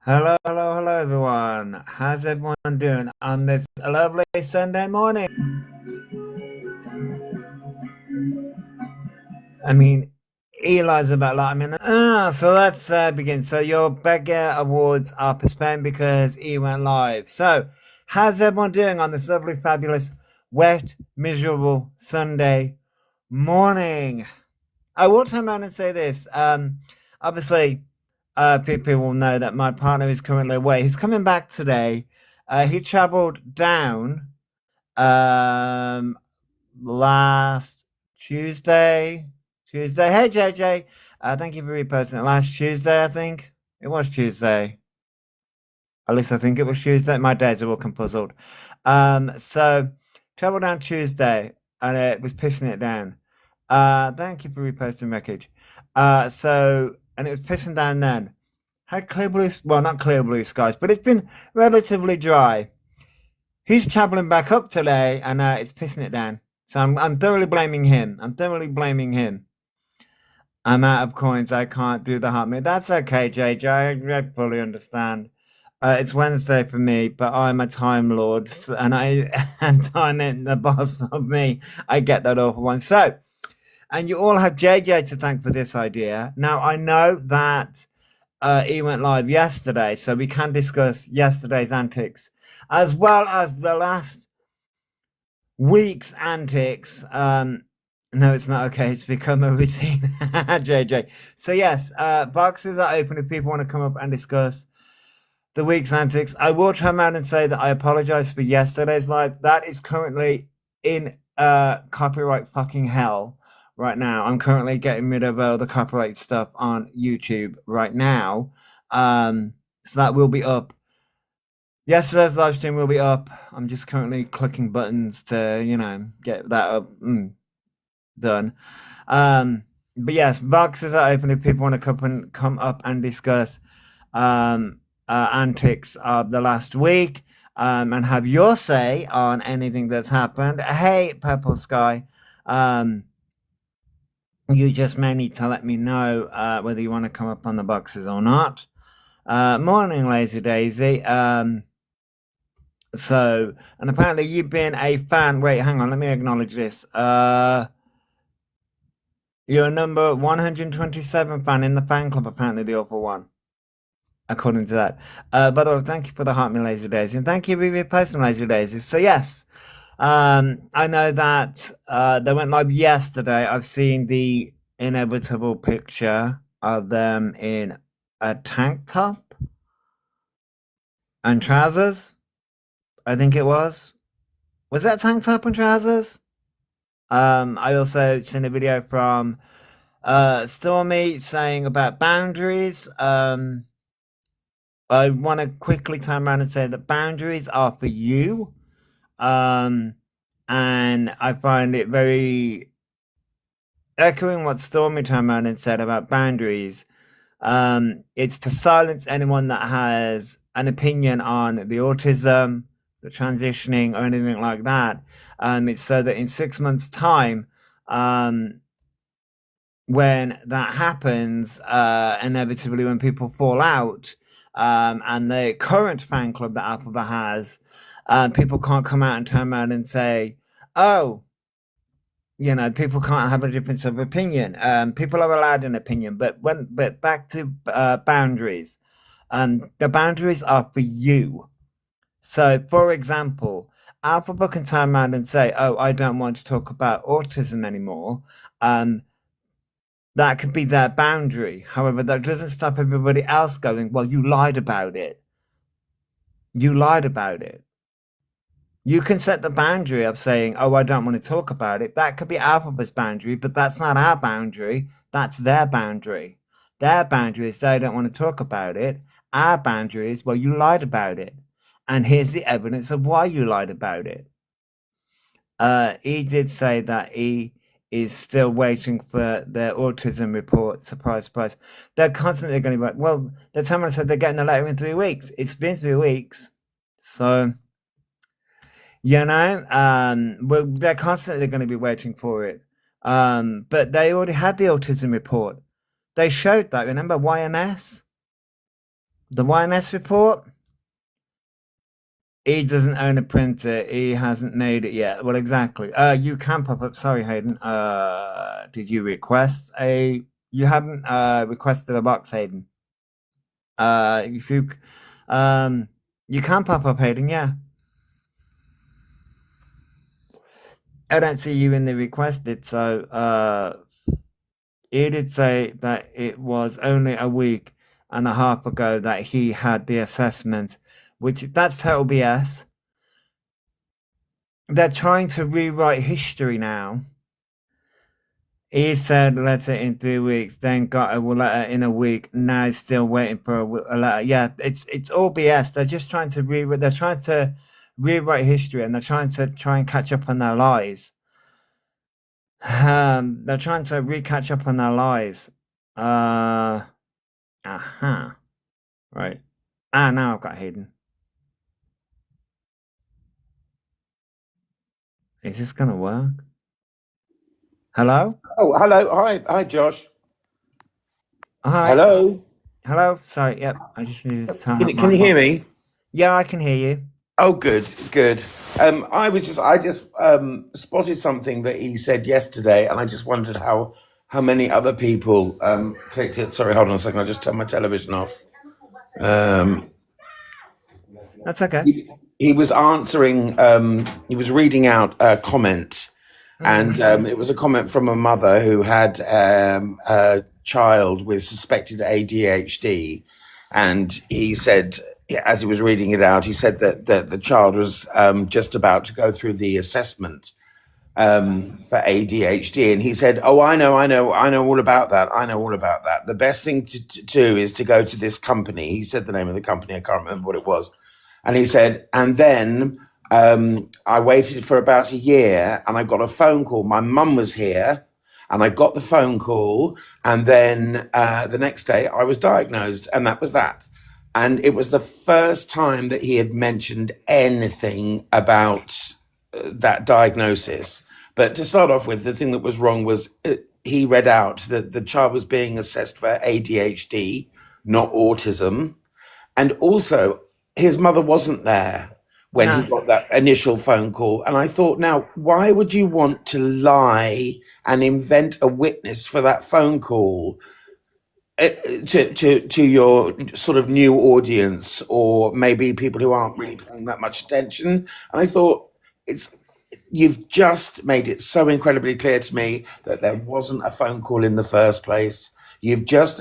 Hello, everyone. How's everyone doing on this lovely Sunday morning? I mean, Eli's about like, so let's begin. So your Beggar Awards are postponed because E went live. So, how's everyone doing on this lovely, fabulous, wet, miserable Sunday morning? I will turn around and say this. Obviously, people will know that my partner is currently away. He's coming back today. He traveled down um, last Tuesday. Tuesday. Hey, JJ. Thank you for reposting it. Last Tuesday, I think it was Tuesday. At least I think it was Tuesday. My days are all confuzzled. So traveled down Tuesday, and it was pissing it down. Thank you for reposting wreckage. And it was pissing down then. Had clear blue, well, not clear blue skies, but it's been relatively dry. He's traveling back up today, and it's pissing it down. So I'm thoroughly blaming him. I'm thoroughly blaming him. I'm out of coins. I can't do the heart meter. That's okay, JJ. I fully understand. It's Wednesday for me, but I'm a time lord, and and time ain't the boss of me. I get that awful one. So, and you all have JJ to thank for this idea. Now I know that he went live yesterday, so we can discuss yesterday's antics as well as the last week's antics. No, it's not okay. It's become a routine, JJ. So yes, boxes are open if people want to come up and discuss the week's antics. I will turn around and say that I apologize for yesterday's live. That is currently in copyright fucking hell right now. I'm currently getting rid of all the copyright stuff on YouTube right now. So that will be up. Yesterday's live stream will be up. I'm just currently clicking buttons to, get that up done. But yes, boxes are open if people want to come up and discuss antics of the last week and have your say on anything that's happened. Hey, Purple Sky. You just may need to let me know whether you want to come up on the boxes or not. Morning, Lazy Daisy. So, and apparently you've been a fan. Wait, hang on. Let me acknowledge this. You're a number 127 fan in the fan club, apparently the awful one, according to that. By the way, thank you for the heart me, Lazy Daisy, and thank you for reposting Lazy Daisy. So yes, I know that they went live yesterday. I've seen the inevitable picture of them in a tank top and trousers. I think it was. Was that tank top and trousers? I also seen a video from Stormy saying about boundaries. I want to quickly turn around and say that boundaries are for you. And I find it very echoing what Stormy turned around and said about boundaries. It's to silence anyone that has an opinion on the autism, the transitioning, or anything like that. It's so that in 6 months' time, when that happens, inevitably when people fall out, and the current fan club that Alphabet has, people can't come out and turn around and say, oh, people can't have a difference of opinion. People are allowed an opinion, but back to boundaries. The boundaries are for you. So, for example, Alphabet can turn around and say, "Oh, I don't want to talk about autism anymore." That could be their boundary. However, that doesn't stop everybody else going, "Well, you lied about it. You lied about it." You can set the boundary of saying, "Oh, I don't want to talk about it." That could be Alphabet's boundary, but that's not our boundary. That's their boundary. Their boundary is they don't want to talk about it. Our boundary is, well, you lied about it. And here's the evidence of why you lied about it. He did say that he is still waiting for their autism report. Surprise, surprise. They're constantly going to be, well, the time I said they're getting a letter in 3 weeks. It's been 3 weeks. So, well, they're constantly going to be waiting for it. But they already had the autism report. They showed that. Remember YMS? The YMS report. He doesn't own a printer. He hasn't made it yet. Well, exactly. You can pop up. Sorry, Hayden. Did you request a? You haven't requested a box, Hayden. If you, you can pop up, Hayden. Yeah. I don't see you in the requested. So, he did say that it was only a week and a half ago that he had the assessment, which that's total BS. They're trying to rewrite history now. He said letter in 3 weeks, then got a letter in a week. Now he's still waiting for a letter. Yeah, it's all BS. They're just trying to rewrite history, and they're trying and catch up on their lies. They're trying to catch up on their lies. Right. Now I've got Hayden. Is this gonna work? Hello? Oh, hello. Hi, Josh. Hi. Hello. Hello? Sorry, yep. I just needed to turn up Can you hear me? Yeah, I can hear you. Oh, good. I just spotted something that he said yesterday, and I just wondered how many other people clicked it. Sorry, hold on a second. I'll just turn my television off. That's okay. He was answering. He was reading out a comment, and it was a comment from a mother who had a child with suspected ADHD, and he said, as he was reading it out, he said that the child was just about to go through the assessment for ADHD, and he said, "Oh, I know all about that. I know all about that. The best thing to do is to go to this company." He said the name of the company. I can't remember what it was, and he said, and then I waited for about a year, and I got a phone call. My mum was here, and I got the phone call, and then the next day I was diagnosed, and that was that. And it was the first time that he had mentioned anything about that diagnosis. But to start off with, the thing that was wrong was he read out that the child was being assessed for ADHD, not autism. And also, his mother wasn't there when he got that initial phone call. And I thought, now, why would you want to lie and invent a witness for that phone call to your sort of new audience, or maybe people who aren't really paying that much attention? And I thought, you've just made it so incredibly clear to me that there wasn't a phone call in the first place. He just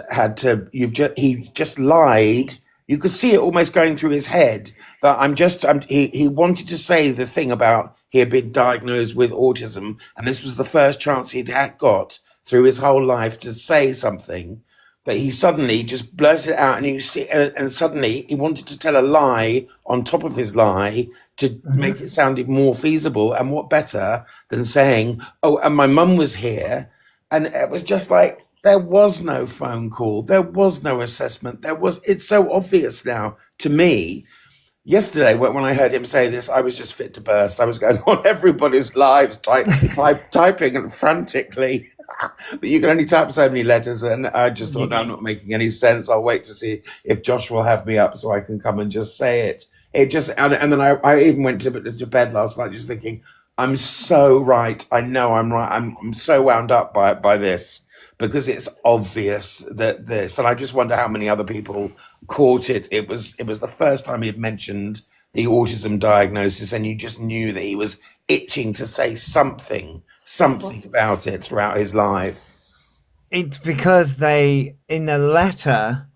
lied. You could see it almost going through his head that he wanted to say the thing about he had been diagnosed with autism, and this was the first chance he'd got through his whole life to say something, that he suddenly just blurted it out, and suddenly he wanted to tell a lie on top of his lie to make it sound more feasible. And what better than saying, "Oh, and my mum was here," and it was just like, there was no phone call, there was no assessment, it's so obvious now to me. Yesterday, when I heard him say this, I was just fit to burst. I was going on everybody's lives, typing frantically. But you can only type so many letters, and I just thought, no, I'm not making any sense. I'll wait to see if Josh will have me up so I can come and just say it. And then I even went to bed last night just thinking, I'm so right. I know I'm right. I'm so wound up by this, because it's obvious that this, and I just wonder how many other people caught it. It was the first time he had mentioned the autism diagnosis, and you just knew that he was itching to say something about it throughout his life. It's because in the letter,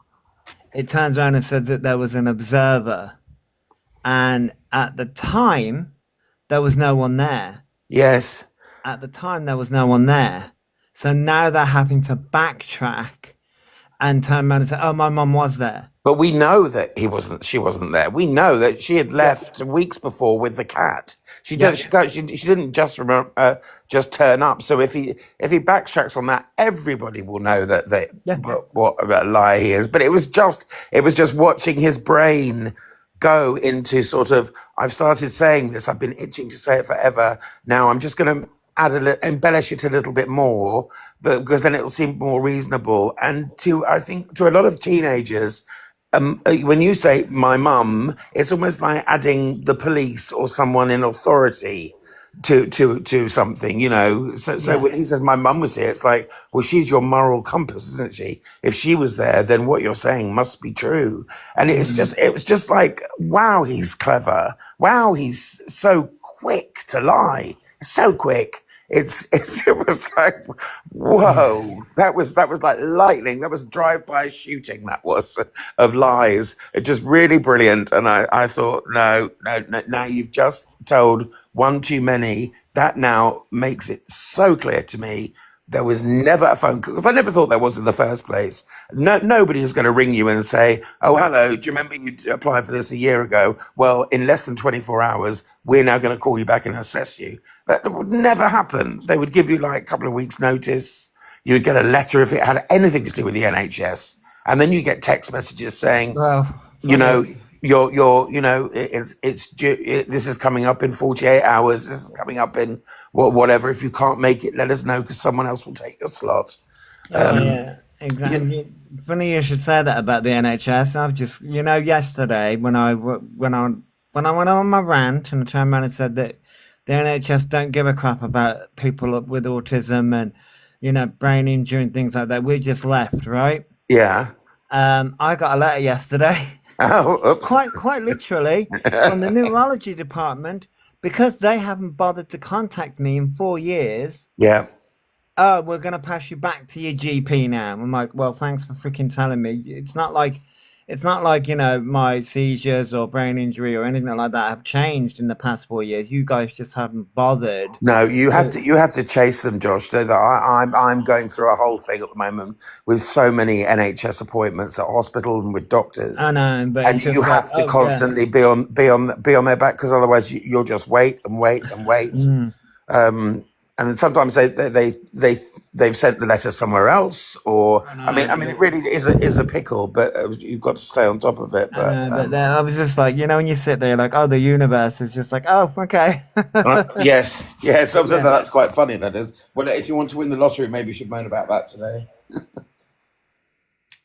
it turns around and says that there was an observer, and at the time, there was no one there. Yes. At the time, there was no one there. So now they're having to backtrack and turn around and say, "Oh, my mum was there." But we know that she wasn't there. We know that she had left weeks before with the cat. She didn't just turn up. So if he backtracks on that, everybody will know what a lie he is. But it was just watching his brain go into sort of, I've started saying this, I've been itching to say it forever. Now I'm just going to embellish it a little bit more, but because then it'll seem more reasonable. And I think to a lot of teenagers, When you say my mum, it's almost like adding the police or someone in authority to something, you know. So Yeah. when he says my mum was here, it's like, well, she's your moral compass, isn't she? If she was there, then what you're saying must be true. And Mm. it was just like, wow, he's clever. Wow, he's so quick to lie. So quick. It was like, whoa, that was like lightning. That was drive-by shooting. That was of lies. It just really brilliant. And I thought, no, now you've just told one too many. That now makes it so clear to me. There was never a phone call because I never thought there was in the first place. Nobody is going to ring you and say, "Oh, hello, do you remember you applied for this a year ago? Well, in less than 24 hours, we're now going to call you back and assess you." That would never happen. They would give you like a couple of weeks' notice. You would get a letter if it had anything to do with the NHS, and then you get text messages saying, Well, you funny. know, you know, it's due, this is coming up in 48 hours. This is coming up in whatever. If you can't make it, let us know because someone else will take your slot. Oh Um, yeah, you, exactly. Funny you should say that about the NHS. I've just, yesterday when I went on my rant and I turned around and said that the NHS don't give a crap about people with autism and brain injury and things like that. We just left, right? yeah. I got a letter yesterday, Oh, oops. quite literally, from the neurology department because they haven't bothered to contact me in 4 years. Yeah. Oh, we're gonna pass you back to your GP now. I'm like, well, thanks for freaking telling me. It's not like my seizures or brain injury or anything like that have changed in the past 4 years. You guys just haven't bothered No, to. you have to chase them, Josh. I'm going through a whole thing at the moment with so many NHS appointments at hospital and with doctors, I know, but and it's you just like, have to oh yeah, constantly be on their back because otherwise you'll just wait and wait and wait. mm, Um, and then sometimes they've sent the letter somewhere else, or I know, I mean, it really is a pickle, but you've got to stay on top of it. I know, but then I was just like, when you sit there, like, oh, the universe is just like, oh, okay, Yes, yeah, something yeah. that's quite funny. That is. Well, if you want to win the lottery, maybe you should moan about that today.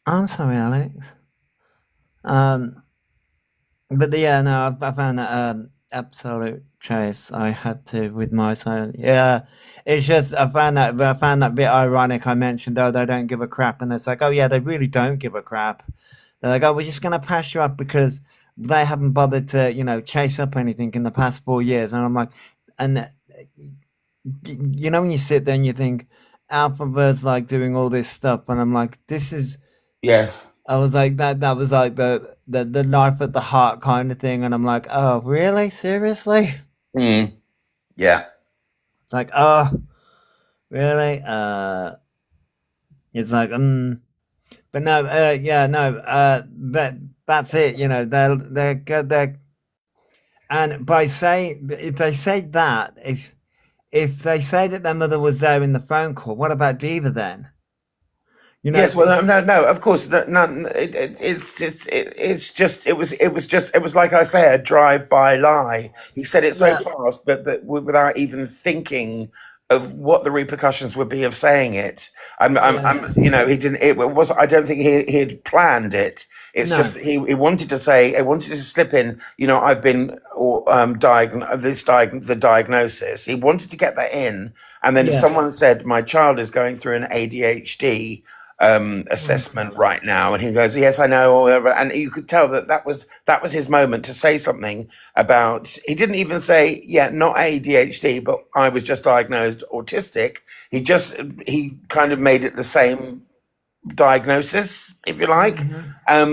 I'm sorry, Alex. Um, but yeah, no, I found that absolute chase. I had to with my son. Yeah, it's just I found that bit ironic. I mentioned, oh, they don't give a crap, and it's like, oh yeah, they really don't give a crap. They're like, oh, we're just gonna pass you up because they haven't bothered to chase up anything in the past 4 years. And I'm like, and when you sit there and you think Alphabet's like doing all this stuff, and I'm like, this is. Yes. I was like that was like the knife at the heart kind of thing, and I'm like, oh really? Seriously? Mm, yeah. It's like, oh really? It's like, but no, yeah, no, that's it. They're good. And by saying if they say that, if they say that their mother was there in the phone call, what about Diva then? You know, Yes. Well, no. Of course, it was like I say, a drive-by lie. He said it so yeah, fast, but without even thinking of what the repercussions would be of saying it. yeah, You know, he didn't. It was. I don't think he had planned it. It's just no, he wanted to say. He wanted to slip in. You know, I've been the diagnosis. He wanted to get that in, and then yeah, someone said, "My child is going through an ADHD." mm, Assessment right now, and he goes, "Yes, I know," or whatever. And you could tell that that was his moment to say something about. He didn't even say, "Yeah, not ADHD, but I was just diagnosed autistic." He kind of made it the same diagnosis, if you like,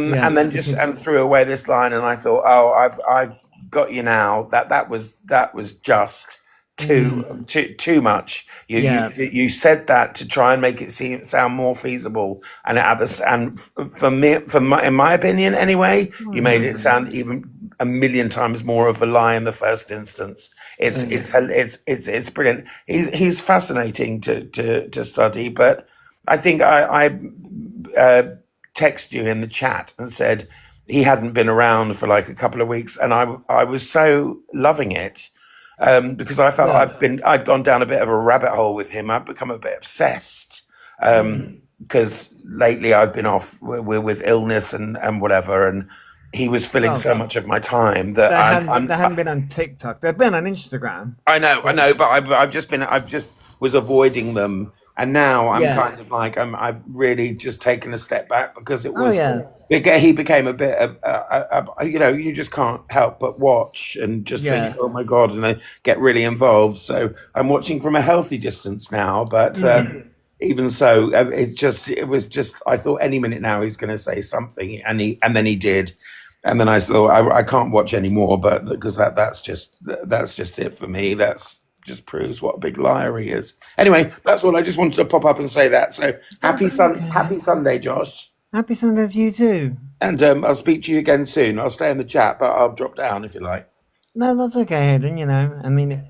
yeah, and then just because and threw away this line. And I thought, oh, I've got you now. That was just mm, too much. yeah, You said that to try and make it sound more feasible, and for me, in my opinion, anyway, you made it sound even a million times more of a lie in the first instance. yeah, It's brilliant. He's fascinating to study, but I think I text you in the chat and said he hadn't been around for like a couple of weeks, and I was so loving it because I felt well, I'd gone down a bit of a rabbit hole with him. I'd become a bit obsessed. mm, because lately I've been off with illness and whatever, and he was filling Oh, so much of my time that they hadn't been on TikTok. They've been on Instagram. I But know, but I've just was avoiding them, and now I'm yeah. kind of like I've really just taken a step back because it Oh was yeah. he became a bit you know, you just can't help but watch and just think, Yeah. oh my god, and I get really involved. So I'm watching from a healthy distance now, but even so, it was just I thought any minute now he's going to say something, and then he did. And then I thought I can't watch anymore, but because that's just it for me. That's just proves what a big liar he is. Anyway, that's all. I just wanted to pop up and say that. So That's okay. happy Sunday, Josh. Happy Sunday to you too. And I'll speak to you again soon. I'll stay in the chat, but I'll drop down if you like. No, that's okay, Hayden. You know, I mean,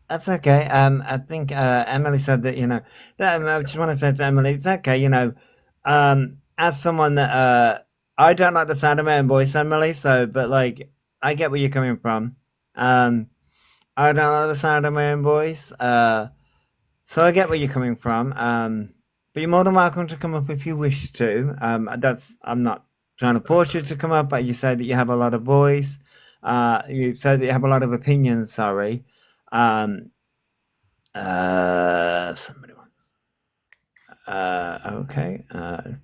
that's okay. I think Emily said that. You know, that I just want to say to Emily, it's okay. You know, as someone that I don't like the sound of my own voice, Emily. So, but like, I get where you're coming from. I don't like the sound of my own voice. So I get where you're coming from. But you're more than welcome to come up if you wish to. I'm not trying to force you to come up, but you said that you have a lot of voice. You said that you have a lot of opinions. Sorry. Somebody wants. Okay.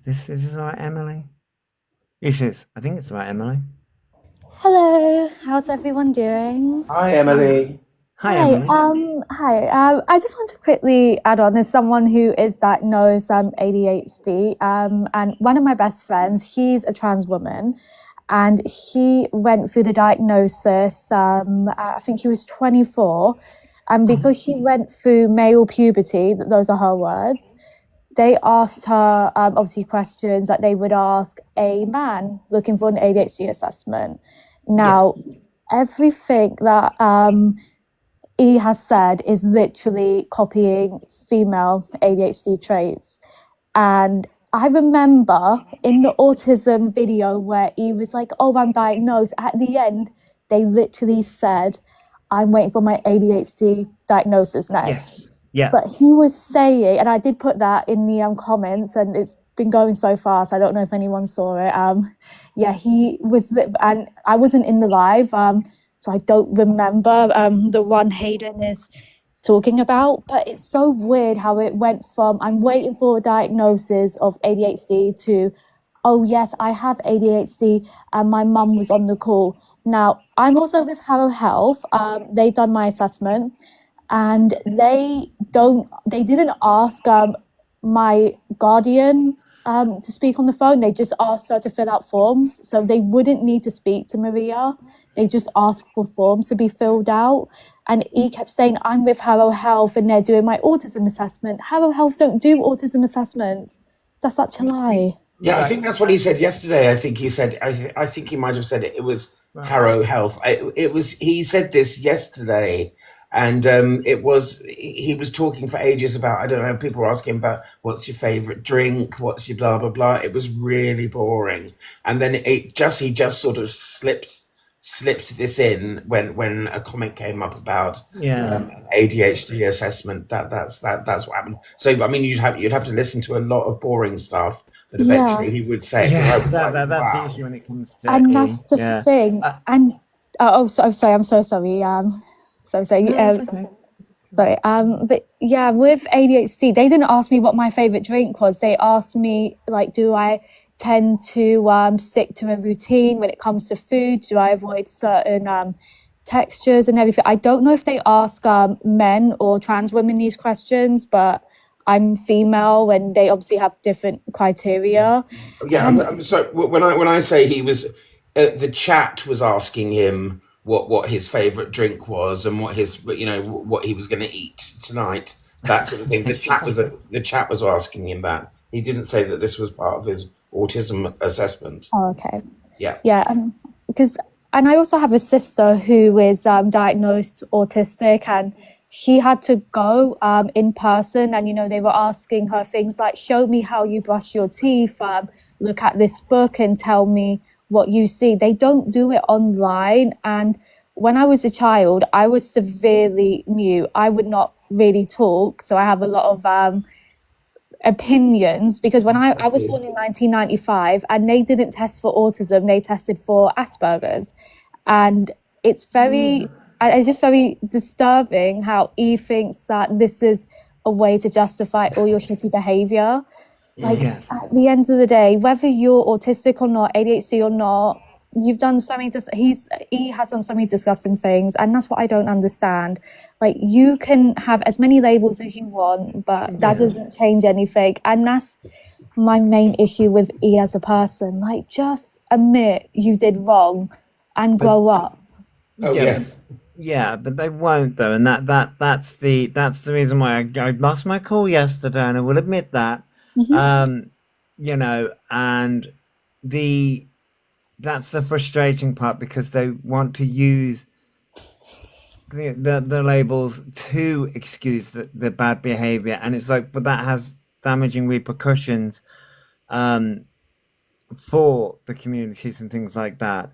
This is all right, Emily. It is. I think it's all right, Emily. Hello, how's everyone doing? Hi, Emily. Hi, Hi, Emily. I just want to quickly add on as someone who is diagnosed ADHD, and one of my best friends, she's a trans woman, and he went through the diagnosis, I think he was 24, and because she went through male puberty, those are her words, they asked her obviously questions that they would ask a man looking for an ADHD assessment. Now, everything that he has said is literally copying female ADHD traits. And I remember in the autism video where he was like, oh, I'm diagnosed. At the end, they literally said, I'm waiting for my ADHD diagnosis next. Yes. Yeah. But he was saying, and I did put that in the comments, and it's been going so fast. I don't know if anyone saw it. Yeah, he was, and I wasn't in the live, so I don't remember the one Hayden is talking about. But it's so weird how it went from I'm waiting for a diagnosis of ADHD to, oh yes, I have ADHD, and my mum was on the call. Now I'm also with Harrow Health. They done my assessment. And they didn't ask my guardian to speak on the phone. They just asked her to fill out forms. So they wouldn't need to speak to Maria. They just asked for forms to be filled out. And he kept saying, I'm with Harrow Health and they're doing my autism assessment. Harrow Health don't do autism assessments. That's such a lie. Yeah, I think that's what he said yesterday. I think he said. I think he might have said it. It was Harrow Health. He said this yesterday. And he was talking for ages about, I don't know, people were asking about what's your favorite drink, what's your blah, blah, blah. It was really boring. And then he just sort of slipped this in when a comment came up about ADHD assessment. That's what happened. So, I mean, you'd have to listen to a lot of boring stuff, but eventually he would say, that's the issue when it comes to and that's the thing. And, sorry, I'm so sorry. So sorry. Okay. Sorry. But yeah, with ADHD, they didn't ask me what my favorite drink was. They asked me, like, do I tend to stick to a routine when it comes to food? Do I avoid certain textures and everything? I don't know if they ask men or trans women these questions, but I'm female and they obviously have different criteria. Yeah. So when I say he was, the chat was asking him what his favorite drink was and what he was going to eat tonight, that sort of thing. The chat was asking him that. He didn't say that this was part of his autism assessment. Oh, okay. Yeah. And I also have a sister who is diagnosed autistic, and she had to go in person, and they were asking her things like, show me how you brush your teeth, look at this book and tell me what you see. They don't do it online. And when I was a child, I was severely mute. I would not really talk. So I have a lot of opinions, because when I was born in 1995 and they didn't test for autism, they tested for Asperger's. And it's just very disturbing how E thinks that this is a way to justify all your shitty behavior. Like, Yeah. at the end of the day, whether you're autistic or not, ADHD or not, you've done so many, he has done so many disgusting things, and that's what I don't understand. Like, you can have as many labels as you want, but that doesn't change anything. And that's my main issue with E as a person. Like, just admit you did wrong and grow up. Oh, Yeah, yes. Yeah, but they won't though, and that's the reason why I lost my call yesterday, and I will admit that. You know, and that's the frustrating part, because they want to use the labels to excuse the bad behavior, and it's like, but that has damaging repercussions for the communities and things like that.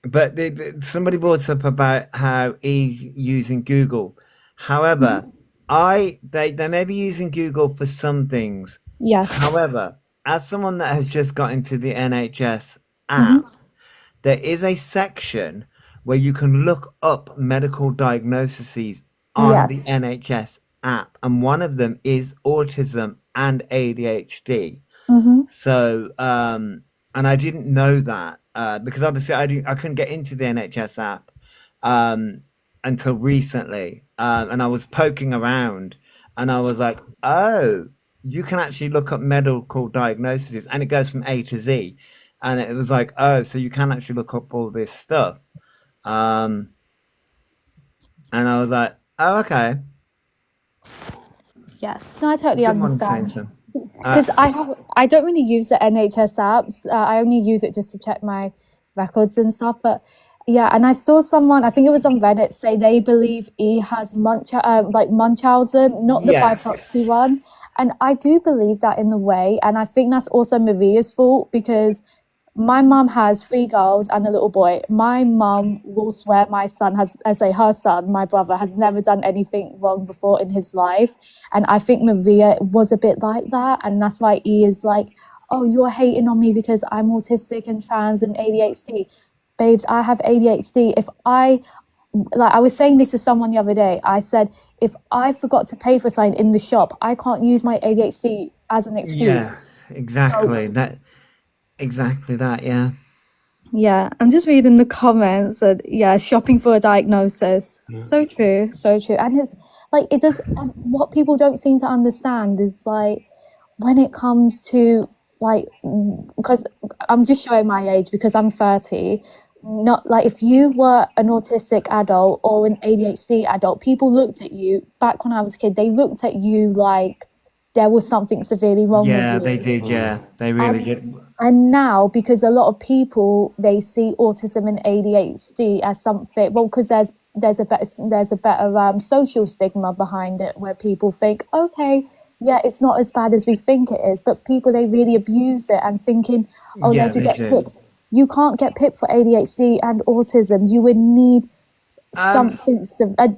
But somebody brought up about how he's using Google. However, they may be using Google for some things. Yes. However, as someone that has just got into the NHS app, there is a section where you can look up medical diagnoses on the Yes. NHS app, and one of them is autism and ADHD. So, and I didn't know that because obviously I couldn't get into the NHS app until recently, and I was poking around, and I was like, oh, you can actually look up medical diagnoses, and it goes from A to Z, and it was like, oh, so you can actually look up all this stuff, and I was like, oh, okay. Yes. No, I totally Good morning, understand. Tainton. Because I don't really use the NHS apps. I only use it just to check my records and stuff. But yeah, and I saw someone, I think it was on Reddit, say they believe E has Munchausen, not the Yes. bipoxy one. And I do believe that in a way. And I think that's also Maria's fault, because my mum has 3 girls and a little boy. My mum will swear my son her son, my brother, has never done anything wrong before in his life. And I think Maria was a bit like that. And that's why E is like, oh, you're hating on me because I'm autistic and trans and ADHD. Babes, I have ADHD. I was saying this to someone the other day. I said, if I forgot to pay for something in the shop, I can't use my ADHD as an excuse. Yeah, exactly. Exactly that, yeah. Yeah, I'm just reading the comments, and yeah, shopping for a diagnosis. So true, so true. And it's like, and what people don't seem to understand is, like, when it comes to, like, because I'm just showing my age because I'm 30, not like, if you were an autistic adult or an ADHD adult, people looked at you, back when I was a kid, they looked at you like there was something severely wrong Yeah, with you. they did, yeah. They really did. And now, because a lot of people, they see autism and ADHD as something, well, because there's a better social stigma behind it, where people think, okay, yeah, it's not as bad as we think it is, but people, they really abuse it and thinking, oh, Yeah, they do they get do. PIP. You can't get PIP for ADHD and autism. You would need something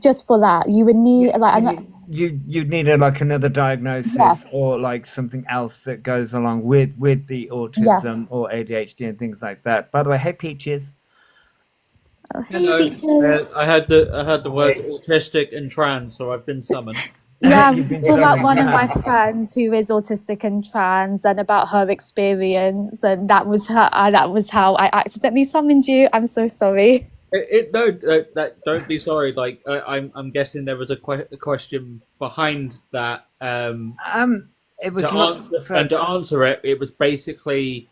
just for that. You would need You'd need like another diagnosis, Yeah. or like something else that goes along with the autism Yes. or ADHD and things like that. By the way, hey Peaches. Hello. Peaches. I heard the words autistic and trans, so I've been summoned. Yeah, I You've was been talking about summoned. one of my friends who is autistic and trans, and about her experience, and that was how I accidentally summoned you. I'm so sorry. Don't be sorry. Like I'm guessing there was a question behind that. It was To not. answer, and to answer it, it was basically,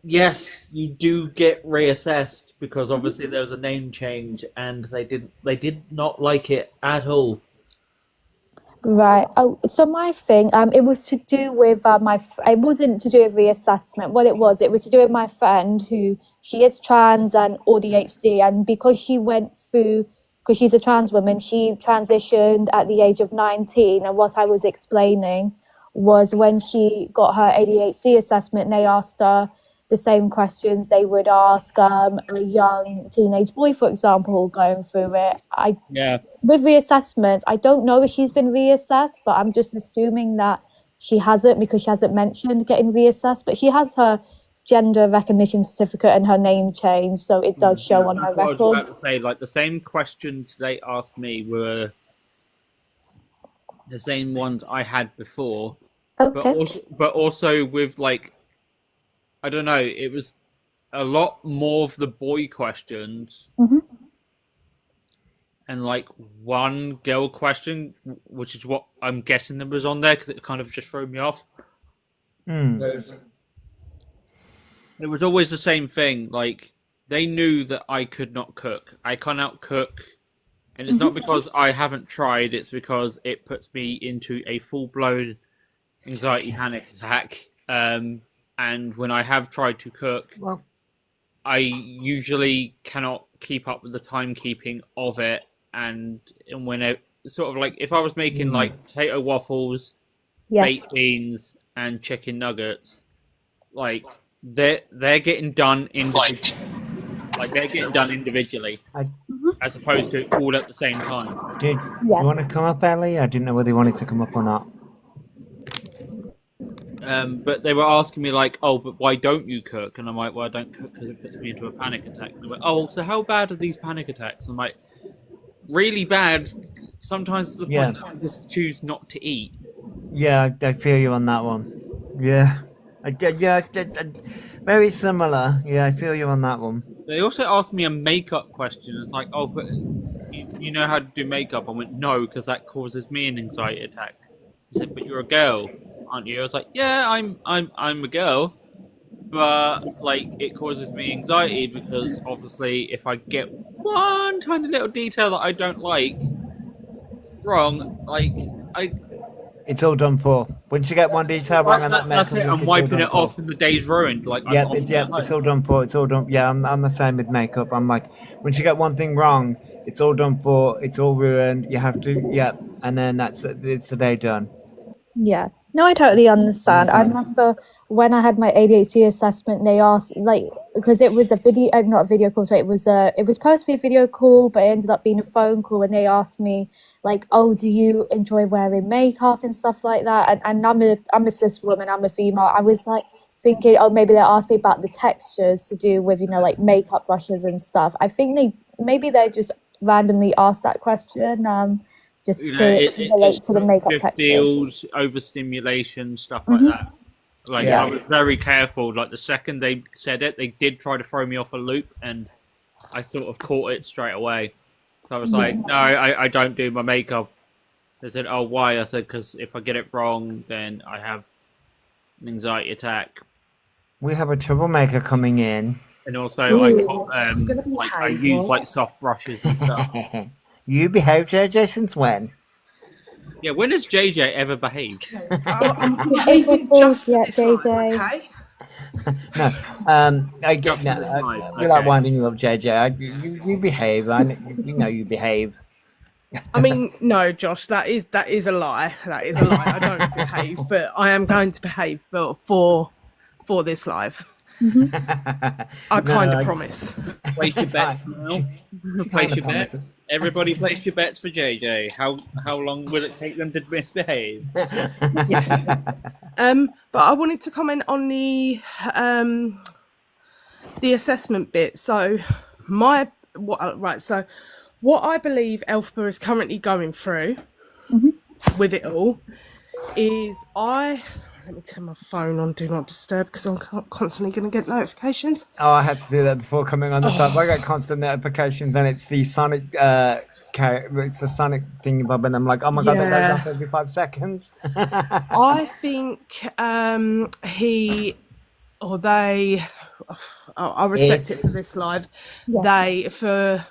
yes, you do get reassessed, because obviously there was a name change, and they did not like it at all. Right. Oh, so my thing, it was to do with it wasn't to do with reassessment. What it was to do with my friend, who she is trans and ADHD, and because she's a trans woman, she transitioned at the age of 19. And what I was explaining was, when she got her ADHD assessment, they asked her, the same questions they would ask a young teenage boy, for example, going through it. Yeah. With reassessments, I don't know if she's been reassessed, but I'm just assuming that she hasn't, because she hasn't mentioned getting reassessed. But she has her gender recognition certificate and her name changed, so it does show on her That's what I was about to records. say. Like the same questions they asked me were the same ones I had before, Okay. but also with like, I don't know, it was a lot more of the boy questions Mhm. and like one girl question, which is what I'm guessing that was on there because it kind of just threw me off. It was always the same thing. Like they knew that I could not cook. I cannot cook, and it's not because I haven't tried. It's because it puts me into a full-blown anxiety panic attack. And when I have tried to cook, Well, I usually cannot keep up with the timekeeping of it. And when it sort of like if I was making like potato waffles, Yes. baked beans, and chicken nuggets, like they're getting done individually. Like they're getting done individually, I, as opposed to all at the same time. did you Yes. want to come up, Ellie? I didn't know whether you wanted to come up or not. But they were asking me like, "Oh, but why don't you cook?" And I'm like, "Well, I don't cook because it puts me into a panic attack." And they went, "Oh, so how bad are these panic attacks?" And I'm like, "Really bad. Sometimes to the point that I just choose not to eat." Yeah, I feel you on that one. Yeah, very similar. Yeah, I feel you on that one. They also asked me a makeup question. It's like, "Oh, but you know how to do makeup?" I went, "No, because that causes me an anxiety attack." He said, "But you're a girl, aren't you?" I was like, "Yeah, I'm a girl, but like it causes me anxiety because obviously if I get one tiny little detail that I don't like wrong, like It's all done for. Once you get one detail wrong on that that's makeup it. look, I'm it's all wiping done it for. off and the day's ruined. Like I'm Yep, off it's at all home. done for. It's all done. Yeah, I'm the same with makeup. I'm like, once you get one thing wrong, it's all done for. It's all ruined. You have to, yep, and then that's it. It's the day done. Yeah. No, I totally understand. I remember when I had my ADHD assessment, they asked like because it was a video, not a video call, sorry, it was supposed to be a video call, but it ended up being a phone call, and they asked me like, "Oh, do you enjoy wearing makeup and stuff like that?" And I'm a cis woman, I'm a female. I was like thinking, oh, maybe they asked me about the textures to do with like makeup brushes and stuff. I think they just randomly asked that question. Just You know, to relate to the makeup just textures. feels overstimulation, stuff like that. Like Yeah. I was very careful. Like the second they said it, they did try to throw me off a loop, and I sort of caught it straight away. So I was like, "No, I don't do my makeup." They said, "Oh, why?" I said, "Because if I get it wrong, then I have an anxiety attack." We have a troublemaker coming in. And also, I use like soft brushes and stuff. You behave, JJ, since when? Yeah, when has JJ ever behaved? April I'm behaving Fools just for yet, this life, JJ. okay? No, I get Just no. for this night, We like okay. winding you up, JJ. You behave. You know you behave. I mean, no, Josh, that is a lie. That is a lie. I don't behave, but I am going to behave for this live. I kind of promise. Place your bets now. Place your bets. Everybody place your bets for JJ. How long will it take them to misbehave? But I wanted to comment on the assessment bit. So what I believe Elphaba is currently going through with it all is let me turn my phone on Do Not Disturb because I'm constantly going to get notifications. Oh, I had to do that before coming on the sub. I got constant notifications, and it's the Sonic. It's the Sonic thingy bob, and I'm like, oh my god, that Yeah. goes off every 5 seconds. I think I respect it for this live. Yeah.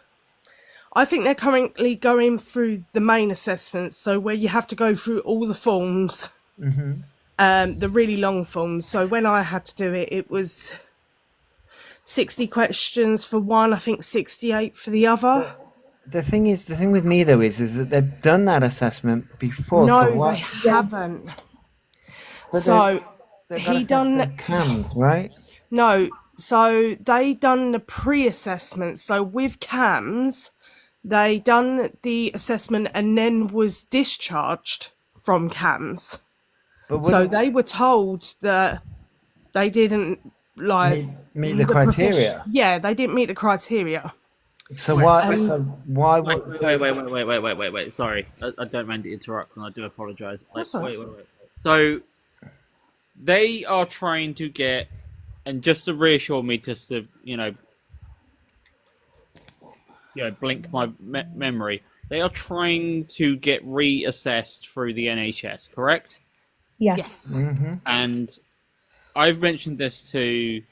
I think they're currently going through the main assessments, so where you have to go through all the forms, the really long forms. So when I had to do it, it was 60 questions for one, I think 68 for the other. The thing with me though is that they've done that assessment before. No, so they what? haven't. But So they've got he assessed done. their cams, right? No, so they done the pre-assessment. So with CAMS, they done the assessment and then was discharged from CAMS. But So wouldn't they were told that they didn't like meet the profession- criteria. Yeah, they didn't meet the criteria. So why? Um, So why? Wait, What? wait. Sorry, I don't mean to interrupt, and I do apologise. That's all right. Wait. So they are trying to get, and just to reassure me, just to blink my memory. They are trying to get reassessed through the NHS, correct? Yes. Yes. And I've mentioned this to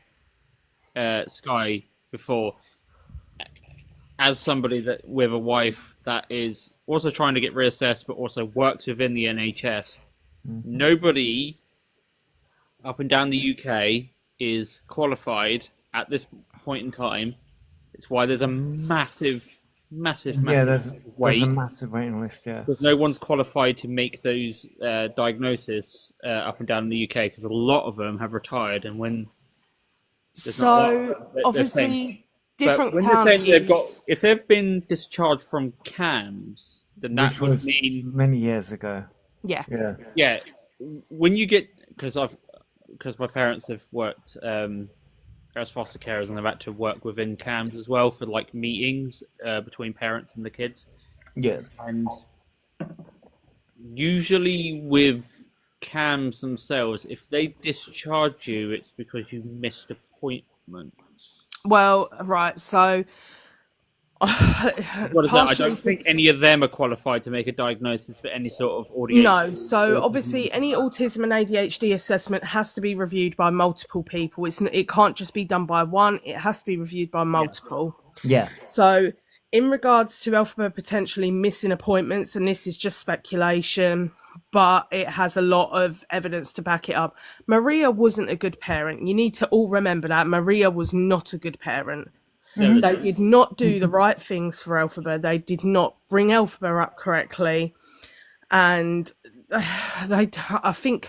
Sky before, as somebody that with a wife that is also trying to get reassessed, but also works within the NHS. Nobody up and down the UK is qualified at this point in time. It's why there's a massive Yeah, there's wait. a massive waiting list. Yeah. Because no one's qualified to make those diagnoses up and down the UK, because a lot of them have retired, and when there's not a lot, So they're obviously saying- different but when they're saying they've got, counties. if they've been discharged from CAMS, then that Which would was mean many years ago. Yeah. Yeah. yeah. When you get, because my parents have worked as foster carers, and they've had to work within CAMS as well for like meetings between parents and the kids. Yeah. And usually with CAMS themselves, if they discharge you, it's because you missed appointments. Well, right. So What is that? I partially don't think any of them are qualified to make a diagnosis for any sort of audio. No, so obviously any autism and ADHD assessment has to be reviewed by multiple people. It can't just be done by one, it has to be reviewed by multiple. Yeah. So in regards to Alphabet potentially missing appointments, and this is just speculation, but it has a lot of evidence to back it up. Maria wasn't a good parent. You need to all remember that. Maria was not a good parent. They did not do the right things for Elphaba. They did not bring Elphaba up correctly. And I think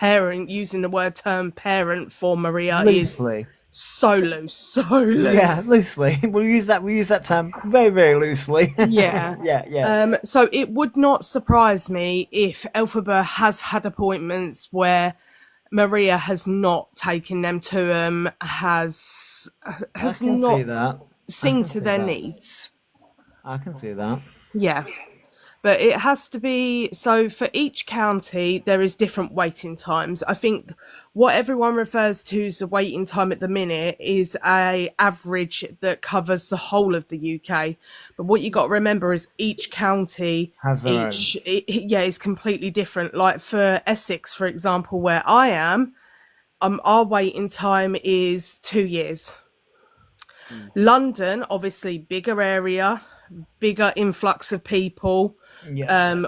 using the term parent for Maria Loosely. is so loose. Yeah, loosely. We use that term very, very loosely. Yeah. Yeah. So it would not surprise me if Elphaba has had appointments where Maria has not taken them to them, has I can not see that. seen to see their that. needs. I can see that. Yeah. But it has to be, so for each county, there is different waiting times. I think what everyone refers to as the waiting time at the minute is a average that covers the whole of the UK. But what you got to remember is each county Has their own. is completely different. Like for Essex, for example, where I am, our waiting time is 2 years. London, obviously bigger area, bigger influx of people. Yeah.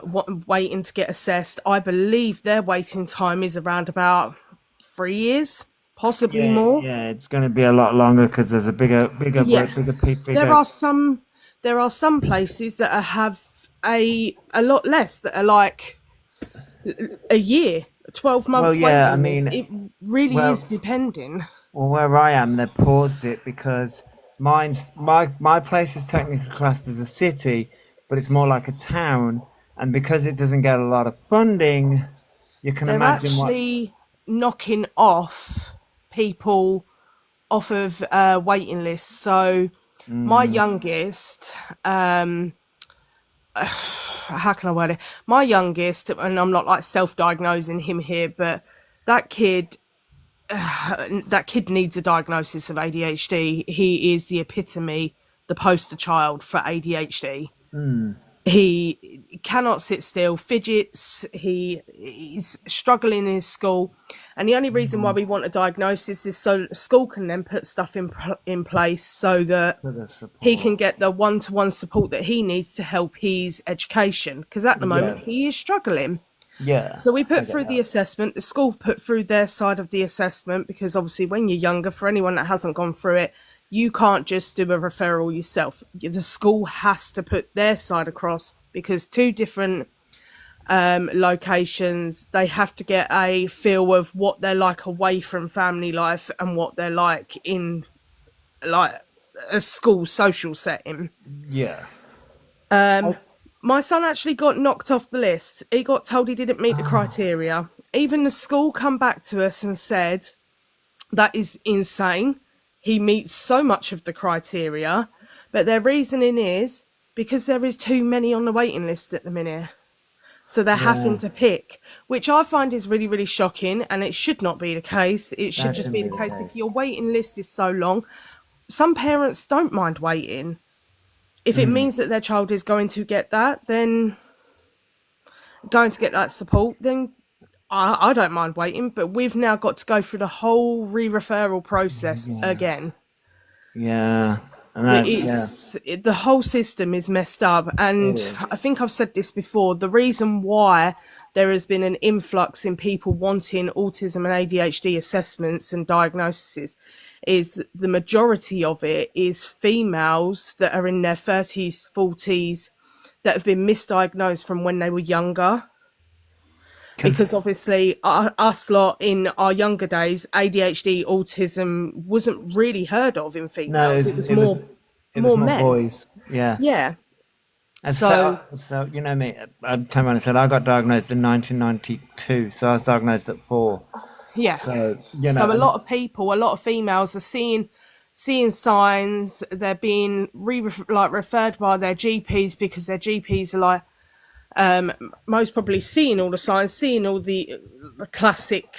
Waiting to get assessed. I believe their waiting time is around about 3 years, possibly more. Yeah, it's going to be a lot longer because there's a bigger Yeah. bigger. There are some places that have a lot less, that are like a year, 12-month Well, yeah, waiting I list. mean, It really well- is depending. Well, where I am, they paused it because my place is technically classed as a city, but it's more like a town, and because it doesn't get a lot of funding, you can They're imagine actually knocking off people off of waiting lists. So my youngest, how can I word it? My youngest, and I'm not like self-diagnosing him here, but that kid needs a diagnosis of ADHD. He is the epitome, the poster child for ADHD. He cannot sit still, fidgets, he's struggling in his school. And the only reason why we want a diagnosis is so school can then put stuff in place so that what the support. he can get the one-to-one support that he needs to help his education. Because at the moment, he is struggling. Yeah. So we put through the assessment, the school put through their side of the assessment, because obviously when you're younger, for anyone that hasn't gone through it, you can't just do a referral yourself. The school has to put their side across, because two different locations. They have to get a feel of what they're like away from family life and what they're like in like a school social setting. Yeah. My son actually got knocked off the list. He got told he didn't meet the criteria. Even the school come back to us and said, that is insane. He meets so much of the criteria. But their reasoning is because there is too many on the waiting list at the minute. So they're having to pick, which I find is really, really shocking. And it should not be the case. It should just be the case. If your waiting list is so long, some parents don't mind waiting. If it means that their child is going to get that, then going to get that support, then I don't mind waiting. But we've now got to go through the whole re-referral process again. Yeah. And The whole system is messed up. And I think I've said this before. The reason why there has been an influx in people wanting autism and ADHD assessments and diagnoses is the majority of it is females that are in their 30s, 40s that have been misdiagnosed from when they were younger. Because obviously us lot in our younger days, ADHD, autism wasn't really heard of in females. It was more men. Boys. Yeah. Yeah. And so you know me, I came around and said I got diagnosed in 1992, so I was diagnosed at 4. Yeah. So, you know, so a lot of people, a lot of females are seeing signs. They're being referred by their GPs because their GPs are like, most probably seeing all the signs, seeing all the classic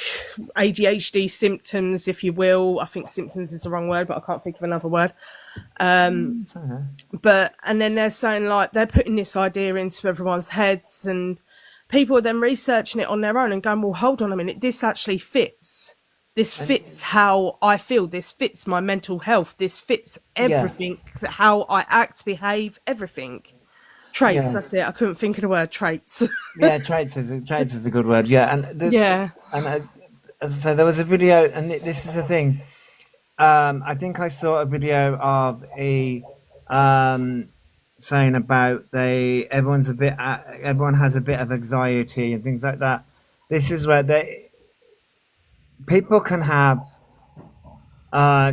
ADHD symptoms, if you will. I think symptoms is the wrong word, but I can't think of another word. And then they're saying like they're putting this idea into everyone's heads, and people are then researching it on their own and going, well, hold on a minute, this actually fits. This fits how I feel. This fits my mental health. This fits everything, how I act, behave, everything. Traits, that's it. I couldn't think of the word traits. traits is a good word. Yeah, and as I said, there was a video, and this is the thing. I think I saw a video of a saying about everyone has a bit of anxiety and things like that. This is where people can have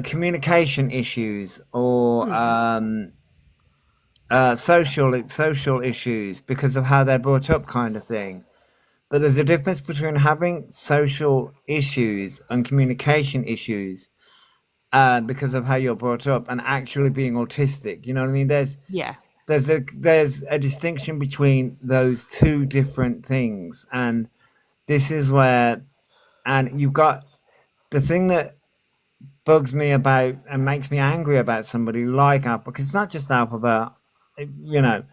communication issues or social issues because of how they're brought up, kind of thing. But there's a difference between having social issues and communication issues because of how you're brought up and actually being autistic. You know what I mean? There's a distinction between those two different things, and this is where, and you've got the thing that bugs me about and makes me angry about somebody like Alpha, because it's not just Alphabet, you know,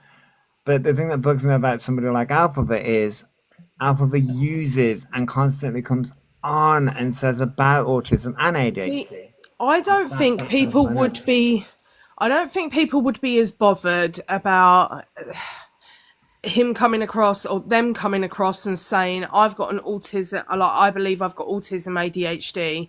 but the thing that bugs me about somebody like Alphabet is Alphabet uses and constantly comes on and says about autism and ADHD. See, I don't think people would be as bothered about him coming across or them coming across and saying I've got an autism, like I believe I've got autism, ADHD.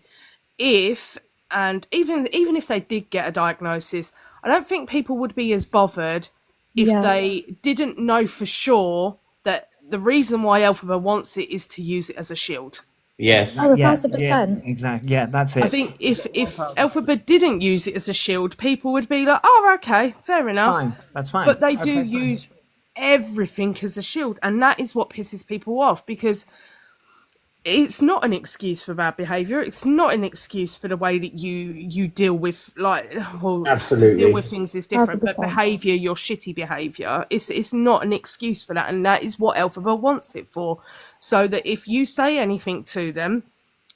Even if they did get a diagnosis, I don't think people would be as bothered if they didn't know for sure that the reason why Alphabet wants it is to use it as a shield. Yes. Oh, 1,000%. Exactly. Yeah, that's it. I think if Alphabet didn't use it as a shield, people would be like, oh, okay, fair enough. Fine. That's fine. But they do use everything as a shield, and that is what pisses people off, because it's not an excuse for bad behaviour. It's not an excuse for the way that you deal with, like, well, Absolutely. deal with things is different, 100%. but behaviour, your shitty behaviour, it's not an excuse for that, and that is what Alphabet wants it for. So that if you say anything to them,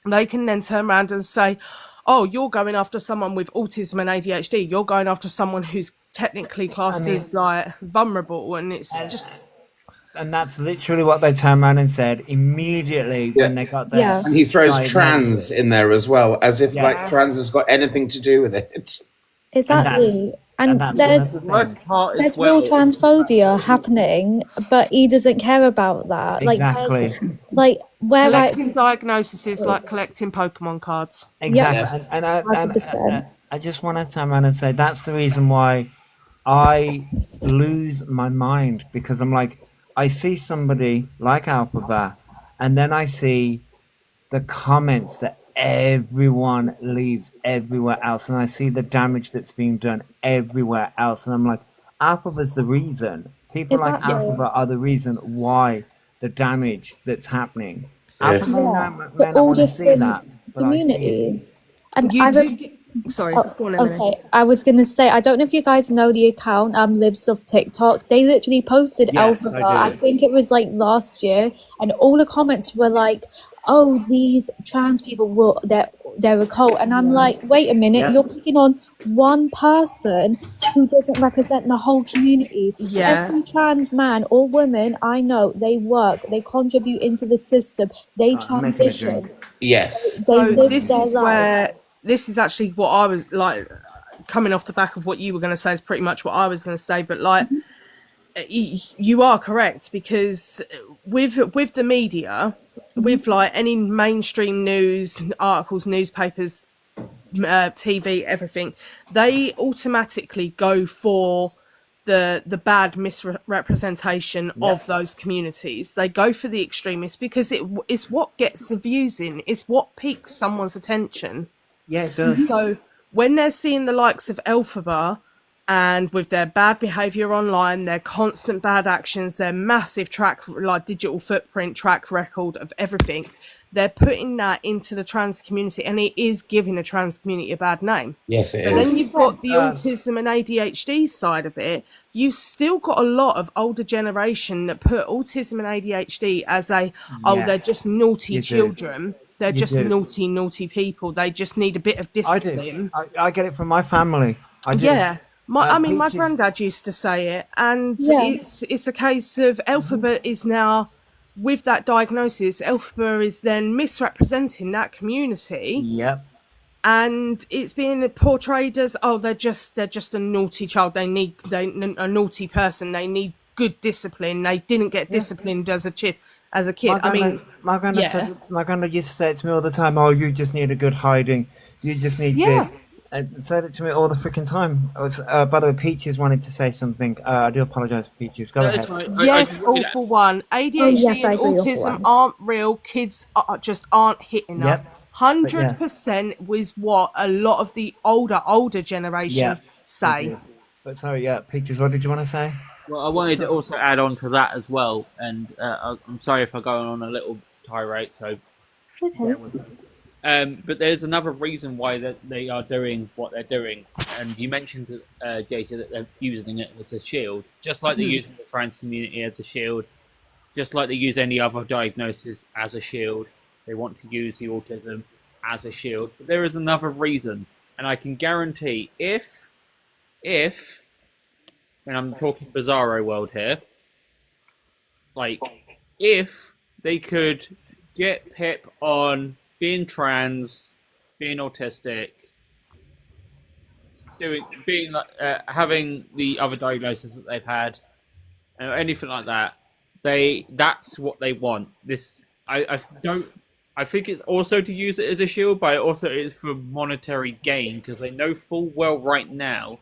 they can then turn around and say, oh, you're going after someone with autism and ADHD. You're going after someone who's technically classed as, like, vulnerable, and it's just... And that's literally what they turned around and said immediately when they got there. And he throws trans in there as well, as if like trans has got anything to do with it. Exactly. And that's there's another thing. there's real transphobia happening, but he doesn't care about that. Exactly. Like where collecting diagnoses is like collecting Pokemon cards. Exactly. Yes. And 100%. I just want to turn around and say that's the reason why I lose my mind, because I'm like, I see somebody like Alphabet, and then I see the comments that everyone leaves everywhere else, and I see the damage that's being done everywhere else, and I'm like, Alphabet's the reason. People like Exactly. Alphabet are the reason why the damage that's happening. Yes. Alphabet Yeah. may not All want to see different that, but I see it. communities. And You I do. remember. Sorry, Oh, go on, oh, Emily. sorry. I was gonna say, I don't know if you guys know the account, Libs of TikTok. They literally posted Yes, I Alphabet. I do. think it was like last year, and all the comments were like, "Oh, these trans people will they're a cult," and I'm like, "Wait a minute, Yeah. you're picking on one person who doesn't represent the whole community. Yeah. Every trans man or woman I know, they work, they contribute into the system, they Sorry, I'm making a drink. transition, Yes. they So live this their is life." where this is actually what I was like coming off the back of what you were going to say is pretty much what I was going to say, but like you are correct, because with the media, with like any mainstream news articles, newspapers, TV, everything, they automatically go for the bad misrepresentation of those communities. They go for the extremists because it's what gets the views in. It's what piques someone's attention. Yeah, it does. So when they're seeing the likes of Elphaba, and with their bad behaviour online, their constant bad actions, their massive digital footprint, track record of everything, they're putting that into the trans community, and it is giving the trans community a bad name. Yes, it But is. then you've got the autism and ADHD side of it. You've still got a lot of older generation that put autism and ADHD as they're Yes, just naughty you do. children. They're You just do. naughty people. They just need a bit of I do. discipline. I get it from my family. I do. Yeah. My Peaches- granddad used to say it, and Yeah. it's a case of Elphaba is now, with that diagnosis, Elphaba is then misrepresenting that community, Yep. and it's being portrayed as, oh, they're just a naughty child. They need a naughty person. They need good discipline. They didn't get disciplined as a kid. My granddad says, my granddad used to say it to me all the time. Oh, you just need a good hiding. You just need Yeah. this. And said it to me all the freaking time. I was, by the way, Peaches wanted to say something. I do apologize, Peaches. Go That's ahead. right. Yes, awful one. ADHD yes, I and agree, awful autism one. aren't real. Kids just aren't hit enough. Yep. 100% was what a lot of the older generation Yeah. say. But sorry, yeah, Peaches, what did you want to say? Well, I wanted to also add on to that as well, and I'm sorry if I go on a little tirade. So, Okay. but there's another reason why they are doing what they're doing, and you mentioned, Jacob, that they're using it as a shield, just like they're using the trans community as a shield, just like they use any other diagnosis as a shield. They want to use the autism as a shield, but there is another reason, and I can guarantee if, and I'm talking Bizarro world here, like, if they could get Pip on being trans, being autistic, having the other diagnoses that they've had, anything like that, that's what they want. I think it's also to use it as a shield, but it also is for monetary gain, because they know full well right now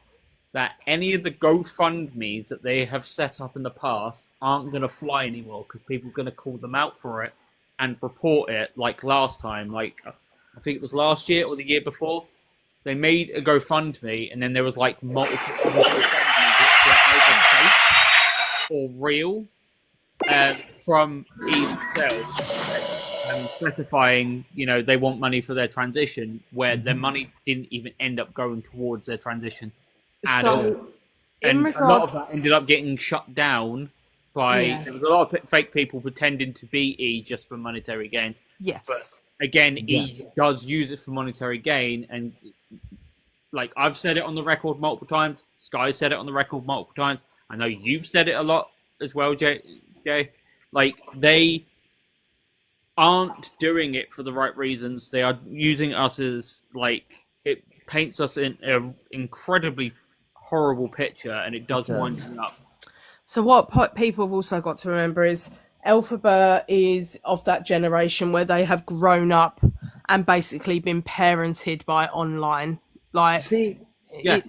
that any of the GoFundMes that they have set up in the past aren't going to fly anymore, because people are going to call them out for it and report it, like last time. Like, I think it was last year or the year before. They made a GoFundMe, and then there was like multiple GoFundMes that were either fake or real, from each cell, specifying, they want money for their transition, where their money didn't even end up going towards their transition at all. So, And in a lot of that regards, ended up getting shut down by there was a lot of fake people pretending to be E just for monetary gain. yes, But again, E does use it for monetary gain, and like I've said it on the record multiple times. Sky said it on the record multiple times. I know you've said it a lot as well, Jay. Like, they aren't doing it for the right reasons. They are using us as, like, it paints us in an incredibly horrible picture, and it does wind me up. So what people have also got to remember is Elphaba is of that generation where they have grown up and basically been parented by online. Like, See, Yeah.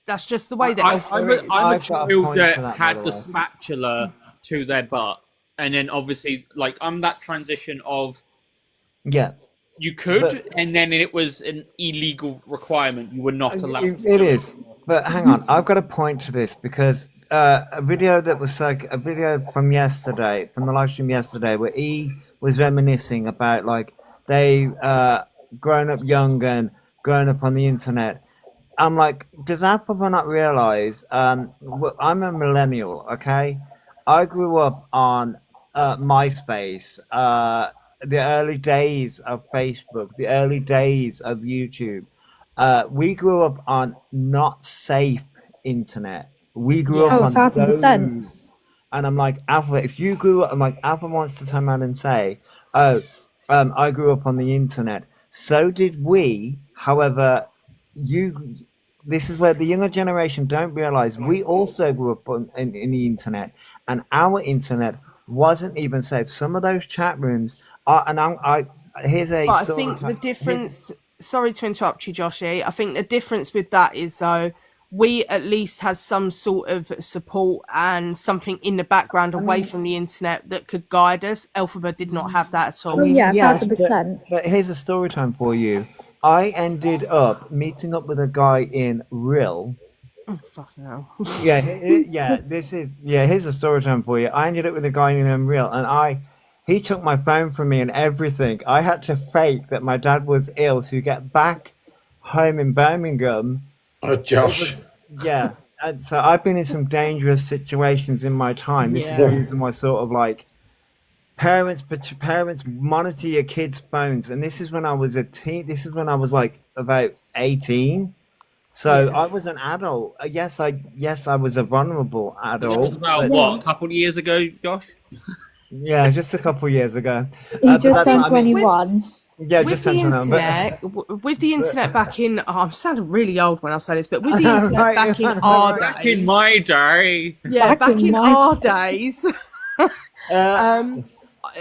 that's just the way that I'm Elphaba is. a I've got a child point to that that, by had the the way. spatula to their butt, and then obviously, like, I'm that transition of Yeah. you could, But- and then it was an illegal requirement. You were not allowed. It is. But hang on, I've got a point to this because a video that was like a video from yesterday, from the live stream yesterday, where E was reminiscing about like they grown up young and grown up on the internet. I'm like, does Apple not realize? I'm a millennial, okay? I grew up on MySpace, the early days of Facebook, the early days of YouTube. We grew up on not safe internet. We grew up Oh, on 1000%. those. And I'm like, Apple, if you grew up, I'm like, Apple wants to turn around and say, oh, I grew up on the internet. So did we. However, this is where the younger generation don't realize we also grew up in the internet, and our internet wasn't even safe. Some of those chat rooms are, and here's a But I story think the time. difference. Sorry to interrupt you, Joshy. I think the difference with that is though we at least had some sort of support and something in the background away from the internet that could guide us. Alphabet did not have that at all. Oh yeah, Yes, 1000%. but here's a story time for you. I ended up meeting up with a guy in Rill. Oh, fucking hell. Here's a story time for you. I ended up with a guy in Unreal, and he took my phone from me and everything. I had to fake that my dad was ill to get back home in Birmingham. Oh, Josh. Yeah, and so I've been in some dangerous situations in my time. This is the Yeah. reason why sort of like parents monitor your kids' phones, and this is when I was a teen. This is when I was like about 18. So Yeah. I was an adult. Yes, I was a vulnerable adult. That was about but- what, a couple of years ago, Josh? Yeah, just a couple of years ago. He But just that's turned what I mean. 21. Yeah, With just the turned 21. But internet, with the internet back in, I'm sounding really old when I say this, but with the internet Right, back in right, our right. Back in days, my day. yeah, Back back in in my our day. days, uh,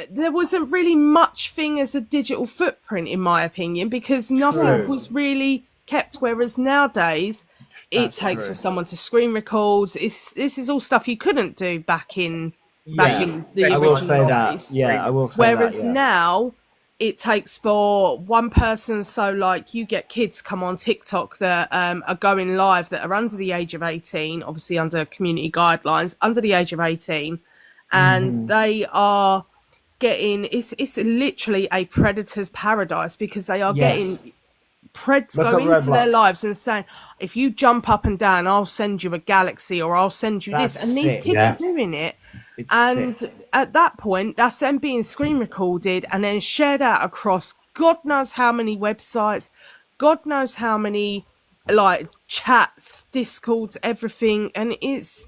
there wasn't really much thing as a digital footprint, in my opinion, because nothing True. was really kept. Whereas nowadays, it That's takes true. for someone to screen record. This is all stuff you couldn't do back in yeah, the I will say original that. days. Yeah, I will say Whereas that. Yeah. now it takes for one person. So like you get kids come on TikTok that are going live that are under the age of 18, obviously under community guidelines, under the age of 18, and they are getting it's literally a predator's paradise because they are Yes. getting preds Look go at into their Roblox. lives and saying, if you jump up and down, I'll send you a galaxy or I'll send you this. That's And these sick. kids Yeah. are doing it. It's And sick. at that point, that's them being screen recorded and then shared out across God knows how many websites, God knows how many like chats, discords, everything. And it's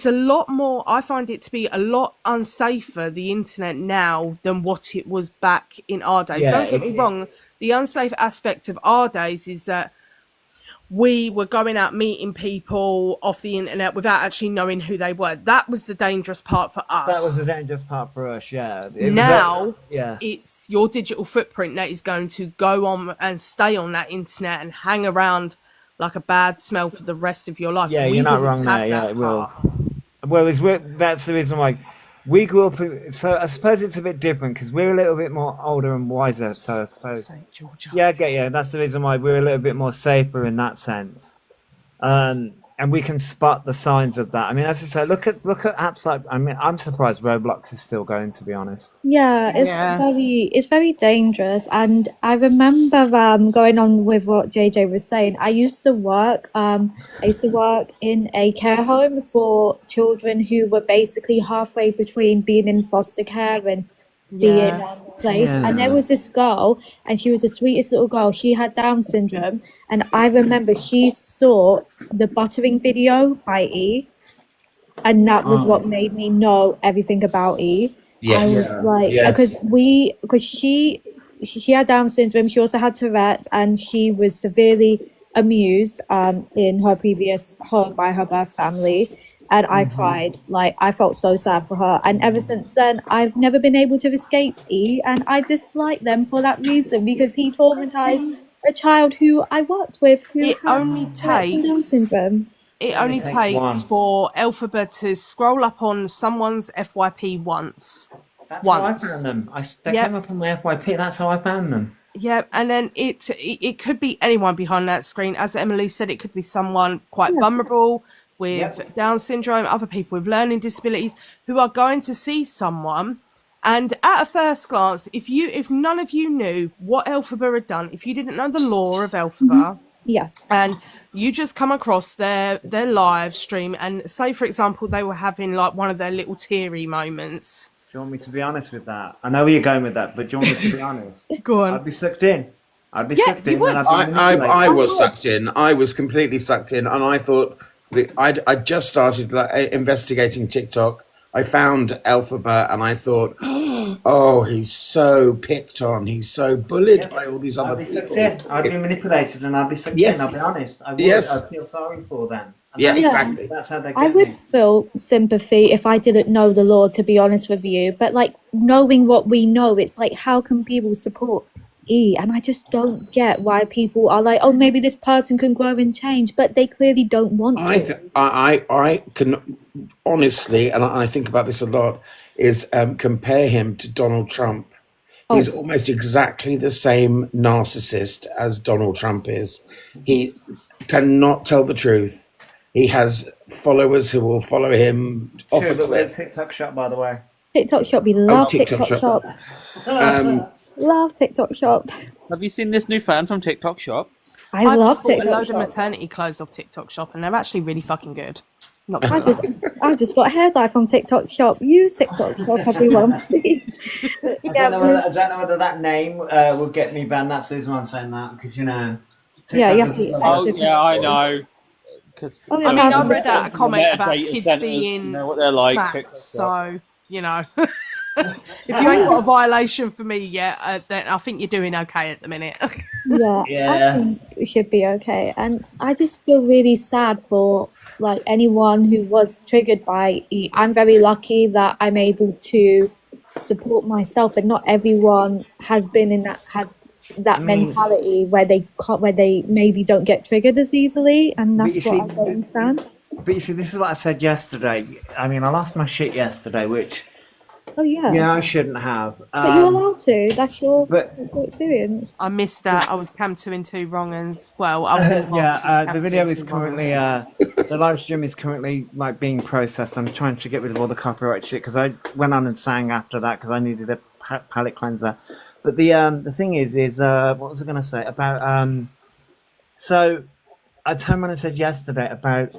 a lot more, I find it to be a lot unsafer, the internet now, than what it was back in our days. Yeah, Don't get me it's- wrong, the unsafe aspect of our days is that we were going out meeting people off the internet without actually knowing who they were. That was the dangerous part for us. That was the dangerous part for us. Yeah. It was Now yeah. it's your digital footprint that is going to go on and stay on that internet and hang around like a bad smell for the rest of your life. Yeah, We you're not wouldn't wrong have there. Yeah, that it will. part. Whereas that's the reason why we grew up. So I suppose it's a bit different because we're a little bit more older and wiser. So I suppose. St. Georgia. Yeah, I get you. That's the reason why we're a little bit more safer in that sense. And we can spot the signs of that. I mean, as I say, look at apps like. I mean, I'm surprised Roblox is still going. To be honest. Yeah, Yeah. it's very dangerous. And I remember going on with what JJ was saying. I used to work in a care home for children who were basically halfway between being in foster care and being place. And there was this girl, and she was the sweetest little girl. She had Down syndrome, and I remember she saw the buttering video by E, and that was what made me know everything about E. I was like, Yes. because she had Down syndrome. She also had Tourette's, and she was severely amused in her previous home by her birth family. And I cried. Like, I felt so sad for her. And ever since then, I've never been able to escape E, and I dislike them for that reason, because he traumatized a child who I worked with who It had only Tourette's and Down takes syndrome. it only only takes takes one. for Alphabet to scroll up on someone's FYP once. That's how I Once. found them. They Yep. came up on my FYP. That's how I found them. Yeah, and then it could be anyone behind that screen. As Emily said, it could be someone quite vulnerable with Yep. Down syndrome, other people with learning disabilities who are going to see someone. And at a first glance, if none of you knew what Elphaba had done, if you didn't know the lore of Elphaba, Yes. and you just come across their live stream, and say for example they were having like one of their little teary moments. Do you want me to be honest with that? I know where you're going with that, but do you want me to be honest? Go on. I'd be sucked in. I'd be Yeah, sucked you in. would. And I'd be manipulated. I was sucked in. I was completely sucked in, and I thought I just started investigating TikTok. I found Elphaba, and I thought, oh, he's so picked on. He's so bullied by all these I'd other be sucked people. in. I'd be manipulated and I'd be sucked Yes. in. I'll be honest. I would. Yes. I'd feel sorry for them. And Yeah, that's- exactly. That's how they get I would me. feel sympathy if I didn't know the law, to be honest with you. But like knowing what we know, it's like, how can people support E? And I just don't get why people are like, oh, maybe this person can grow and change, but they clearly don't want to. I can honestly, and I think about this a lot, is compare him to Donald Trump. He's almost exactly the same narcissist as Donald Trump is. He cannot tell the truth. He has followers who will follow him off Sure, a but we're cliff. TikTok shop, by the way. TikTok shop, we love TikTok TikTok shop. shop. Love TikTok shop. Have you seen this new fan from TikTok Shop? I I've love just bought a TikTok load of shop. maternity clothes off TikTok Shop, and they're actually really fucking good. Not I gonna lie. I just got hair dye from TikTok shop. Use TikTok shop, everyone. I don't know whether that name will get me banned. That's the reason why I'm saying that, because you know. Yeah, TikTok yes, is- Oh yeah, I know. Because Oh, yeah, I mean, I read Yeah. out a comment about Metadata kids centers, being you know what they're like, smacked, TikTok Shop. so you know. If you ain't got a violation for me yet, then I think you're doing okay at the minute. Yeah, Yeah. I think it should be okay. And I just feel really sad for like anyone who was triggered by E. I'm very lucky that I'm able to support myself, and not everyone has that mean- mentality where they maybe don't get triggered as easily, and But that's you what see, I don't understand. But you see, this is what I said yesterday. I mean, I lost my shit yesterday, which Oh yeah, I shouldn't have. but you're allowed to. That's your but- experience. I missed that. I was Cam 2 and 2 wrong, and well, I was in The video is currently the live stream is currently like being processed. I'm trying to get rid of all the copyright shit because I went on and sang after that because I needed a palette cleanser. But the thing is what was I going to say about so I turned around and said yesterday about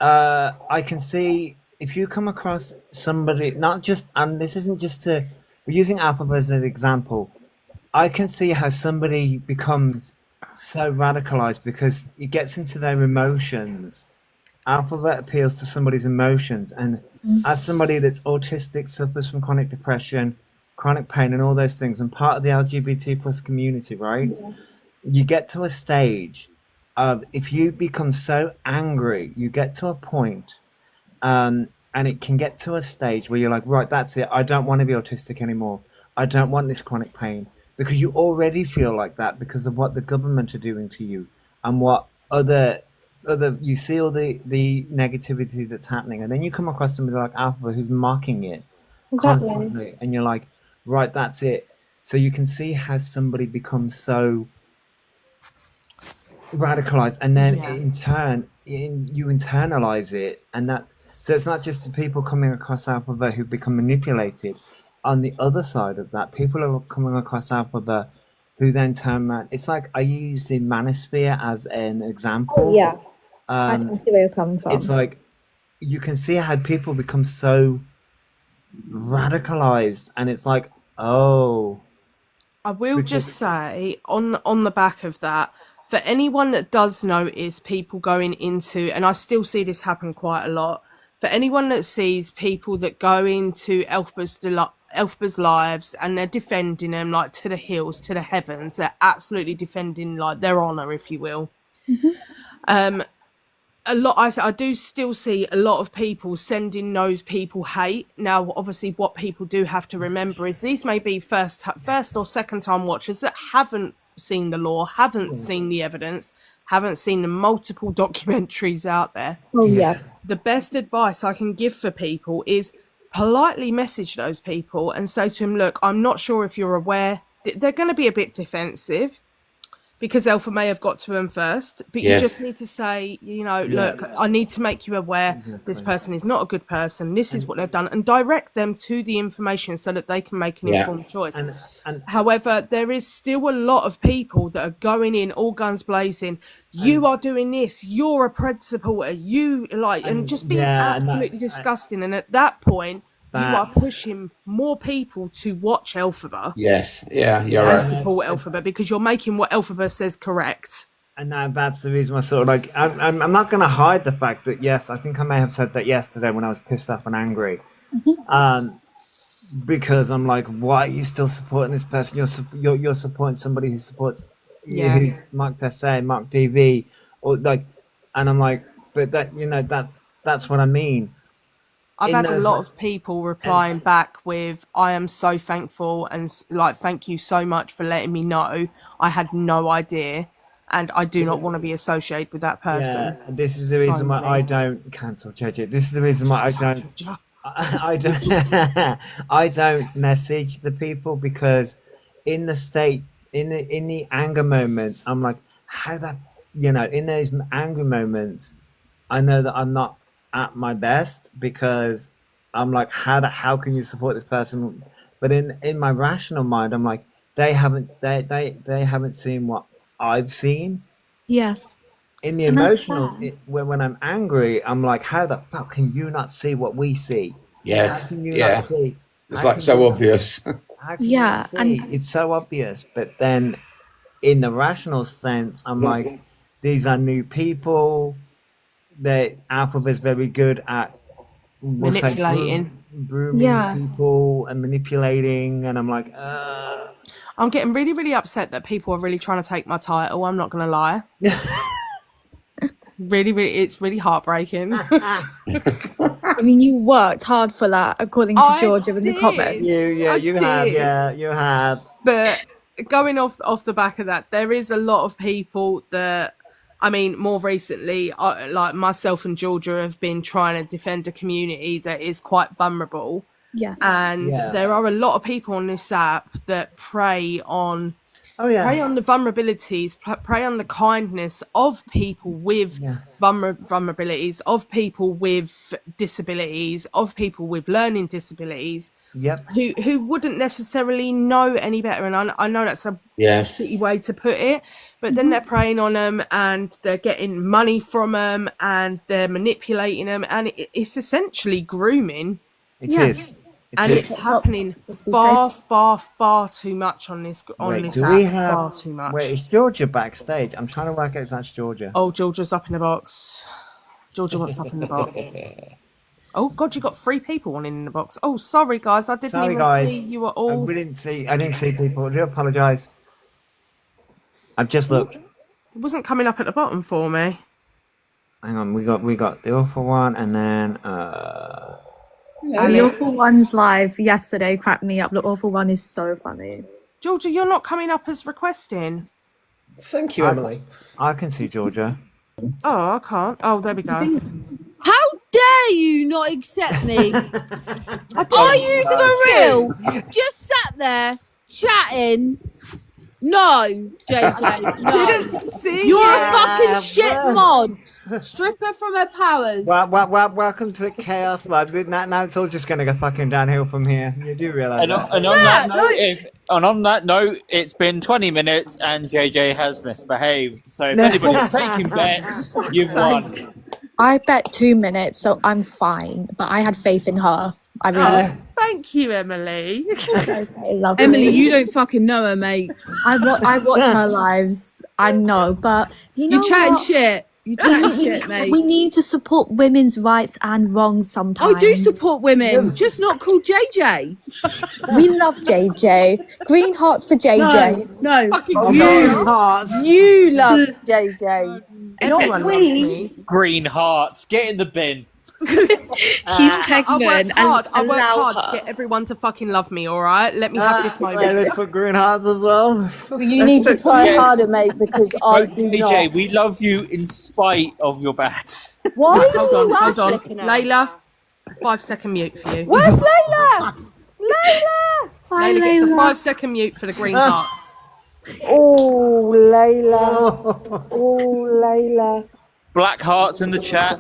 I can see if you come across somebody, not just, and this isn't just we're using Alphabet as an example. I can see how somebody becomes so radicalized because it gets into their emotions. Alphabet appeals to somebody's emotions, and as somebody that's autistic, suffers from chronic depression, chronic pain, and all those things, and part of the LGBT plus community, right? You get to a stage of if you become so angry, you get to a point, and it can get to a stage where you're like, right, that's it. I don't want to be autistic anymore. I don't want this chronic pain. Because you already feel like that because of what the government are doing to you and what other you see all the negativity that's happening, and then you come across somebody like Alpha who's mocking it constantly, and you're like, right, that's it. So you can see how somebody becomes so radicalized, and then in turn you internalize it, and that so it's not just the people coming across Alpha who become manipulated. On the other side of that, people are coming across Alphabet who then turn around. It's like I use the manosphere as an example. Oh, yeah, I can see where you're coming from. It's like you can see how people become so radicalized, and it's like, oh. I will just say on the back of that, for anyone that does notice people going into, and I still see this happen quite a lot, for anyone that sees people that go into Elphaba's lives and they're defending them like to the hills, to the heavens, they're absolutely defending like their honour, if you will. I do still see a lot of people sending those people hate. Now, obviously, what people do have to remember is these may be first or second time watchers that haven't seen the law, haven't seen the evidence, haven't seen the multiple documentaries out there. Oh yeah. The best advice I can give for people is politely message those people and say to them, look, I'm not sure if you're aware. They're going to be a bit defensive because Alpha may have got to them first, but Yes. you just need to say, you know, look, I need to make you aware this person is not a good person. This is what they've done, and direct them to the information so that they can make an Yeah. informed choice. And However, there is still a lot of people that are going in all guns blazing. You are doing this. You're a Pred supporter. You like, and just being yeah, and that- absolutely disgusting. And at that point, you are That's- pushing more people to watch Elphaba Yes. Yeah. You're and right. support Elphaba because you're making what Elphaba says correct. And that's the reason why sort of like I'm not going to hide the fact that yes, I think I may have said that yesterday when I was pissed off and angry, because I'm like, why are you still supporting this person? You're supporting somebody who supports Yeah. who's Mark Tessay, Mark DV, or like, and I'm like, but that that's what I mean. I've In had a the- lot of people replying back with, I am so thankful and like, thank you so much for letting me know. I had no idea and I do not want to be associated with that person. Yeah, and this is the So reason why many. I don't cancel JJ. This is the reason why I don't I don't message the people because in the state in the anger moments I'm like, how that, you know, in those angry moments I know that I'm not at my best because I'm like, how can you support this person? But in my rational mind I'm like, they haven't seen what I've seen. Yes. In the And that's emotional, fair. when I'm angry, I'm like, how the fuck can you not see what we see? Yeah. How can you Yeah. not see? It's How like can so you not- obvious. How can you Yeah, not see? and- It's so obvious. But then, in the rational sense, I'm like, these are new people. Alphaba's very good at we'll say Manipulating. grooming Yeah. people and manipulating, and I'm like, I'm getting really, really upset that people are really trying to take my title. I'm not going to lie. Really, really, it's really heartbreaking. I mean, you worked hard for that, according to I Georgia in the did. comments. you I have, did. you have. But going off the back of that, there is a lot of people that, I mean, more recently, like myself and Georgia have been trying to defend a community that is quite vulnerable. Yes. And Yeah. there are a lot of people on this app that prey on Oh yeah. prey on the vulnerabilities, prey on the kindness of people with Yeah. vulnerabilities, of people with disabilities, of people with learning disabilities, Yep. who wouldn't necessarily know any better. And I know that's a Yes. shitty way to put it, but then they're preying on them and they're getting money from them and they're manipulating them, and it's essentially grooming. It Yeah. is. And is. it's happening Let's be far too much on this Wait, do app. we have? Far too much. Wait, is Georgia backstage? I'm trying to work out if that's Georgia. Oh, Georgia's up in the box. Georgia, what's up in the box? Oh God, you got 3 people on in the box. Oh, sorry guys, I didn't Sorry, even guys. see you were I all. didn't see people. I do apologise. I've just looked. It wasn't coming up at the bottom for me. Hang on, we got the awful one, and then The Awful One's live yesterday cracked me up. The Awful One is so funny. Georgia, you're not coming up as requesting. Thank you, Emily. I can see Georgia. Oh, I can't. Oh, there we go. How dare you not accept me? Are you for real? Just sat there chatting. No, JJ. No. Didn't see You're you. a fucking shit mod. Strip her from her powers. Welcome to Chaos Live. Now it's all just gonna go fucking downhill from here. You do realise And, that? and on that note, it's been 20 minutes and JJ has misbehaved. So if anybody's taking bets, you've won. I bet 2 minutes, so I'm fine. But I had faith in her. I really Thank you, Emily. okay, lovely. Emily, you don't fucking know her, mate. I watch her lives. I know, but you know You're chatting what? shit. You're chatting shit, mate. We need to support women's rights and wrongs sometimes. I do support women, just not called JJ. We love JJ. Green hearts for JJ. No, Oh, you love JJ. Everyone loves me. Green hearts, get in the bin. She's I pregnant worked hard. and I worked allow hard to her. get everyone to fucking love me. All right, let me have this Wait, moment. let's put green hearts as well. You need to try Yeah. harder, mate, because I Right, do JJ, not. we love you in spite of your bats. Why are Hold you on, ass hold on, licking her? Layla. 5-second mute for you. Where's Layla? Layla! Hi, Layla gets a Layla. 5-second mute for the green hearts. Oh, Layla. Oh, Layla. Black hearts in the chat.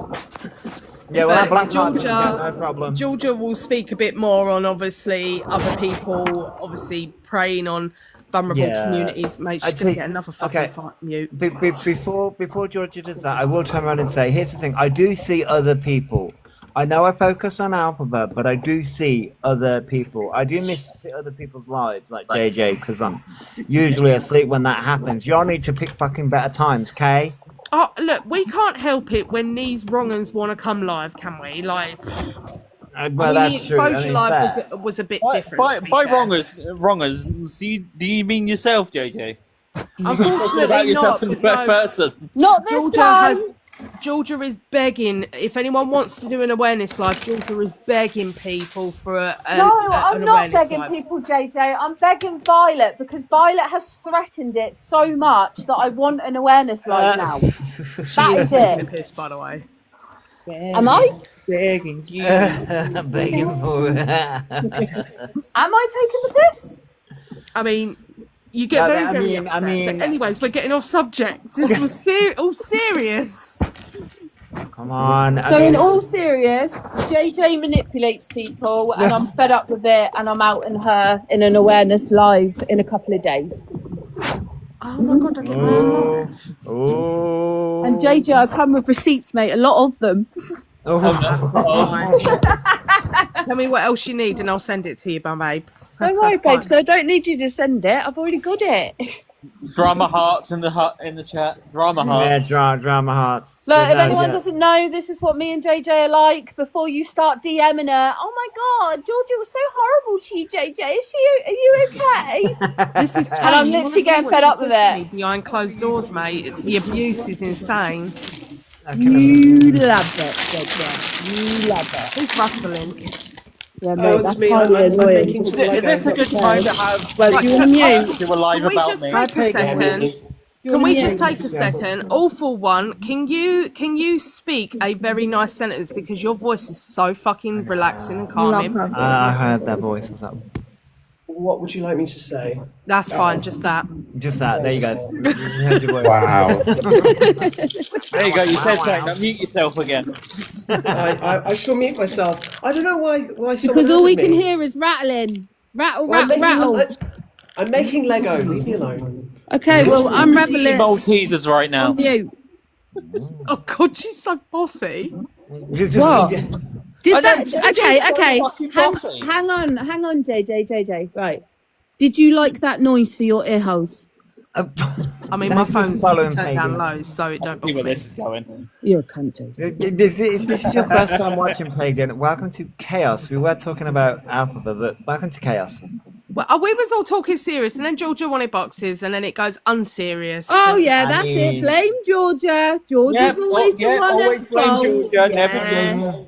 Yeah, well, that But black hearts, Georgia- no problem. Georgia will speak a bit more on obviously other people, obviously preying on vulnerable Yeah. communities. Mate, she's I'd gonna say- get another fucking okay. fight mute. Before Georgia does that, I will turn around and say, here's the thing: I do see other people. I know I focus on Alphabet, but I do see other people. I do miss other people's lives, like JJ, because I'm usually asleep when that happens. Y'all need to pick fucking better times, okay? Oh, look, we can't help it when these wrong'uns want to come live, can we? Like, Well, I mean, that's the true. I exposure mean, live fair. was a bit By, different. by, to be by fair. wrongers, do you mean yourself, JJ? Talking Unfortunately, about yourself not. in the third No. person. Not this Georgia time. Georgia is begging. If anyone wants to do an awareness live, Georgia is begging people for No, an I'm not awareness begging live. people, JJ. I'm begging Violet because Violet has threatened it so much that I want an awareness live now. She is That's taking a it. piss, by the way. Am I? Begging you. Begging for. Am I taking the piss? I mean, you get No, very, I very mean- I upset. mean- But anyways, we're getting off subject. This was all serious. Come on. I So in mean, all serious, JJ manipulates people and I'm fed up with it and I'm outing her in an awareness live in a couple of days. Oh my god, I get my own live. oh. And JJ, I come with receipts, mate, a lot of them. Tell me what else you need and I'll send it to you, my babes. Don't worry, That's fine. babe, so I don't need you to send it. I've already got it. Drama hearts in the chat. Drama Yeah, hearts. drama hearts. Look, if No, anyone yeah. doesn't know, this is what me and JJ are like. Before you start DMing her, oh my god, Georgia was so horrible to you, JJ. Are you okay? This is And I'm You wanna literally see getting what fed she up with says to it. me behind closed doors, mate. The abuse is insane. You love it, JJ. You love it. Who's rustling? Yeah, mate, Oh, it's that's me. highly I'm annoying. making Is some this a Lego. good time to have Well, you want mute? do a live Can we about just me? take a second? Can we just take a mute? second? All for one. Can you speak a very nice sentence because your voice is so fucking relaxing and calming. I heard that voice. What would you like me to say? That's fine. Just that. Just that. There you go. You heard your voice. Wow. There you go. You said something. Now mute yourself again. I shall mute myself. I don't know why someone Because all we added can me. hear is rattling. Rattle, Well, rattle. I'm making Lego. Leave me alone. Okay, well, I'm Eating reveling. Maltesers right now. On mute. Oh God, she's so bossy. What? Did I that? don't- Okay, JJ's so okay. fucking bossy. Hang on, JJ. Right. Did you like that noise for your ear holes? I mean, my phone's turned down low, so it don't See bother where me. this is going. You're a cunt, JJ. If this is your first time watching Pagan, welcome to Chaos. We were talking about Alphabet, but welcome to Chaos. Well, we was all talking serious, and then Georgia wanted boxes, and then it goes unserious. Oh yeah, I that's mean- it. Blame Georgia. Georgia's always the one always at blame fault. Georgia, never Yeah. blame.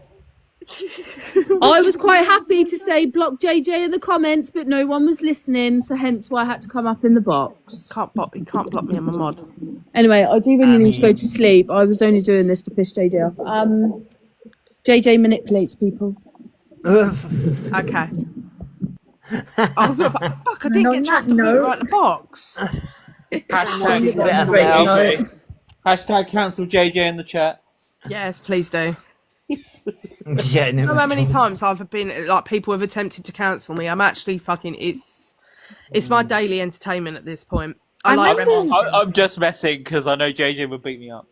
I was quite happy to say block JJ in the comments, but no one was listening, so hence why I had to come up in the box. You can't block me. I'm a mod. Anyway, I do really need to go to sleep. I was only doing this to piss JJ off. JJ manipulates people. Okay. I was like, fuck, I didn't get a chance to put it right in the box. Hashtag cancel JJ. Hashtag cancel JJ in the chat. Yes, please do. Yeah, I don't know how many times I've been, like, people have attempted to cancel me. I'm actually fucking, it's my daily entertainment at this point. I like remember- reminiscing. I'm just messing because I know JJ would beat me up.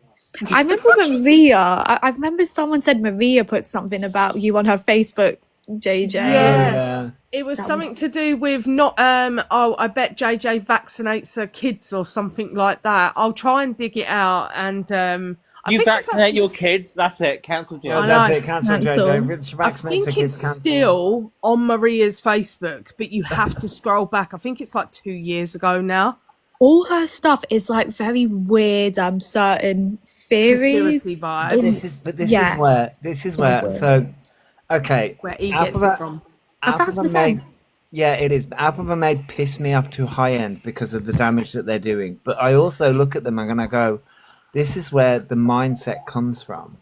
I remember Maria. I remember someone said Maria put something about you on her Facebook, JJ. Yeah. It was something to do with not, I bet JJ vaccinates her kids or something like that. I'll try and dig it out and, I You think it's vaccinate actually your kids, that's it. Cancel JJ. Oh, I that's know. it. Cancel Cancel. JJ. Which I vaccinates think the it's kids cancel. still on Maria's Facebook, but you have to scroll back. I think it's like 2 years ago now. all her stuff is like very weird. Certain theories. Conspiracy But vibes. this Yeah. is where So okay, Where he gets it Alphabet from. Alphabet 1,000%. Maid. Yeah, it is. Alphabet Maid piss me up to high end because of the damage that they're doing. But I also look at them and I go, this is where the mindset comes from.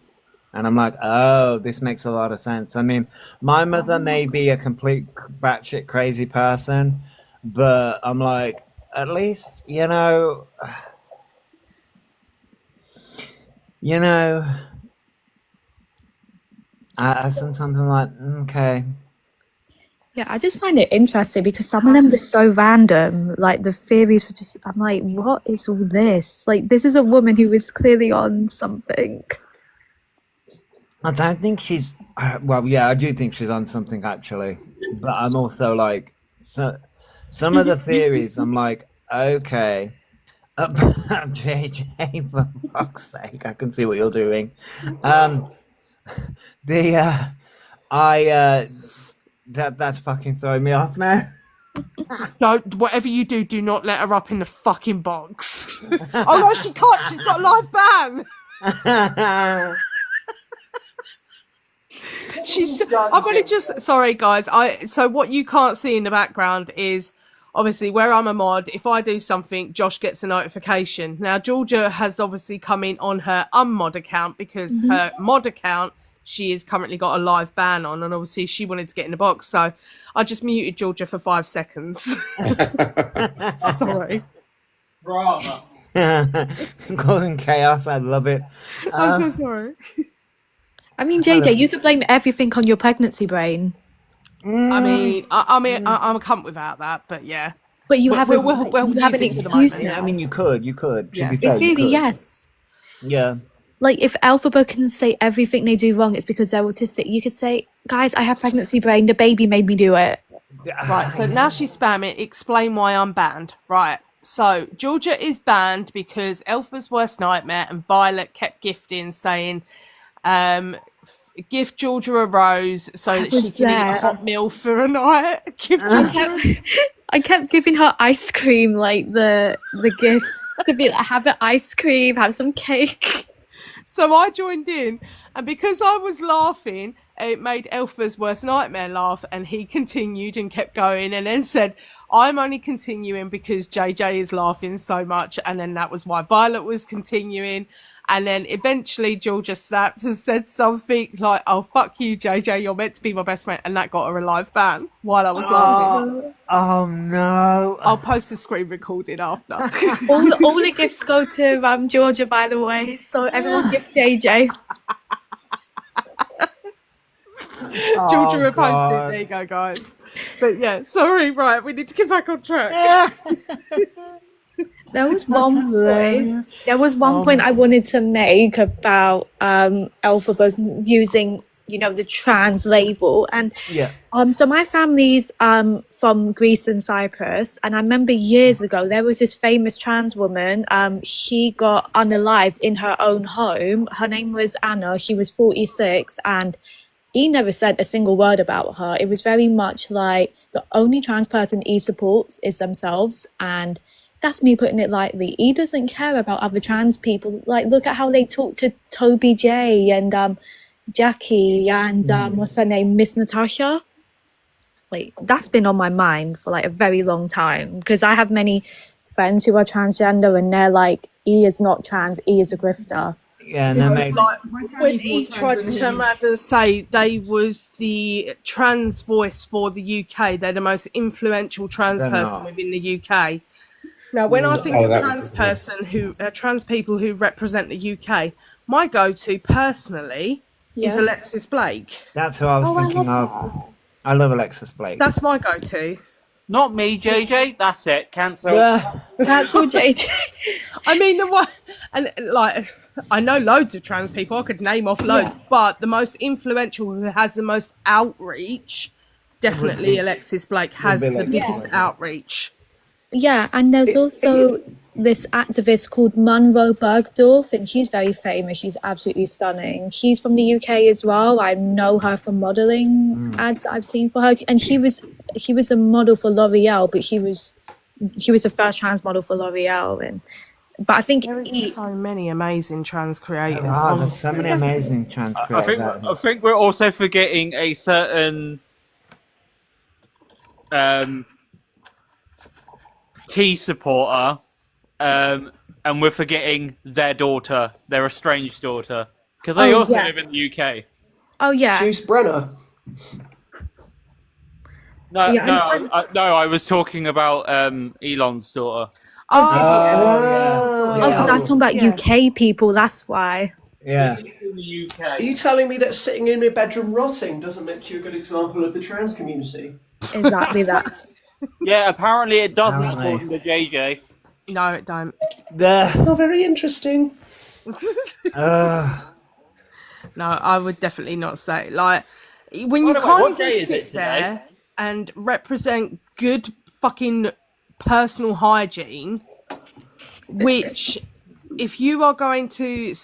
And I'm like, oh, this makes a lot of sense. I mean, my mother may be a complete batshit crazy person, but I'm like, at least, I sometimes I'm like, okay. Yeah, I just find it interesting because some of them were so random. Like the theories were just, I'm like, what is all this? Like, this is a woman who is clearly on something. I don't think she's. Well, yeah, I do think she's on something actually, but I'm also like, some of the theories. I'm like, okay, JJ, for fuck's sake, I can see what you're doing. That's fucking throwing me off now. Don't, whatever you do, do not let her up in the fucking box. Oh no, she can't. She's got a live ban. I've only just. Sorry, guys. So what you can't see in the background is obviously where I'm a mod. If I do something, Josh gets a notification. Now Georgia has obviously come in on her unmod account because her mod account, she has currently got a live ban on, and obviously she wanted to get in the box, so I just muted Georgia for 5 seconds. Sorry. Drama. Causing chaos, I love it. I'm so sorry. I mean, JJ, you could blame everything on your pregnancy brain. I mean, I'm a cunt without that, but yeah. But you We'll- haven't, we'll you have an use it for the excuse moment. Yeah, I now. mean, you could. To Yeah. be fair, In you theory, could. yes. Yeah. Like, if Alphabet can say everything they do wrong, it's because they're autistic. You could say, guys, I have pregnancy brain. The baby made me do it. Right, so now she's spamming. Explain why I'm banned. Right, so Georgia is banned because Elpha's Worst Nightmare and Violet kept gifting, saying, gift Georgia a rose so that she can eat a hot meal for a night. Give Georgia I kept giving her ice cream, like the gifts to be like, have an ice cream, have some cake. So I joined in, and because I was laughing, it made Elpha's Worst Nightmare laugh, and he continued and kept going, and then said, I'm only continuing because JJ is laughing so much, and then that was why Violet was continuing, and then eventually Georgia snaps and said something like, oh, fuck you, JJ, you're meant to be my best friend, and that got her a live ban while I was laughing. Oh no. I'll post the screen recording after. All the gifts go to Georgia, by the way. So everyone gift JJ. Georgia Oh, reposted. God. There you go, guys. But yeah, sorry. Right, we need to get back on track. There was one point. There was one point I wanted to make about Alphabet using, the trans label, and Yeah. so my family's from Greece and Cyprus, and I remember years ago there was this famous trans woman. She got unalived in her own home. Her name was Anna. She was 46, and he never said a single word about her. It was very much like the only trans person he supports is themselves, and that's me putting it lightly. He doesn't care about other trans people. Like, look at how they talk to Toby J and Jackie and what's her name, Miss Natasha. Like, that's been on my mind for like a very long time, because I have many friends who are transgender and they're like, he is not trans, he is a grifter. Yeah, and then they, Like when he tried to turn around and say they was the trans voice for the UK, they're the most influential trans They're person not. within the UK. Now, when I think Oh, of that trans was- person trans people who represent the UK, my go-to personally is Yeah. Alexis Blake. that's who I was thinking of. I love Alexis Blake. That's my go-to. Not me, JJ. That's it. Cancel. Yeah. Cancel JJ. I mean, the one, and like, I know loads of trans people. I could name off loads, but the most influential, who has the most outreach, definitely Alexis Blake has be the Alexis biggest Blake. outreach. Yeah, and there's also this activist called Munro Bergdorf, and she's very famous. She's absolutely stunning. She's from the UK as well. I know her from modelling ads I've seen for her, and she was a model for L'Oreal, but she was She was the first trans model for L'Oreal, but I think There is so many amazing trans creators. Oh, there's so many amazing trans creators out there. I think we're also forgetting a certain T supporter, and we're forgetting their daughter, their estranged daughter, because they also live in the UK. Oh yeah. Juice Brenner. No, Yeah, I was talking about Elon's daughter. Oh, because I was talking about UK people. That's why. Yeah. In the UK. Are you telling me that sitting in your bedroom rotting doesn't make you a good example of the trans community? Exactly that. Yeah, apparently it doesn't, Apparently. according to JJ. No, it don't. Oh, very interesting. No, I would definitely not say. Like, when you By the way, can't what even day is sit it today? there and represent good fucking personal hygiene, which if you're going to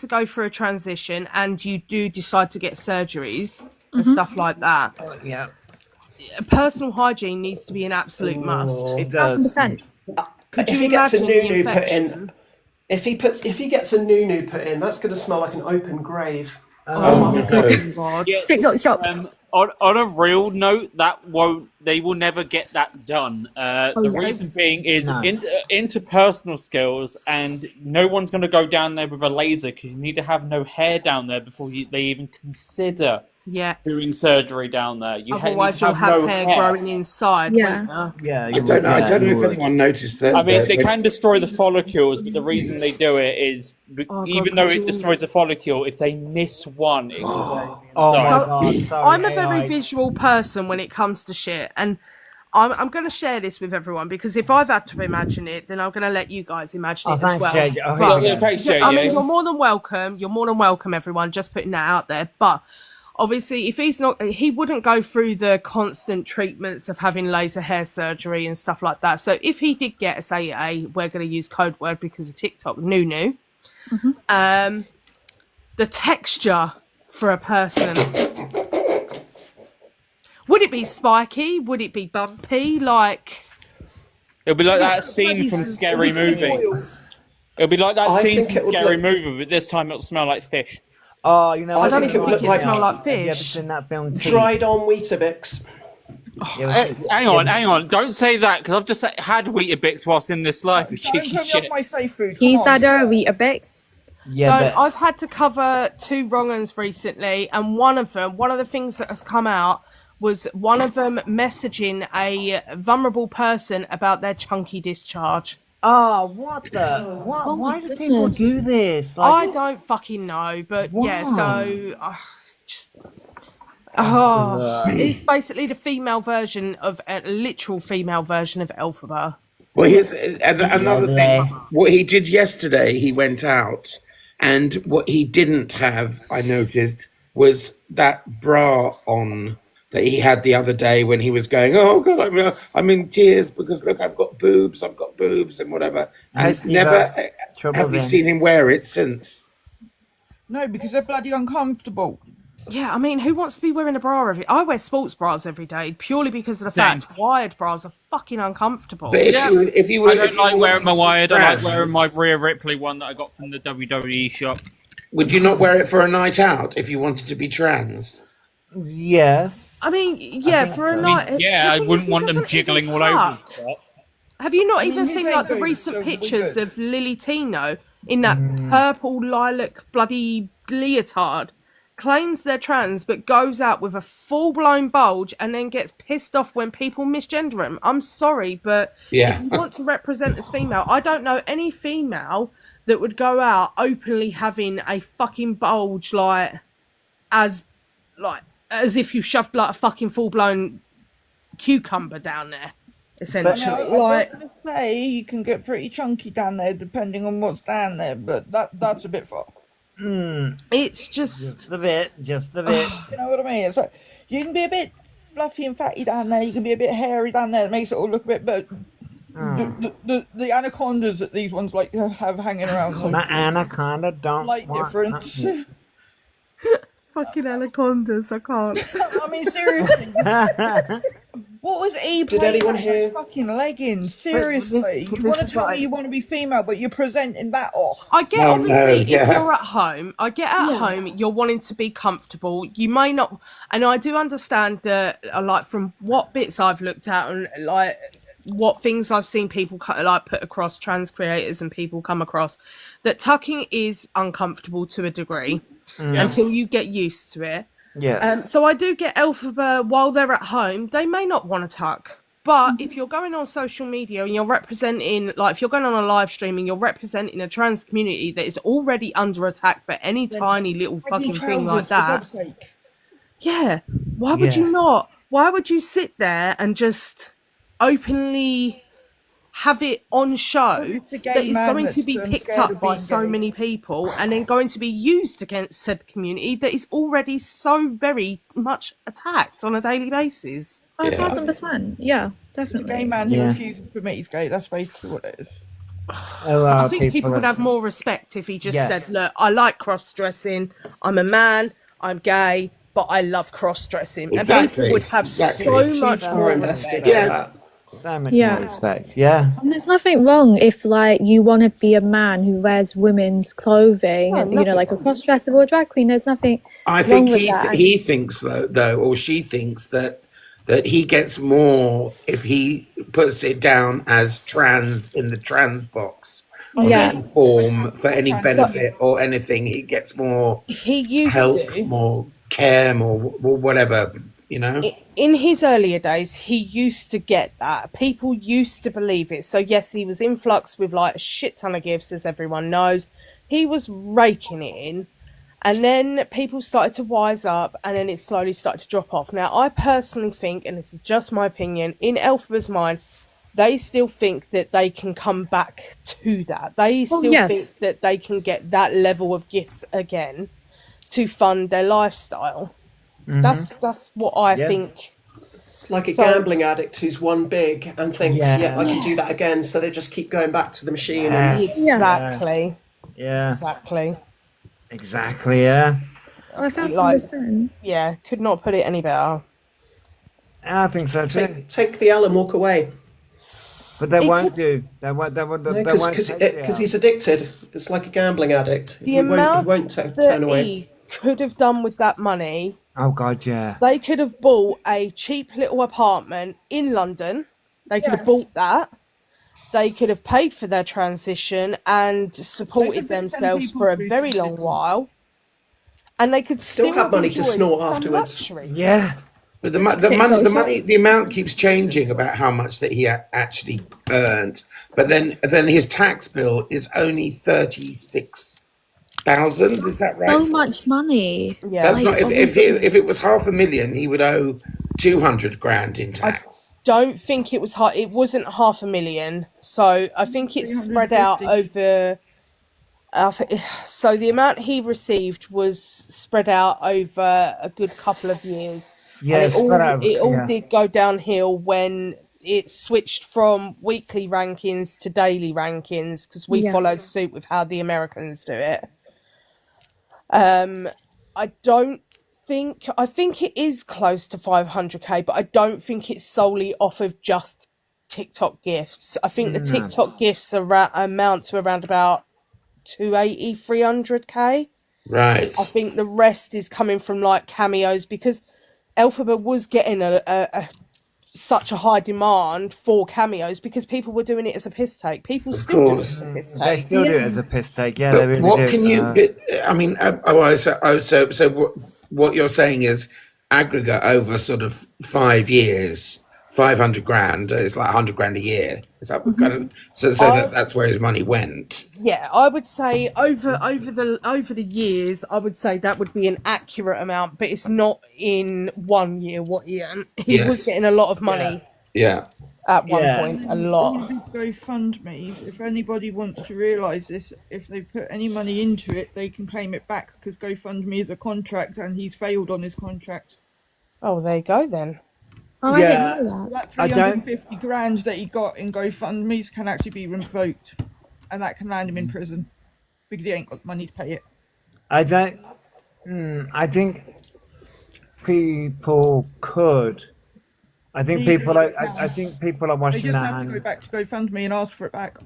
go through a transition and you do decide to get surgeries and stuff like that, Yeah. personal hygiene needs to be an absolute must. It does. 100%. Could If you he gets a imagine the nunu put in, infection? if he gets a nunu put in, that's going to smell like an open grave. Oh my no. fucking god! TikTok shop. On a real note, they will never get that done. The reason being is No. interpersonal skills, and no one's going to go down there with a laser because you need to have no hair down there before they even consider Yeah. doing surgery down there. Otherwise, need you'll to have no hair growing inside. Yeah. won't you? Yeah. I don't know. I don't know if anyone noticed that. I mean, that they when- can destroy the follicles, but the reason they do it is God, even though could it you- destroys the follicle, if they miss one, it will. Oh my So, god. Sorry, I'm a very AI. visual person when it comes to shit, and I'm going to share this with everyone because if I've had to imagine it, then I'm going to let you guys imagine Oh, it as thanks, well. JJ. Oh, But- here we Yeah, go. thanks, I mean, JJ. you're more than welcome. You're more than welcome, everyone. Just putting that out there. But obviously, if he wouldn't go through the constant treatments of having laser hair surgery and stuff like that. So if he did get we're going to use code word because of TikTok, nunu. The texture for a person. Would it be spiky? Would it be bumpy? Like, It'll be like that scene from Scary Movie. It'll be like that I scene think from it would Scary look- Movie, but this time it'll smell like fish. Oh, you know, I what think it's it would look in, like- smell like Have you ever fish. seen that film? Tea? Dried on Weetabix. Hang on. Don't say that, because I've just had Weetabix whilst in this life, you Don't cheeky put me shit. off my safe food. He's Come on. had a Weetabix. Yeah, So but I've had to cover 2 wrong uns recently, and one of the things that has come out was one of them messaging a vulnerable person about their chunky discharge. oh, what the? What? Oh Why my do people goodness. do this? I don't fucking know, but yeah, so it's basically the female version of a literal female version of Elphaba. Well, here's another Lovely. thing. What he did yesterday, he went out, and what he didn't have, I noticed, was that bra on that he had the other day when he was going, oh God, I'm in tears because look, I've got boobs, and whatever. Hi, And Steve. never Trouble's have you in. seen him wear it since. No, because they're bloody uncomfortable. Yeah, I mean, who wants to be wearing a bra I wear sports bras every day purely because of the Same. fact wired bras are fucking uncomfortable. But if you were, I don't like wearing my wired. I like trans, wearing my Rhea Ripley one that I got from the WWE shop. Would you not wear it for a night out if you wanted to be trans? Yes. I mean, yeah, think for a so. night. Yeah, I the thing wouldn't is, he want them doesn't jiggling even all over tuck. the spot. Have you not I mean, even his seen ain't like the good, recent so we pictures good. of Lily Tino in that purple lilac bloody leotard? Claims they're trans, but goes out with a full-blown bulge and then gets pissed off when people misgender him. I'm sorry, but Yeah. if you want to represent as female, I don't know any female that would go out openly having a fucking bulge as if you shoved like a fucking full-blown cucumber down there, essentially. I was going to say you can get pretty chunky down there depending on what's down there, but that's a bit far. It's just Just a bit. Just a bit. You know what I mean? It's like you can be a bit fluffy and fatty down there. You can be a bit hairy down there. It makes it all look a bit. But the anacondas that these ones like to have hanging around My anaconda don't light want difference. fucking anacondas. I can't. I mean, seriously. What was he Did playing anyone at hear? those fucking leggings? Seriously, you want to tell me you want to be female, but you're presenting that off? I get Oh, obviously no, yeah. if you're at home, home, you're wanting to be comfortable. You may not, and I do understand that, like from what bits I've looked at and like what things I've seen people like put across, trans creators and people come across, that tucking is uncomfortable to a degree until you get used to it. Yeah. So I do get Elphaba while they're at home, they may not want to tuck. But if you're going on social media and you're representing, like if you're going on a live stream and you're representing a trans community that is already under attack for any tiny little fucking thing like For God's that, sake. yeah, why would you not? Why would you sit there and just openly have it on show The gay that is man going to that's, be picked scared up of by being so gay. many people and then going to be used against said community that is already so very much attacked on a daily basis? 1,000%. Yeah, It's a gay definitely. man who Yeah. refuses to admit he's gay. That's basically what it is. A lot I of think people would have- have more respect if he just Yeah. said, look, I like cross-dressing, I'm a man, I'm gay, but I love cross-dressing. And Exactly. people would have Exactly. so much More more invested. respect. Yeah. so much Yeah. more respect. Yeah. And there's nothing wrong if, like, you want to be a man who wears women's clothing, No, and you know, nothing like a cross-dresser or a drag queen. There's nothing I wrong think with he that. he thinks though, or she thinks that he gets more if he puts it down as trans in the trans box. Or Yeah. any form for any Trans- benefit or anything, he gets more He used help, to. more care, more whatever. You know. In his earlier days, he used to get that. People used to believe it. So, yes, he was in flux with like a shit ton of gifts, as everyone knows. He was raking it in. And then people started to wise up, and then it slowly started to drop off. Now, I personally think, and this is just my opinion, in Elphaba's mind, they still think that they can come back to that. They still yes. think that they can get that level of gifts again to fund their lifestyle. That's what I Yeah. think. It's like a So- gambling addict who's won big and thinks, Yeah. yeah, I can do that again. So they just keep going back to the machine. Yeah. And Exactly. Yeah. Exactly. Exactly. Yeah. 1,000%. Yeah, could not put it any better. I think so too. take the L and walk away. But they It won't could- do. They won't. They won't. They Because won't take the L. he's addicted. It's like a gambling addict. The He amount won't that turn away. he could have done with that money, Oh God, yeah. they could have bought a cheap little apartment in London. They could have bought that. They could have paid for their transition and supported send themselves people for a through very to long Britain. while. And they could Still have money to enjoy snort some afterwards. luxuries. Yeah. But the money, the amount keeps changing about how much that he actually earned. But then his tax bill is only 36,000. Is that right? So much money. Yeah. That's not. If it was 500,000, he would owe 200 grand in tax. Don't think it was high. It wasn't 500,000. So I think it's spread out 350. over. So the amount he received was spread out over a good couple of years. Yeah. And Spread out. it all Yeah. did go downhill when it switched from weekly rankings to daily rankings because we Yeah. followed suit with how the Americans do it. I think it is close to 500k, but I don't think it's solely off of just TikTok gifts. I think the TikTok gifts amount to around about 280, 300k. Right. I think the rest is coming from like cameos because Elphaba was getting such a high demand for cameos because people were doing it as a piss take. People still do it as a piss They take. still do it as a piss take. Yeah. They But really what do. can you? I mean, so what you're saying is aggregate over sort of 5 years, 500 grand. It's like 100 grand a year. Is that kind of so that's where his money went? Yeah, I would say over the years, I would say that would be an accurate amount, but it's not in 1 year what he earned. He was Yes. getting a lot of money Yeah. at one Yeah. point, a lot. GoFundMe, if anybody wants to realise this, if they put any money into it, they can claim it back because GoFundMe is a contract and he's failed on his contract. Oh, there you go then. Oh, Yeah. I didn't know that. That I don't- 350 grand that he got in GoFundMe's can actually be revoked and that can land him in prison because he ain't got money to pay it. I don't. I think people could I think legally people are. it counts. I think people are They washing just their have to go hands. back to GoFundMe and ask for it back.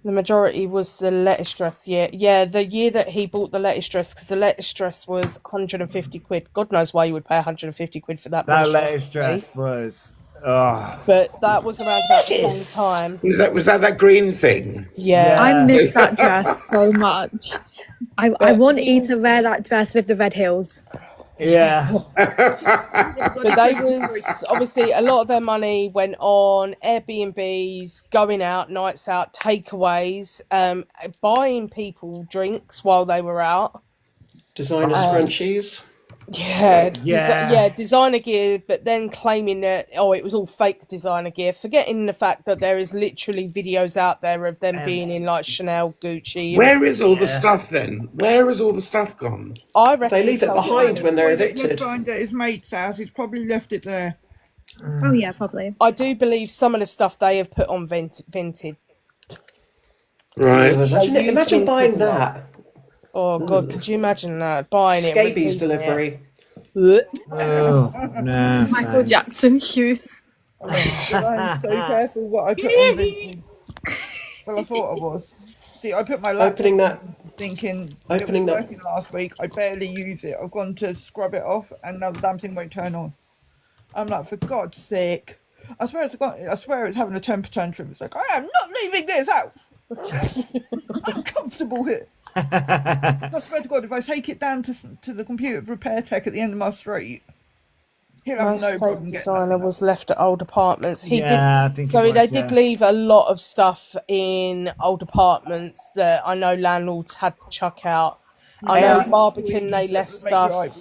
The majority was the lettuce dress. Yeah. The year that he bought the lettuce dress, because the lettuce dress was 150 quid. God knows why you would pay 150 quid for that. That lettuce latest dress was. Oh. But that was around about the same time. Was that green thing? Yeah. I miss that dress so much. I want E to wear that dress with the red heels. Yeah. But they was obviously a lot of their money went on Airbnbs, going out, nights out, takeaways, buying people drinks while they were out. Designer scrunchies. Yeah, designer gear, but then claiming that it was all fake designer gear, forgetting the fact that there is literally videos out there of them being in like Chanel, Gucci. Where is all the stuff then? Where has all the stuff gone? I reckon They leave it behind when they're Left evicted. behind at his mate's house. He's probably left it there. Oh yeah, probably. I do believe some of the stuff they have put on Vinted. Right. Imagine buying that. Oh God, could you imagine that? Buying it. Scabies repeating delivery. it. Oh no. Michael Jackson shoes. I'm so careful what I put on Vinted. Well, I thought I was. See, I put my laptop Opening that. thinking Opening it was that. working last week. I barely use it. I've gone to scrub it off, and now the damn thing won't turn on. I'm like, for God's sake! I swear it's having a temper tantrum. It's like, I am not leaving this house. I'm comfortable here. I swear to God, if I take it down to the computer repair tech at the end of my street, he'll have Most no fake problem getting designer nothing. was left at old apartments. I think So it they was, did yeah. leave a lot of stuff in old apartments that I know landlords had to chuck out. I know in Barbican they left stuff.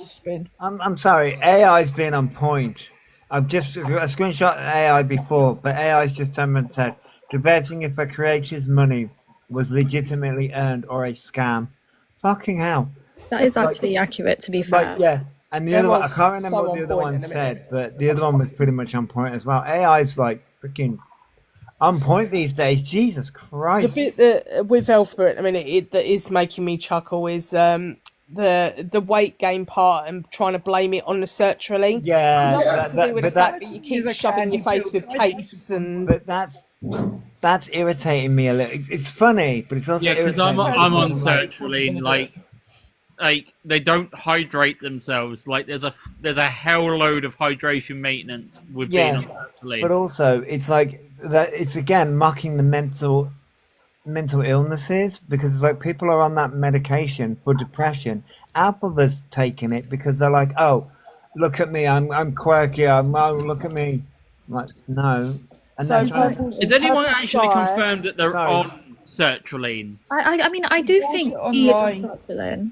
I'm sorry. AI's been on point. I've just a screenshot AI before, but AI's just turned and said, debating if a creator's money was legitimately earned or a scam. Fucking hell. That is actually accurate, to be fair. Like, yeah. And the It other one, I was can't remember so what on the other point one in a said, minute. but the other one was pretty much on point as well. AI's like freaking on point these days. Jesus The Christ. bit that with Elphaba at the minute that is making me chuckle is the weight gain part and trying to blame it on the sertraline. Yeah, Nothing to do with the but fact that you keep shoving your face with cakes and. But that's irritating me a little. It's funny, but it's also Yeah, because irritating. I'm on sertraline. Like they don't hydrate themselves. Like there's a hell load of hydration maintenance with being on sertraline. But also it's like that. It's again mocking the mental illnesses because it's like people are on that medication for depression. Alphaba's taking it because they're like, oh, look at me, I'm quirky. Oh, look at me. I'm like, no. And So that's right. Is anyone actually Sky- confirmed that they're Sorry. on sertraline? I mean, I do think he is on sertraline.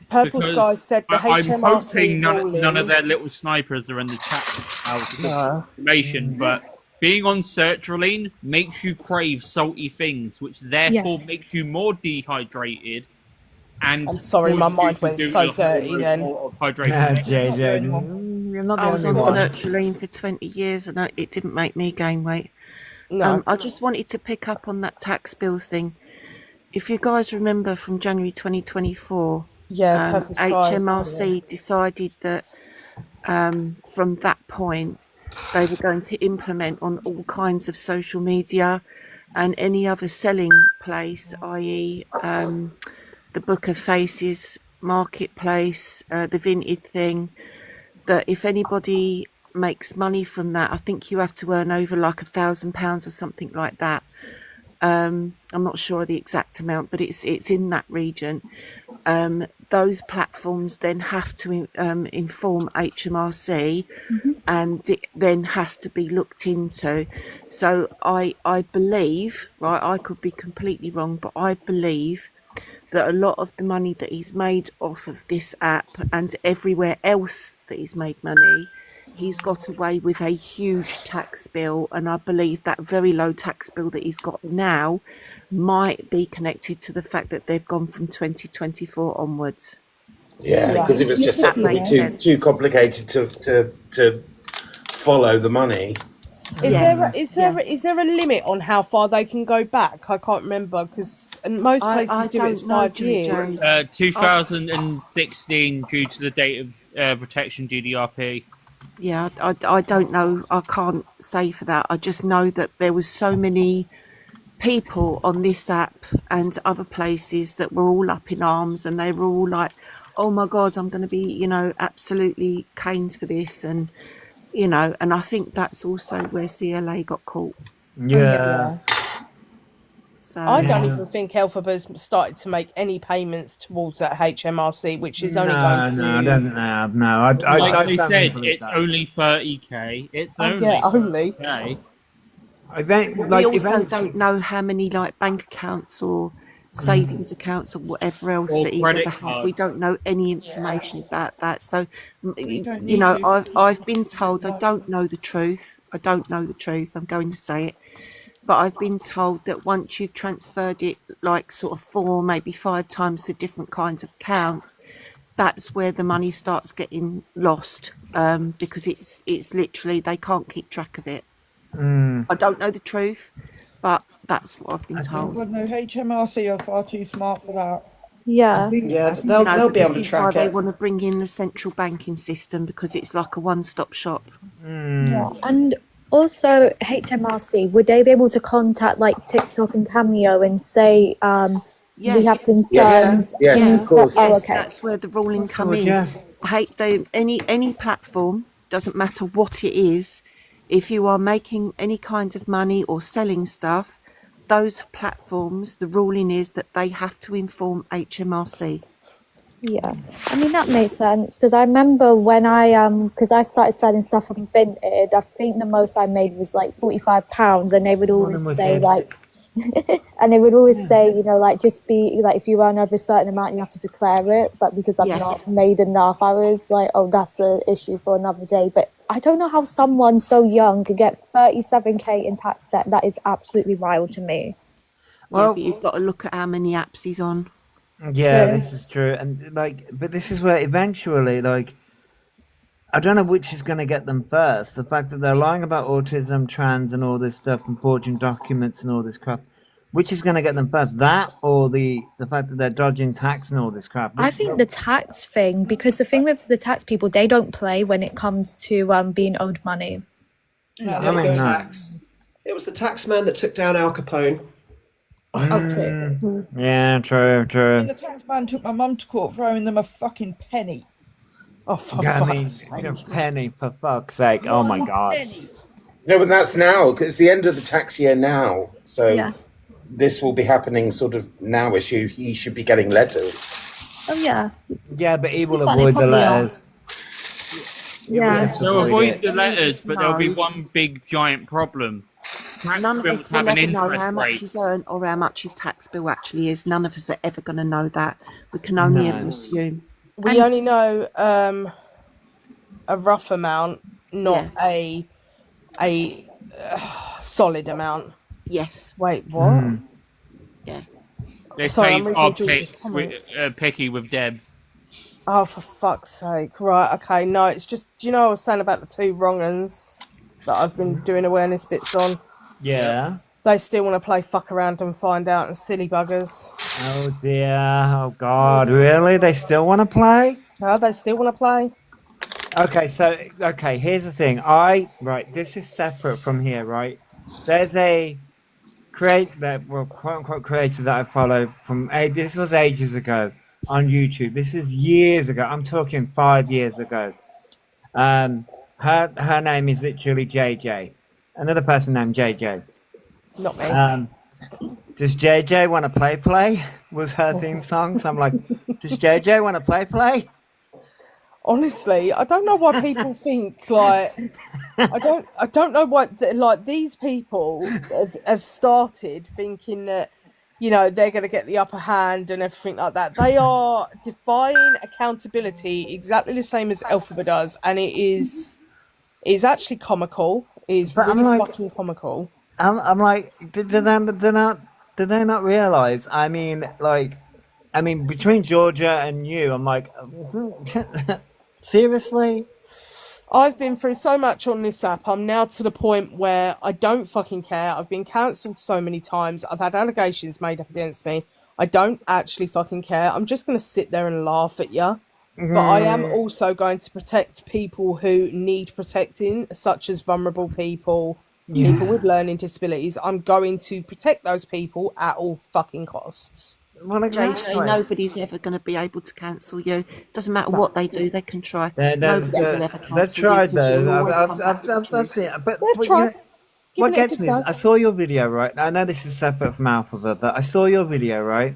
Purple Because Sky said the I'm HMRC hoping none ruling- of their little snipers are in the chat now to get information, but being on sertraline makes you crave salty things, which therefore Yes. makes you more dehydrated. And I'm sorry, my causes you mind to went do so a whole dirty load then. of hydration. Yeah, maintenance. JJ, you're not the I was on only one. sertraline for 20 years and it didn't make me gain weight. No. I just wanted to pick up on that tax bill thing. If you guys remember from January 2024, Yeah, Purple Sky. HMRC decided that from that point they were going to implement on all kinds of social media and any other selling place, i.e. The Book of Faces marketplace, the Vinted thing, that if anybody makes money from that, I think you have to earn over like £1,000 or something like that. I'm not sure of the exact amount, but it's in that region. Those platforms then have to inform HMRC, and it then has to be looked into. So I believe, right, I could be completely wrong, but I believe that a lot of the money that he's made off of this app and everywhere else that he's made money, he's got away with a huge tax bill, and I believe that very low tax bill that he's got now might be connected to the fact that they've gone from 2024 onwards. Yeah, because it was just That makes sense. too complicated to follow the money. Is there a limit on how far they can go back? I can't remember because most places I do it as don't know, 5 Julie years. Jones. 2016 due to the date of protection GDRP. Yeah, I don't know. I can't say for that. I just know that there was so many people on this app and other places that were all up in arms, and they were all like, "Oh my God, I'm going to be, absolutely caned for this," and and I think that's also where CLA got caught. Yeah. So I don't even think Elphaba's started to make any payments towards that HMRC, which is only going to. No, I don't know. No, I Like they don't said, believe it's that. only 30k. It's Oh, only yeah, only. 30k. I think, we like, also don't know how many like bank accounts or savings accounts or whatever else Or that he's credit ever had. cards. We don't know any information about that. So, We don't need I've been told I don't know the truth. I don't know the truth. I'm going to say it. But I've been told that once you've transferred it like sort of 4, maybe 5 times to different kinds of accounts, that's where the money starts getting lost, because it's literally they can't keep track of it. I don't know the truth, but that's what I've been told. God, no, HMRC are far too smart for that. Yeah. Yeah, they'll be able to This is why track they it. want to bring in the central banking system, because it's like a one-stop shop. Yeah. And also HMRC, would they be able to contact like TikTok and Cameo and say we have Yes. concerns? Yes, of course. Oh, Yes, okay. that's where the ruling come would, in. yeah. Any platform, doesn't matter what it is, if you are making any kind of money or selling stuff, those platforms, the ruling is that they have to inform HMRC. Yeah, I mean that makes sense because I remember when because I started selling stuff on Vinted. I think the most I made was like £45, and they would always say like, and they would always say, like just be like if you earn over a certain amount, you have to declare it. But because I've Yes. not made enough, I was like, oh, that's an issue for another day. But I don't know how someone so young could get 37k in tax debt. That is absolutely wild to me. Well, but you've got to look at how many apps he's on. Yeah, True. this is true, and but this is where eventually, I don't know which is going to get them first. The fact that they're lying about autism, trans, and all this stuff, and forging documents and all this crap. Which is going to get them first? That or the fact that they're dodging tax and all this crap? I think the tax thing, because the thing with the tax people, they don't play when it comes to being owed money. Yeah, I mean, no. tax. It was the tax man that took down Al Capone. Oh, true. Yeah, true. And the tax man took my mum to court for owing them a fucking penny. Oh, for I mean, fuck's sake. a penny, for fuck's sake! Oh my One god! penny. No, but that's now, because it's the end of the tax year now. So Yeah. this will be happening sort of now-ish. He should be getting letters. Oh yeah. Yeah, but he will But they avoid the probably are. letters. Yeah. have to They'll avoid avoid it. the letters, but there'll be No. one big giant problem. Tax None of bills us will have an ever know how interest much rate. he's earned or how much his tax bill actually is. None of us are ever going to know that. We can only No. ever assume. We only know a rough amount, not a solid amount. Yes. Wait, what? Yeah. They Sorry, say I'm reading are George's comments. picky with Debs. Oh, for fuck's sake. Right, okay, no, it's just, do you know what I was saying about the 2 wrong uns that I've been doing awareness bits on? Yeah. They still want to play fuck around and find out and silly buggers. Oh dear. Oh god. Really? They still want to play? No, they still want to play. Okay, here's the thing. This is separate from here, right? There's a quote unquote creator that I follow this was ages ago on YouTube. This is years ago. I'm talking 5 years ago. Her name is literally JJ. Another person named JJ. Not me. Does JJ want to play? Was her theme song. So I'm like, does JJ want to play? Honestly, I don't know why people think like I don't know what like these people have started thinking that they're going to get the upper hand and everything like that. They are defying accountability exactly the same as Elphaba does, and it's actually comical. It's But I'm really like- fucking comical. I'm like, did they not realize? I mean, between Georgia and you, I'm like, seriously? I've been through so much on this app. I'm now to the point where I don't fucking care. I've been cancelled so many times. I've had allegations made up against me. I don't actually fucking care. I'm just going to sit there and laugh at you but I am also going to protect people who need protecting, such as vulnerable people, people with learning disabilities. I'm going to protect those people at all fucking costs. Well, exactly. JJ, nobody's ever going to be able to cancel you. Doesn't matter what they do, they can try. That's Nobody will ever cancel that's you tried 'cause you'll though. always come back with the I've truth. seen it. But They've you tried. know, what Giving it a gets good me is go. I saw your video, right? I know this is separate from Alphabet, but I saw your video, right?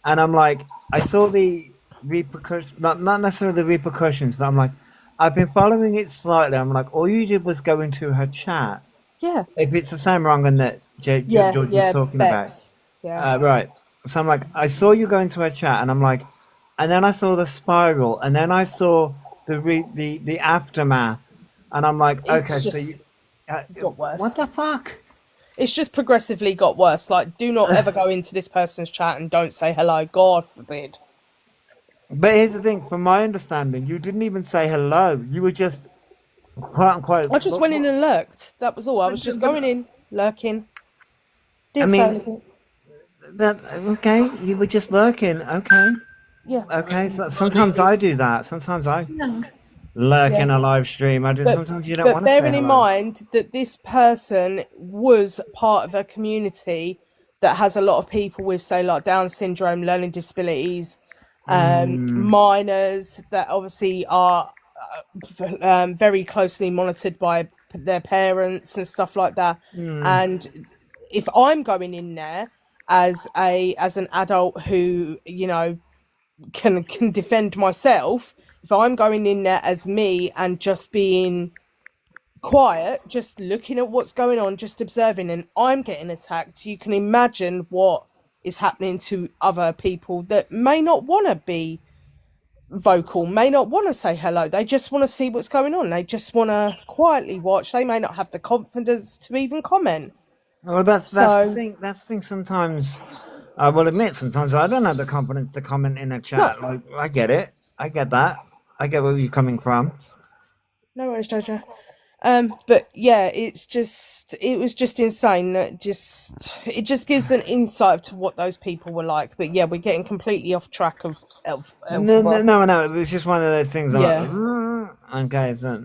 And I'm like, I saw the repercussions, not necessarily the repercussions, but I'm like, I've been following it slightly. I'm like, all you did was go into her chat. Yeah. If it's the same wrong that George was talking Bex. Yeah. about. Right. So I'm like, I saw you go into her chat, and I'm like, and then I saw the spiral, and then I saw the aftermath, and I'm like, It's okay, so just you got worse. what the fuck? It's just progressively got worse. Like, do not ever go into this person's chat and don't say hello. God forbid. But here's the thing, from my understanding, you didn't even say hello. You were just quote unquote. I just went in and lurked. That was all. I was just going in, lurking. Didn't say anything. Okay, you were just lurking. Okay. Yeah. Okay. So sometimes I do that. Sometimes I lurk in a live stream. Sometimes you don't want But to say bearing in hello. mind that this person was part of a community that has a lot of people with, say, like Down syndrome, learning disabilities, minors that obviously are very closely monitored by their parents and stuff like that. And if I'm going in there as an adult who, you know, can defend myself, if I'm going in there as me and just being quiet, just looking at what's going on, just observing, and I'm getting attacked, you can imagine what is happening to other people that may not want to be vocal, may not want to say hello. They just want to see what's going on. They just want to quietly watch. They may not have the confidence to even comment. Well, that's the thing. That's the thing. Sometimes I will admit, sometimes I don't have the confidence to comment in a chat. No. Like, I get it. I get that. I get where you're coming from. No worries, Jojo. But yeah, it was just insane. It just gives an insight to what those people were like. But yeah, we're getting completely off track of Elf. No. It was just one of those things. Yeah. Like, okay. So,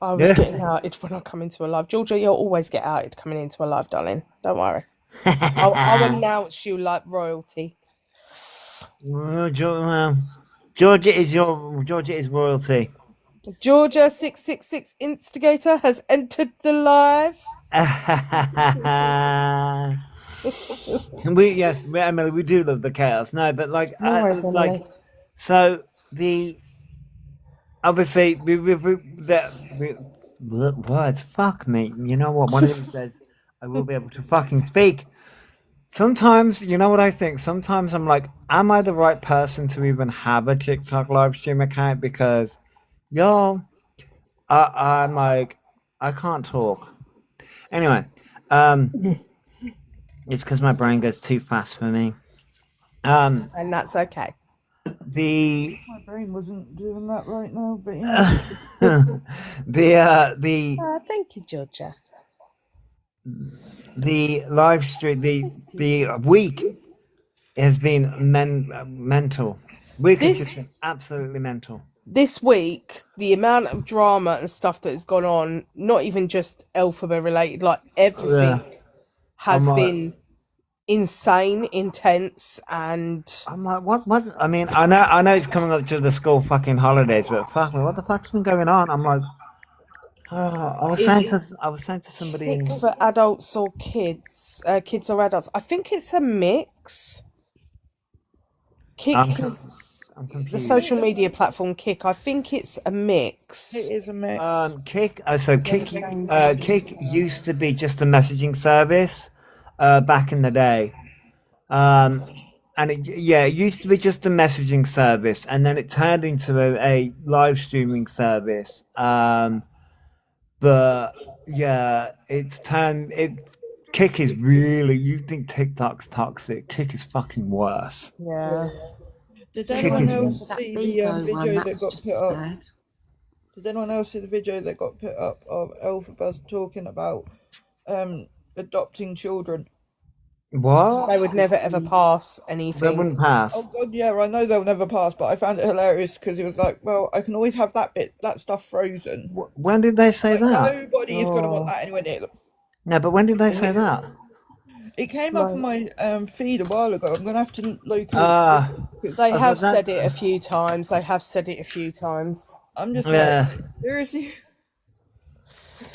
I was getting outed when I come into a live. Georgia, you'll always get outed coming into a live, darling. Don't worry. I'll announce you like royalty. Georgia is royalty. Georgia 666 Instigator has entered the live. Emily, we do love the chaos. No, but like, No worries, Emily. so obviously words. Fuck me. You know what? One of them says I will be able to fucking speak. Sometimes, you know what I think? Sometimes I'm like, am I the right person to even have a TikTok live stream account? Because, I'm like, I can't talk. Anyway, it's because my brain goes too fast for me. And that's okay. My brain wasn't doing that right now, but yeah. Thank you, Georgia. The live stream, the week has been mental. Week has just been absolutely mental. This week, the amount of drama and stuff that has gone on, not even just Alphabet related, like everything has been insane, intense, and I'm like, what? I mean, I know it's coming up to the school fucking holidays, but fuck me, what the fuck's been going on? I'm like, I was saying to somebody, Kick for adults or kids, kids or adults. I think it's a mix. Kick is I'm confused. the social media platform Kick. I think it's a mix. It is a mix. Kick. Kick used to be just a messaging service back in the day, and it used to be just a messaging service, and then it turned into a live streaming service. But yeah, Kick is really. You think TikTok's toxic? Kick is fucking worse. Yeah. Did anyone else see the video that got put up? Did anyone else see the video that got put up of Elphaba talking about adopting children? What? They would never ever pass They anything. wouldn't pass. Oh God, yeah, I know they'll never pass, but I found it hilarious because it was like, well, I can always have that stuff frozen. When did they say Like, that? nobody is going to want that anywhere near them. No, but when did they say that? It came up on my feed a while ago. I'm going to have to locate Ah, it. They have that- said it a few times. They have said it a few times. I'm just Yeah. like, seriously?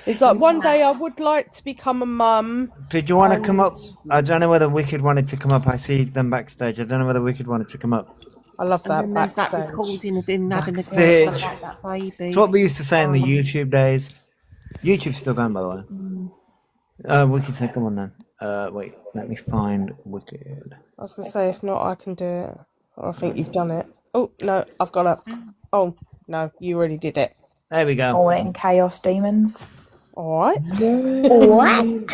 It's like one day I would like to become a mum. Did you want to come up? I don't know whether Wicked wanted to come up. I see them backstage. I don't know whether Wicked wanted to come up. I love And that then there's that backstage. recording of him having a go Backstage. at that baby. It's what we used to say in the YouTube days. YouTube's still going, by the way. Wicked said, come on then. Wait, let me find Wicked. I was going to say, if not, I can do it. Or I think you've done it. Oh, no, I've got it. Oh, no, you already did it. There we go. Morning, Chaos Demons. All right.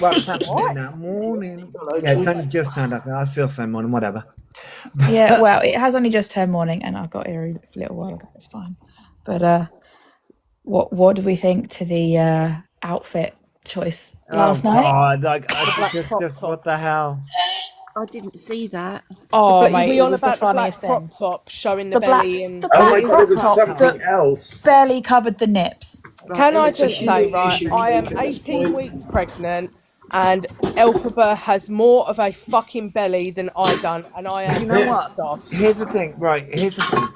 What's happening that morning? Yeah, it's only just turned up. I'll still say morning, whatever. Yeah, well, it has only just turned morning, and I got here a little while ago. It's fine. But what do we think to the outfit choice last night? God, like, just what the hell? I didn't see that. Oh, But mate, we it on was the about the black funniest crop thing. top showing the, The black, belly and... the Oh black my God, it was crop top something that else. barely covered the nips. Can I It's a just say, right, humiliation I am at this 18 point. weeks pregnant and Elphaba has more of a fucking belly than I done, and I am You know what? pissed off. Here's the thing, right? Here's the thing.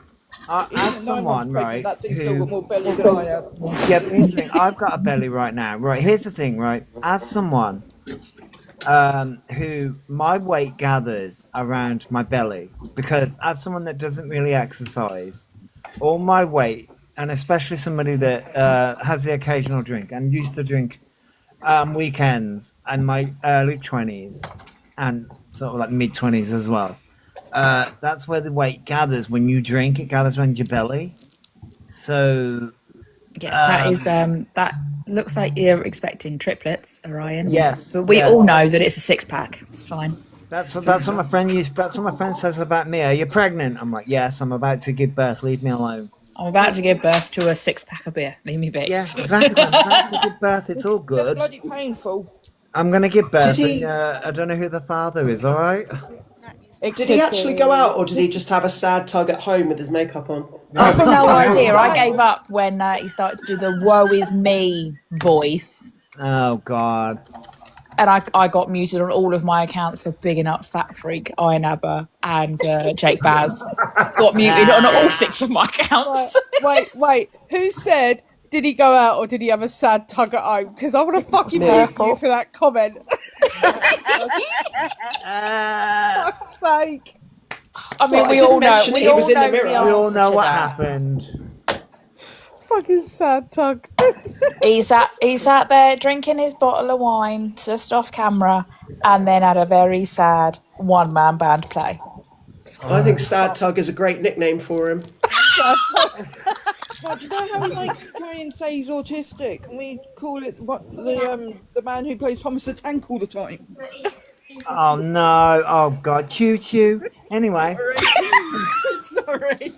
As Even 9 months someone, pregnant, right, that thing's still got who... more belly than I have. Yeah, but here's the thing. I've got a belly right now. Right, here's the thing, right? As someone who my weight gathers around my belly, because as someone that doesn't really exercise, all my weight, and especially somebody that has the occasional drink and used to drink weekends and my early 20s and sort of like mid 20s as well. That's where the weight gathers when you drink. It gathers around your belly. So Yeah, that is that looks like you're expecting triplets, Orion. yes, But we yeah. all know that it's a 6-pack. It's fine. That's what my friend used. That's what my friend says about me. Are you pregnant? I'm like, yes. I'm about to give birth. Leave me alone. I'm about to give birth to a 6-pack of beer. Leave me be. Yeah, exactly. I'm about to give birth. It's all That's good. bloody painful. I'm gonna give birth. Did he- And, I don't know who the father is. All right. Did he actually go out, or did he just have a sad tug at home with his makeup on? I've got no idea. I gave up when he started to do the "woe is me" voice, Oh God. and I got muted on all of my accounts for bigging up Fat Freak, Iron Abba, and Jake Baz. Got muted on all 6 of my accounts. Wait. Who said, did he go out or did he have a sad tug at home? Because I want to fucking mute you for that comment. Fuck's sake. I mean, Well, I we didn't all know. mention We he was all in the know mirror. the We all answer know to what that. happened. Fucking sad tug. He sat there drinking his bottle of wine just off camera, and then had a very sad one-man band play. I think Sad Tug is a great nickname for him. But do you know how he likes to try and say he's autistic? Can we call it the man who plays Thomas the Tank all the time? Oh no. Oh God. Choo choo. Anyway. Sorry.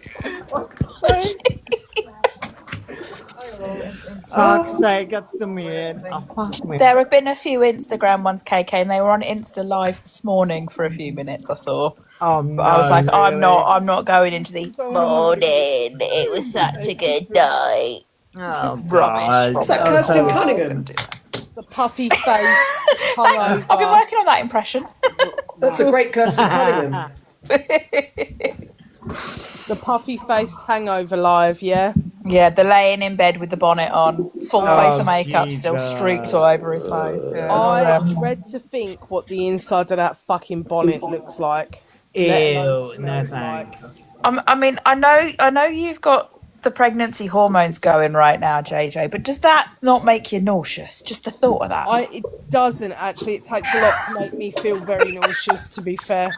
Fuck's sake, that's the man. Oh, fuck me. There have been a few Instagram ones, KK, and they were on Insta Live this morning for a few minutes. I saw. Oh no. But I was like, really? I'm not going into the morning. It was such a good night. Oh, Rubbish. God. Is that Oh, Kirsten so- Cunningham? The puffy face. hungover. I've been working on that impression. That's a great Kirsten Cunningham. The puffy faced hangover live, yeah? Yeah, the laying in bed with the bonnet on, full face Oh, of makeup, still Jesus. streaked all over his face. Yeah. I dread to think what the inside of that fucking bonnet looks like. let alone Ew, no smells thanks. like. I mean, I know you've got the pregnancy hormones going right now, JJ, but does that not make you nauseous? Just the thought of that. It doesn't actually. It takes a lot to make me feel very nauseous, to be fair.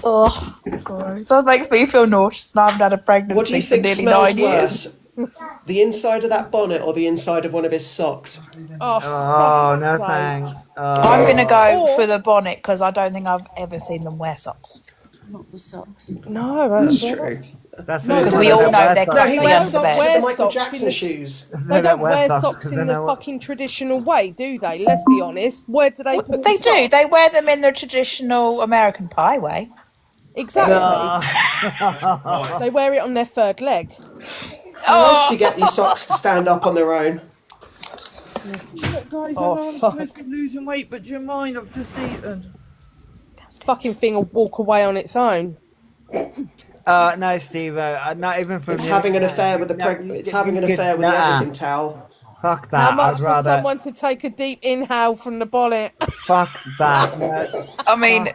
Oh, that makes me feel nauseous, and I haven't had a pregnancy What do you for think nearly smells 9 years. worse? The inside of that bonnet or the inside of one of his socks? Oh, Oh, no fuck's sake. thanks. I'm going to go Or- for the bonnet because I don't think I've ever seen them wear socks. Not the socks. No, That's true. That's No, the Because reason we why all they know they're wear No, he crusty wears under socks the with bed. the Michael Socks in Jackson the- shoes. They don't wear wear socks socks 'cause in they the know what- fucking traditional way, do they? Let's be honest. Where do they put They the do. socks? They wear them in the traditional American Pie way. Exactly. No. They wear it on their third leg. How else do you get your socks to stand up on their own? Guys, Oh, I'm fuck. supposed to be losing weight, but do you mind? I've just eaten. This fucking thing will walk away on its own. No, Steve. Not even from It's you. having an affair with the No, It's having an you affair with the nah. everything towel. Fuck How that. much I'd for rather. someone to take a deep inhale from the bonnet? Fuck that. No. I mean,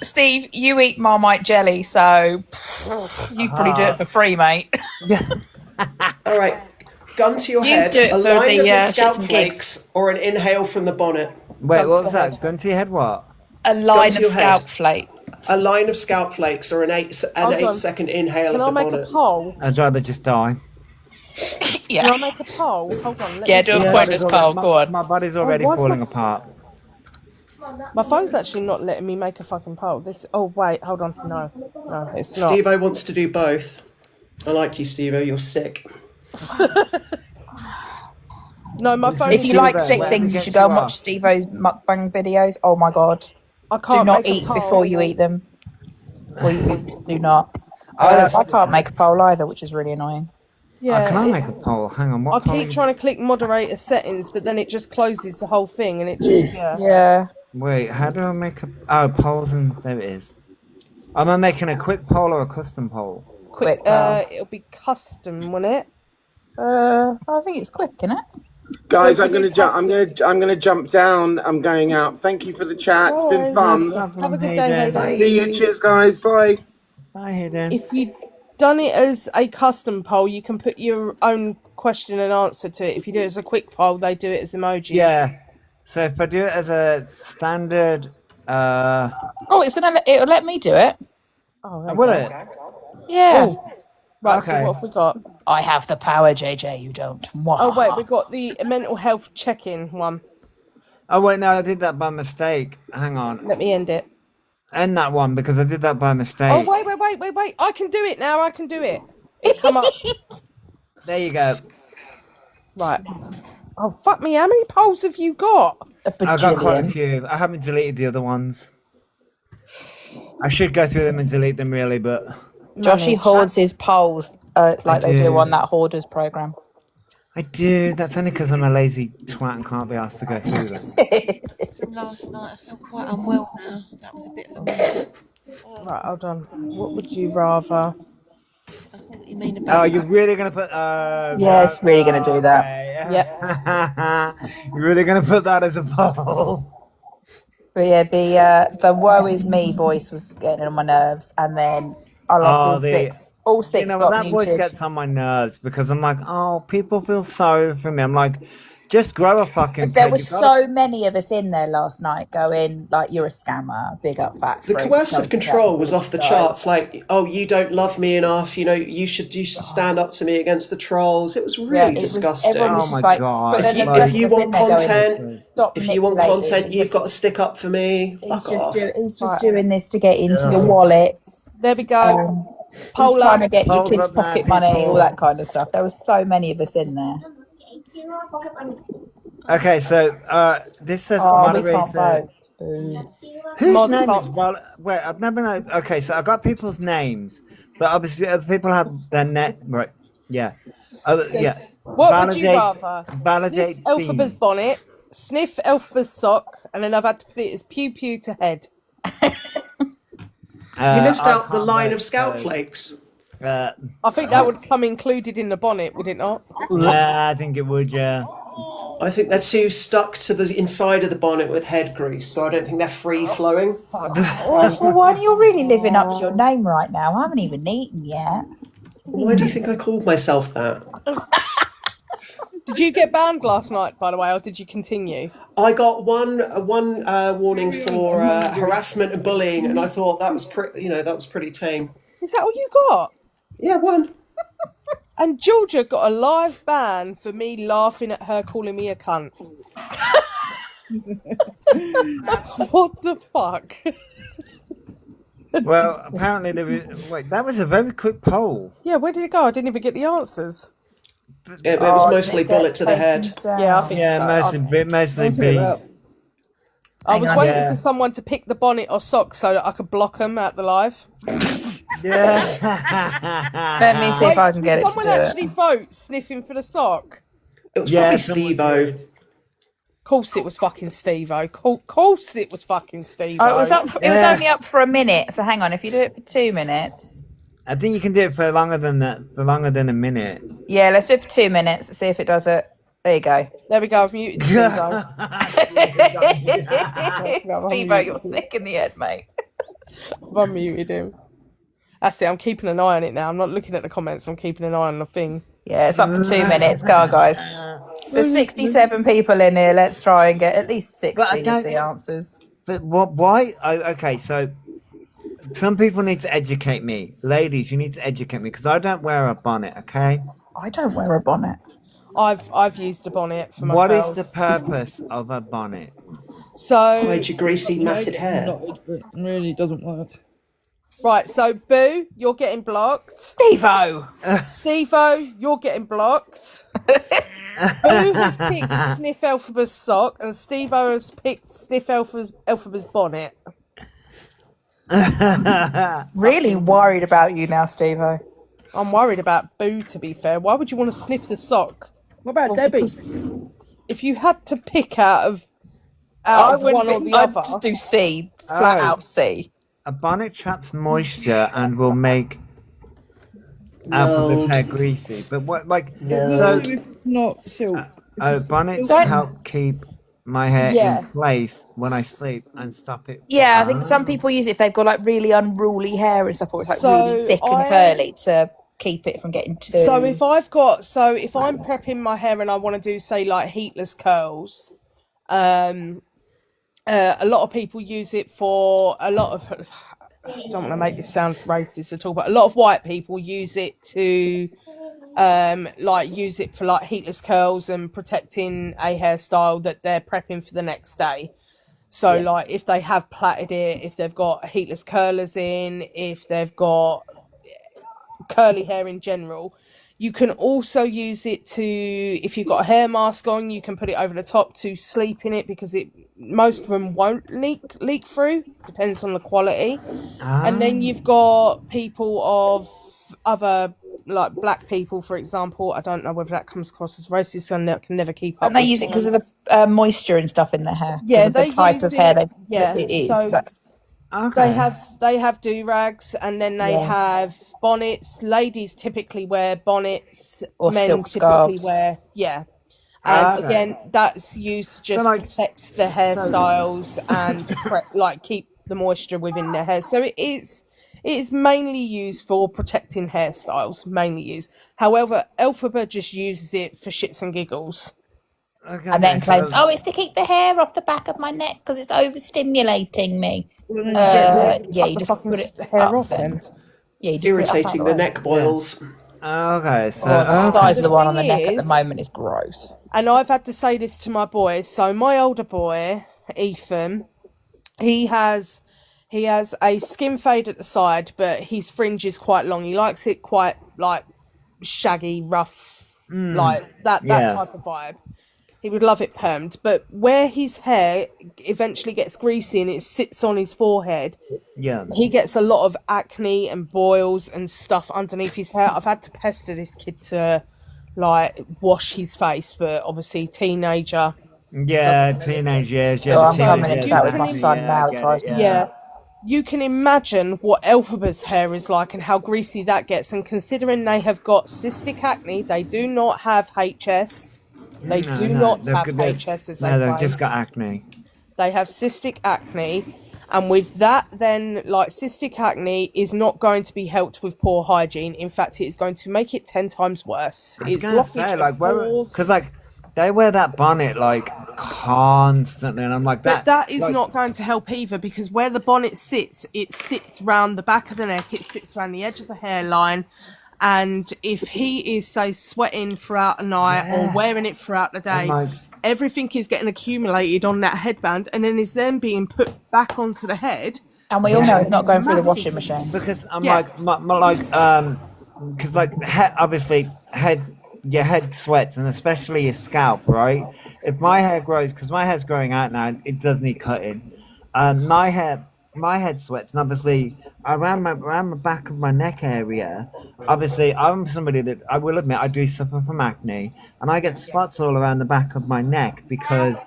Steve, you eat Marmite jelly, so you probably do it for free, mate. All right, gun to your You head. do it A for line the, of the shits scalp and flakes or an inhale from the bonnet. Wait, Gun what to was your that? head. Gun to your head? What? A line to of your head. scalp flakes. A line of scalp flakes or an Hold on. 8-second inhale Can I of the make bonnet. a poll? I'd rather just die. Yeah. Can I make a poll? Hold on. Let Yeah, me do a see. pointless poll. Go on. My body's already why's my falling f- apart. My phone's actually not letting me make a fucking poll. This. Oh wait, hold on. No, it's not. Steve-O wants to do both. I like you, Steve-O. You're sick. No, my phone. If you like Steve-O, sick where things, to you get should go and you watch Steve-O's mukbang videos. Oh my god. I Do can't not make a eat poll. before you eat them. Or you eat, do not. I can't make a poll either, which is really annoying. Yeah. Can I it- make a poll? Hang on. What I poll? keep trying to click moderator settings, but then it just closes the whole thing, and it just Yeah. Wait, how do I make a... Oh, polls and... There it is. Am I making a quick poll or a custom poll? quick. Quick poll. It'll be custom, won't it? I think it's quick, isn't it? Guys, Don't I'm gonna forget jump. custom. I'm gonna jump down. I'm going out. Thank you for the chat. It's been Alright. fun. Have a good day, Hayden. See you. Cheers, guys. Bye. Bye, Hayden. If you done it as a custom poll, you can put your own question and answer to it. If you do it as a quick poll, they do it as emojis. Yeah. So if I do it as a standard... Oh, it'll let me do it. Oh, there will you it? go. Yeah. Right, Okay. so what have we got? I have the power, JJ, you don't. Oh, wait, we got the mental health check-in one. Oh, wait, no, I did that by mistake. Hang on. Let me end it. End that one, because I did that by mistake. Oh, wait. I can do it now. I can do it. It come up. There you go. Right. Oh, fuck me. How many polls have you got? I got quite a few. I haven't deleted the other ones. I should go through them and delete them, really, but... Joshy hoards his polls like they do do. on that Hoarders program. I do. That's only because I'm a lazy twat and can't be asked to go through them. From last night, I feel quite unwell now. That was a bit of a mess. Right, hold on. What would you rather? I thought you mean about. Oh, you're really going to put... Yeah, it's really going to do that. Yeah. You're really going to put that as a poll? But yeah, the woe is me voice was getting on my nerves, and then I lost all six. All six You know, got that voice muted. gets on my nerves because I'm like, oh, people feel sorry for me. I'm like, just grow a fucking... But there peg. were You gotta- so many of us in there last night going, like, you're a scammer, big up fat The freak, coercive don't control care. was off the So- charts. Like, oh, you don't love me enough. You know, you should stand up to me against the trolls. It was really it was- disgusting. everyone was Oh my just like, God. but then If you, the if rest you of us want in there going, content, "Stop if you want manipulating." content, you've got to stick up for me. He's Fuck just, off. he's just Right. doing this to get into Yeah. your wallets. There we go. He's Poll trying to up. get your Polls kids' up, man, pocket money, people. all that kind of stuff. There was so many of us in there. Okay, so this says Oh, we can't moderator. vote. Boo. Whose Mod name top. is wait, I've never known. Okay, so I got people's names, but obviously other people have their net. Right? Yeah. Yeah. What would you rather? Validate. Sniff Elphaba's theme. bonnet, sniff Elphaba's sock, and then I've had to put it as pew pew to head. You missed I out the can't line vote, of scalp so, flakes. I think that would come included in the bonnet, would it not? Yeah, I think it would. Yeah. I think they're too stuck to the inside of the bonnet with head grease, so I don't think they're free flowing. Oh, well, you're really living up to your name right now. I haven't even eaten yet. Why do you think I called myself that? Did you get banned last night, by the way, or did you continue? I got one warning for harassment and bullying, and I thought that was pretty tame. Is that all you got? Yeah, one. And Georgia got a live ban for me laughing at her calling me a cunt. What the fuck? Well, apparently there was. Wait, that was a very quick poll. Yeah, where did it go? I didn't even get the answers. It was mostly bullet to the head. Yeah, I think Yeah, so. mostly B. I was Hang on. waiting Yeah. for someone to pick the bonnet or socks so that I could block them at the live. Yeah. Let me see if I can get did it to someone do it. actually vote sniffing for the sock? It was Yeah, probably someone Steve-O. Course it was fucking Steve-O. Course it was fucking Steve-O. Oh, it was up. It was Yeah. only up for a minute. So hang on. If you do it for 2 minutes, I think you can do it for longer than that. For longer than a minute. yeah, let's do it for 2 minutes. See if it does it. There you go. There we go. I've muted Steve-O. Steve-O, you're sick in the head, mate. I've unmuted him. That's it. I'm keeping an eye on it now. I'm not looking at the comments. I'm keeping an eye on the thing. Yeah, it's up for 2 minutes. Go on, guys. There's 67 people in here. Let's try and get at least 60 But I of don't- the answers. But what? Why? Okay, so some people need to educate me, ladies. You need to educate me because I don't wear a bonnet. Okay. I don't wear a bonnet. I've used a bonnet for my What is curls. the purpose of a bonnet? So Hide your greasy matted hair. No, it really doesn't work. right, so Boo, you're getting blocked. Steve-O! Steve-O, you're getting blocked. Boo has picked Sniff Elphaba's sock, and Steve-O has picked Sniff Elphaba's bonnet. Really worried about you now, Steve-O. I'm worried about Boo, to be fair. Why would you want to sniff the sock? What about Debbie? If you had to pick out of I one or the I'd other, just do C. Flat Oh. out C. A bonnet traps moisture and will make Alphaba's Mold. hair greasy. But what, like, No. so If it's not silk. bonnets Don't- help keep my hair Yeah. in place when I sleep and stop it. Yeah, I think some people use it if they've got like really unruly hair and stuff, or it's like So really thick and I- curly to keep it from getting too. So if I'm prepping my hair and I want to do say like heatless curls, a lot of people use it for a lot of. I don't want to make this sound racist at all, but a lot of white people use it to use it for like heatless curls and protecting a hairstyle that they're prepping for the next day. So like if they have plaited it, if they've got heatless curlers in, if they've got curly hair in general. You can also use it to, if you've got a hair mask on, you can put it over the top to sleep in it because most of them won't leak through. Depends on the quality. And then you've got people of other, like black people, for example. I don't know whether that comes across as racist and can never keep up. and they with use it because them. of the moisture and stuff in their hair. 'cause Yeah, of the they type use of hair it- yeah, it is. so- That's, Okay. They have do-rags and then they have bonnets. Ladies typically wear bonnets. Or men silk typically scarves. wear and Okay. again that's used to just like- protect the hairstyles and keep the moisture within their hair. So it is mainly used for protecting hairstyles, mainly used. However, Elphaba just uses it for shits and giggles. Okay, and then claims, so- "Oh, it's to keep the hair off the back of my neck because it's overstimulating me." Cut You the just fucking put it hair up off then. then. Yeah, you just put it up Irritating that the way. neck boils. Okay, so Oh, the size of the one on the thing neck at the is- moment is gross. And I've had to say this to my boys. So my older boy, Ethan, he has a skin fade at the side, but his fringe is quite long. He likes it quite like shaggy, rough, like that yeah. type of vibe. He would love it permed, but where his hair eventually gets greasy and it sits on his forehead, yeah. he gets a lot of acne and boils and stuff underneath his hair. I've had to pester this kid to like wash his face, but obviously teenager. Yeah, teenage years. Yeah, Oh, the I'm coming teenage into years, that with my actually, son yeah, now, I it get drives it, me Yeah. You can imagine what Elphaba's hair is like and how greasy that gets. And considering they have got cystic acne, they do not have HS. They do not have HS as they No, they've claim. just got acne. They have cystic acne. And with that, then, like, cystic acne is not going to be helped with poor hygiene. In fact, it is going to make it 10 times worse. I was It's gonna blockage say, of like, pores. because like they wear that bonnet like constantly, and I'm like But that is like, not going to help either because where the bonnet sits, it sits round the back of the neck, it sits around the edge of the hairline. And if he is, say, sweating throughout the night or wearing it throughout the day, like- everything is getting accumulated on that headband and then is then being put back onto the head. And we all know it's not going through the washing machine. Because I'm Yeah. because like obviously your head sweats, and especially your scalp, right? If my hair grows, because my hair's growing out now, it does need cutting. My head sweats, and obviously around the back of my neck area. Obviously, I'm somebody that I will admit I do suffer from acne, and I get spots all around the back of my neck because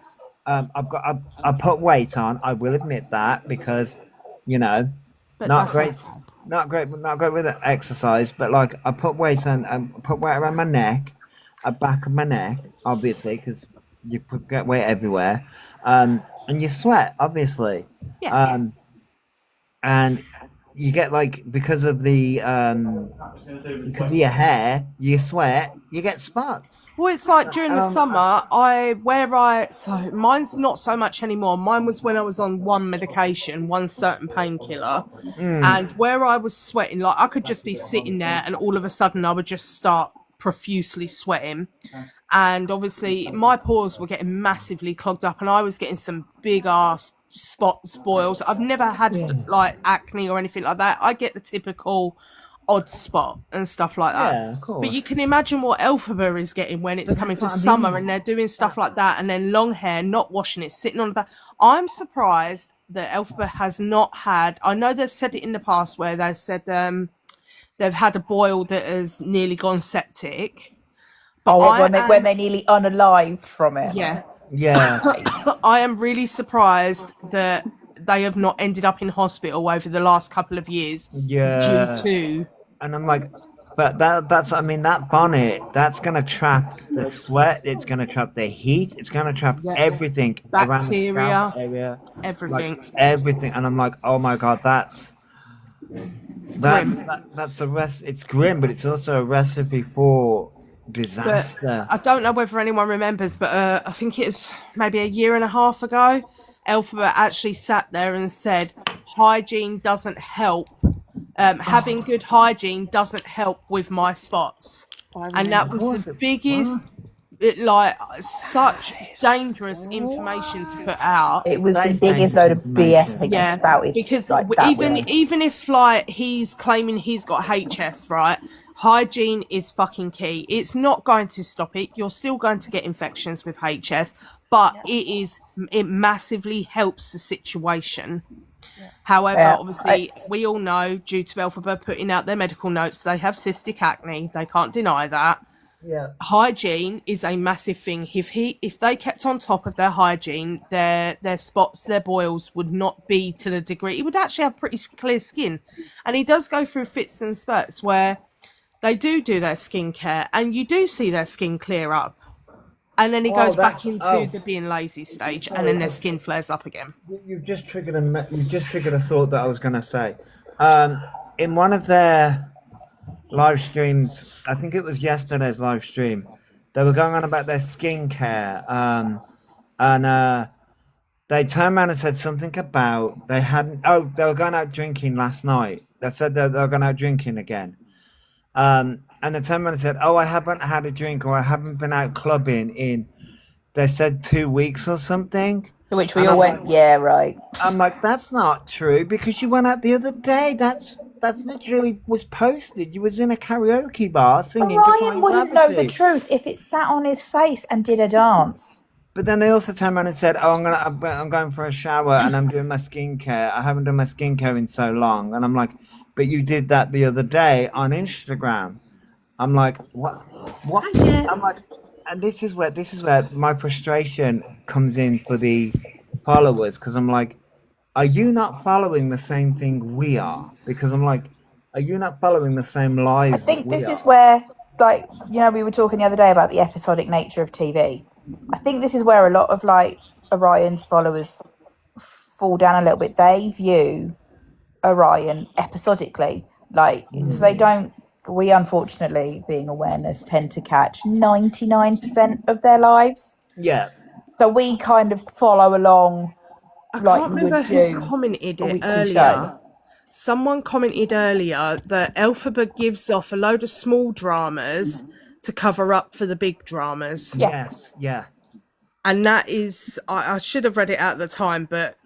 I put weight on. I will admit that because, you know, But not that's great, okay. not great with exercise. But like I put weight on, put weight around my neck, back of my neck, obviously, because you get weight everywhere, and you sweat, obviously, and you get like because of your hair, you sweat, you get spots. Well, it's like during the summer, so mine's not so much anymore. Mine was when I was on one medication, one certain painkiller, and where I was sweating, like I could just be sitting there and all of a sudden I would just start profusely sweating. And obviously my pores were getting massively clogged up and I was getting some big ass spots, boils. I've never had like acne or anything like that. I get the typical odd spot and stuff like that. Yeah, of course. But you can imagine what Elphaba is getting when it's coming to summer and they're doing stuff like that, and then long hair, not washing it, sitting on the back. I'm surprised that Elphaba has not had, I know they've said it in the past where they said they've had a boil that has nearly gone septic. But when they nearly unalived from it. Yeah. Yeah. I am really surprised that they have not ended up in hospital over the last couple of years due to. And I'm like, but that's I mean that bonnet, that's gonna trap the sweat, it's gonna trap the heat, it's gonna trap everything around the Bacteria, scalp area, everything. like, everything. And I'm like, oh my god, that's a it's grim, but it's also a recipe for disaster. But I don't know whether anyone remembers, but I think it was maybe a year and a half ago, Elphaba actually sat there and said, hygiene doesn't help. Having good hygiene doesn't help with my spots. And that was the biggest, such dangerous information to put out. It was the biggest load of BS I think I spouted. Because like even if like he's claiming he's got HS, right? Hygiene is fucking key. It's not going to stop it. You're still going to get infections with HS, but it massively helps the situation. However, obviously, we all know due to Elphaba putting out their medical notes, they have cystic acne. They can't deny that. Yeah. Hygiene is a massive thing. If they kept on top of their hygiene, their spots, their boils would not be to the degree. He would actually have pretty clear skin. And he does go through fits and spurts where they do their skincare and you do see their skin clear up. And then he goes back into the being lazy stage and then their skin flares up again. You've just triggered a thought that I was going to say. In one of their live streams, I think it was yesterday's live stream, they were going on about their skincare, and they turned around and said something about they were going out drinking last night. They said they were going out drinking again. And they turned around and said, I haven't had a drink or I haven't been out clubbing in, they said 2 weeks or something. Which we all went, yeah, right. I'm like, that's not true because you went out the other day. That's literally was posted. You was in a karaoke bar singing. Ryan wouldn't know the truth if it sat on his face and did a dance. But then they also turned around and said, I'm going for a shower and I'm doing my skincare. I haven't done my skincare in so long. And I'm like, but you did that the other day on Instagram. I'm like, what? Yes. I'm like, and this is where my frustration comes in for the followers, because I'm like, are you not following the same thing we are? Because I'm like, are you not following the same lives? I think this is where, like, we were talking the other day about the episodic nature of TV. I think this is where a lot of like Orion's followers fall down a little bit. They view Orion episodically, so they don't. We unfortunately, being awareness, tend to catch 99% of their lives. Yeah. So we kind of follow along like can't you remember would do. who commented a it weekly earlier. show. Someone commented earlier that Elphaba gives off a load of small dramas to cover up for the big dramas. Yes, yeah. And that is, I should have read it at the time, but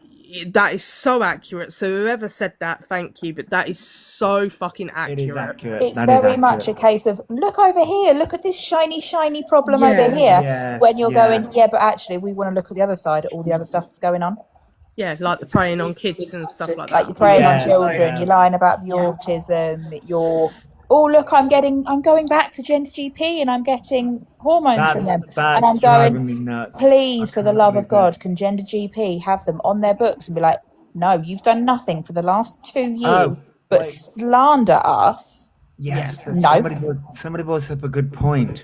That is so accurate. So whoever said that, thank you. But that is so fucking accurate. It is accurate. It's That is very much a accurate. case of look over here, look at this shiny problem over Yeah. here. Yes, When you're yeah. going, yeah, but actually we want to look at the other side at all the other stuff that's going on. Yeah, like the preying on kids and stuff like Like that. you're preying on Yes, children, yeah. you're lying about the autism, you're look, I'm going back to Gender GP and I'm getting hormones from them. That's And I'm driving going, me nuts. please, I for the can't love of believe God, can Gender GP have them on their books and be like, no, you've done nothing for the last 2 years Oh, but wait. slander us. Yes, but No. somebody brought up a good point.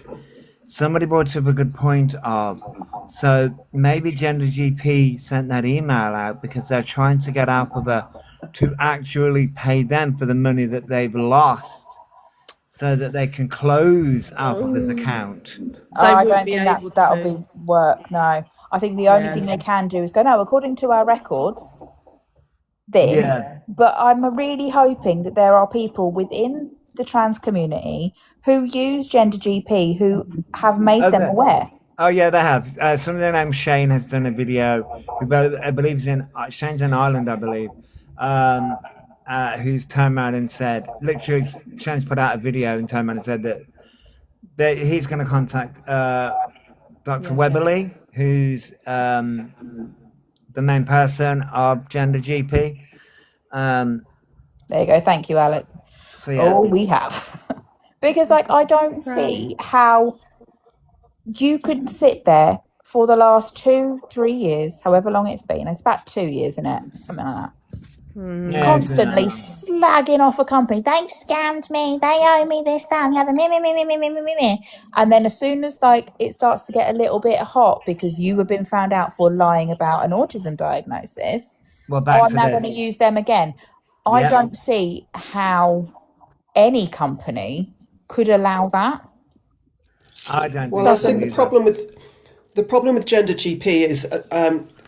Somebody brought up a good point of, so maybe Gender GP sent that email out because they're trying to get Alphabet to actually pay them for the money that they've lost so that they can close Alphabet's account. I won't don't be think able that'll to. be work, no. I think the only thing they can do is go, no, according to our records, this. Yeah. But I'm really hoping that there are people within the trans community who use Gender GP who have made them Okay. aware. Oh yeah, they have. Somebody named Shane has done a video. I believe he's in Shane's in Ireland, I believe. Who's turned around and said, literally, Shane's put out a video and turned around and said that he's going to contact Dr. Weberly, who's the main person of Gender GP. There you go. Thank you, Alec. So yeah. Oh, we have. Because, like, I don't see how you could sit there for the last 2-3 years, however long it's been. It's about 2 years, isn't it? Something like that. Yeah, Constantly slagging off a company. They've scammed me. They owe me this, that, and the other. Me. And then as soon as like it starts to get a little bit hot because you have been found out for lying about an autism diagnosis, Well, back I'm to now the- going to use them again. I Yeah. don't see how any company could allow that. I don't. Well, I think the problem with Gender GP is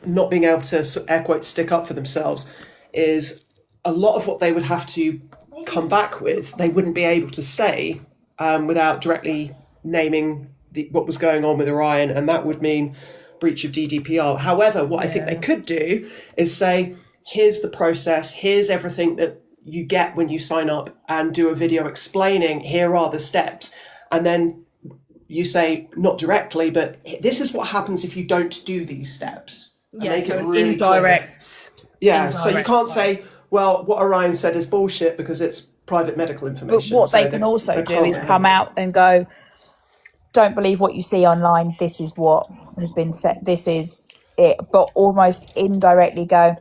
not being able to air quotes stick up for themselves. Is a lot of what they would have to come back with, they wouldn't be able to say without directly naming what was going on with Orion, and that would mean breach of GDPR. However, what I think they could do is say, here's the process, here's everything that you get when you sign up, and do a video explaining, here are the steps. And then you say, not directly, but this is what happens if you don't do these steps. And Yeah, make so it an really indirect. clear. Yeah, so you indirect can't say, well, what Orion said is bullshit because it's private medical But information. what so they can also do is come out and go, don't believe what you see online. This is what has been said. This is it. But almost indirectly go,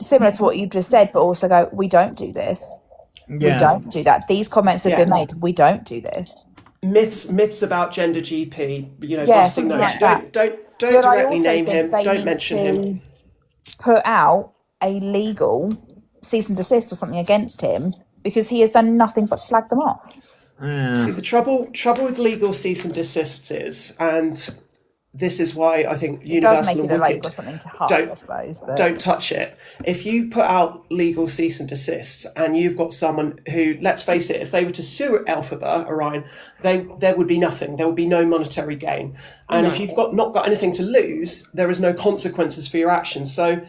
similar to what you've just said, but also go, we don't do this. Yeah. We don't do that. These comments have Yeah. been made. We don't do this. Myths about Gender GP, Yeah, busting something those. like that. Don't But I directly also name think him. they Don't need mention to him. Put out a legal cease and desist or something against him because he has done nothing but slag them off. See, the trouble with legal cease and desists is, and this is why I think It does make Universal it and illegal Wicked or something to hide, I suppose. But don't touch it. If you put out legal cease and desists and you've got someone who, let's face it, if they were to sue Alphabet, Orion, there would be nothing. There would be no monetary gain. And if you've not got anything to lose, there is no consequences for your actions. So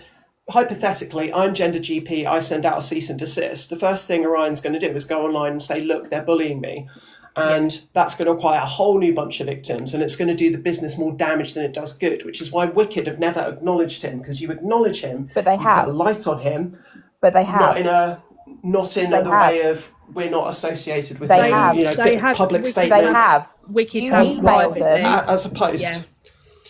hypothetically, I'm Gender GP, I send out a cease and desist. The first thing Orion's going to do is go online and say, look, they're bullying me. And that's going to acquire a whole new bunch of victims, and it's going to do the business more damage than it does good, which is why Wicked have never acknowledged him, because you acknowledge him, But they you have. put a light on him, but they have. not in They the have. way of we're not associated with They him, have. They have. public Wicked statement. They have. Wicked You have emailed privately. them. As a post. Yeah.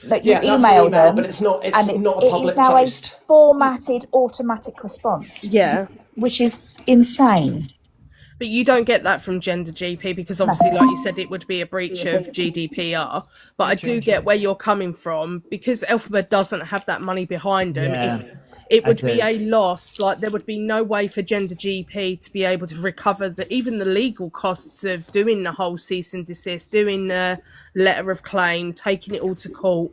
Like you Yeah, that's an emailed email, them, but it's not and not a it public is now post. a formatted automatic response, Yeah. which is insane. But you don't get that from Gender GP because obviously, like you said, it would be a breach of GDPR. But I do get where you're coming from because Alphabet doesn't have that money behind them. Yeah, If it would I be do. a loss, like there would be no way for Gender GP to be able to recover even the legal costs of doing the whole cease and desist, doing the letter of claim, taking it all to court,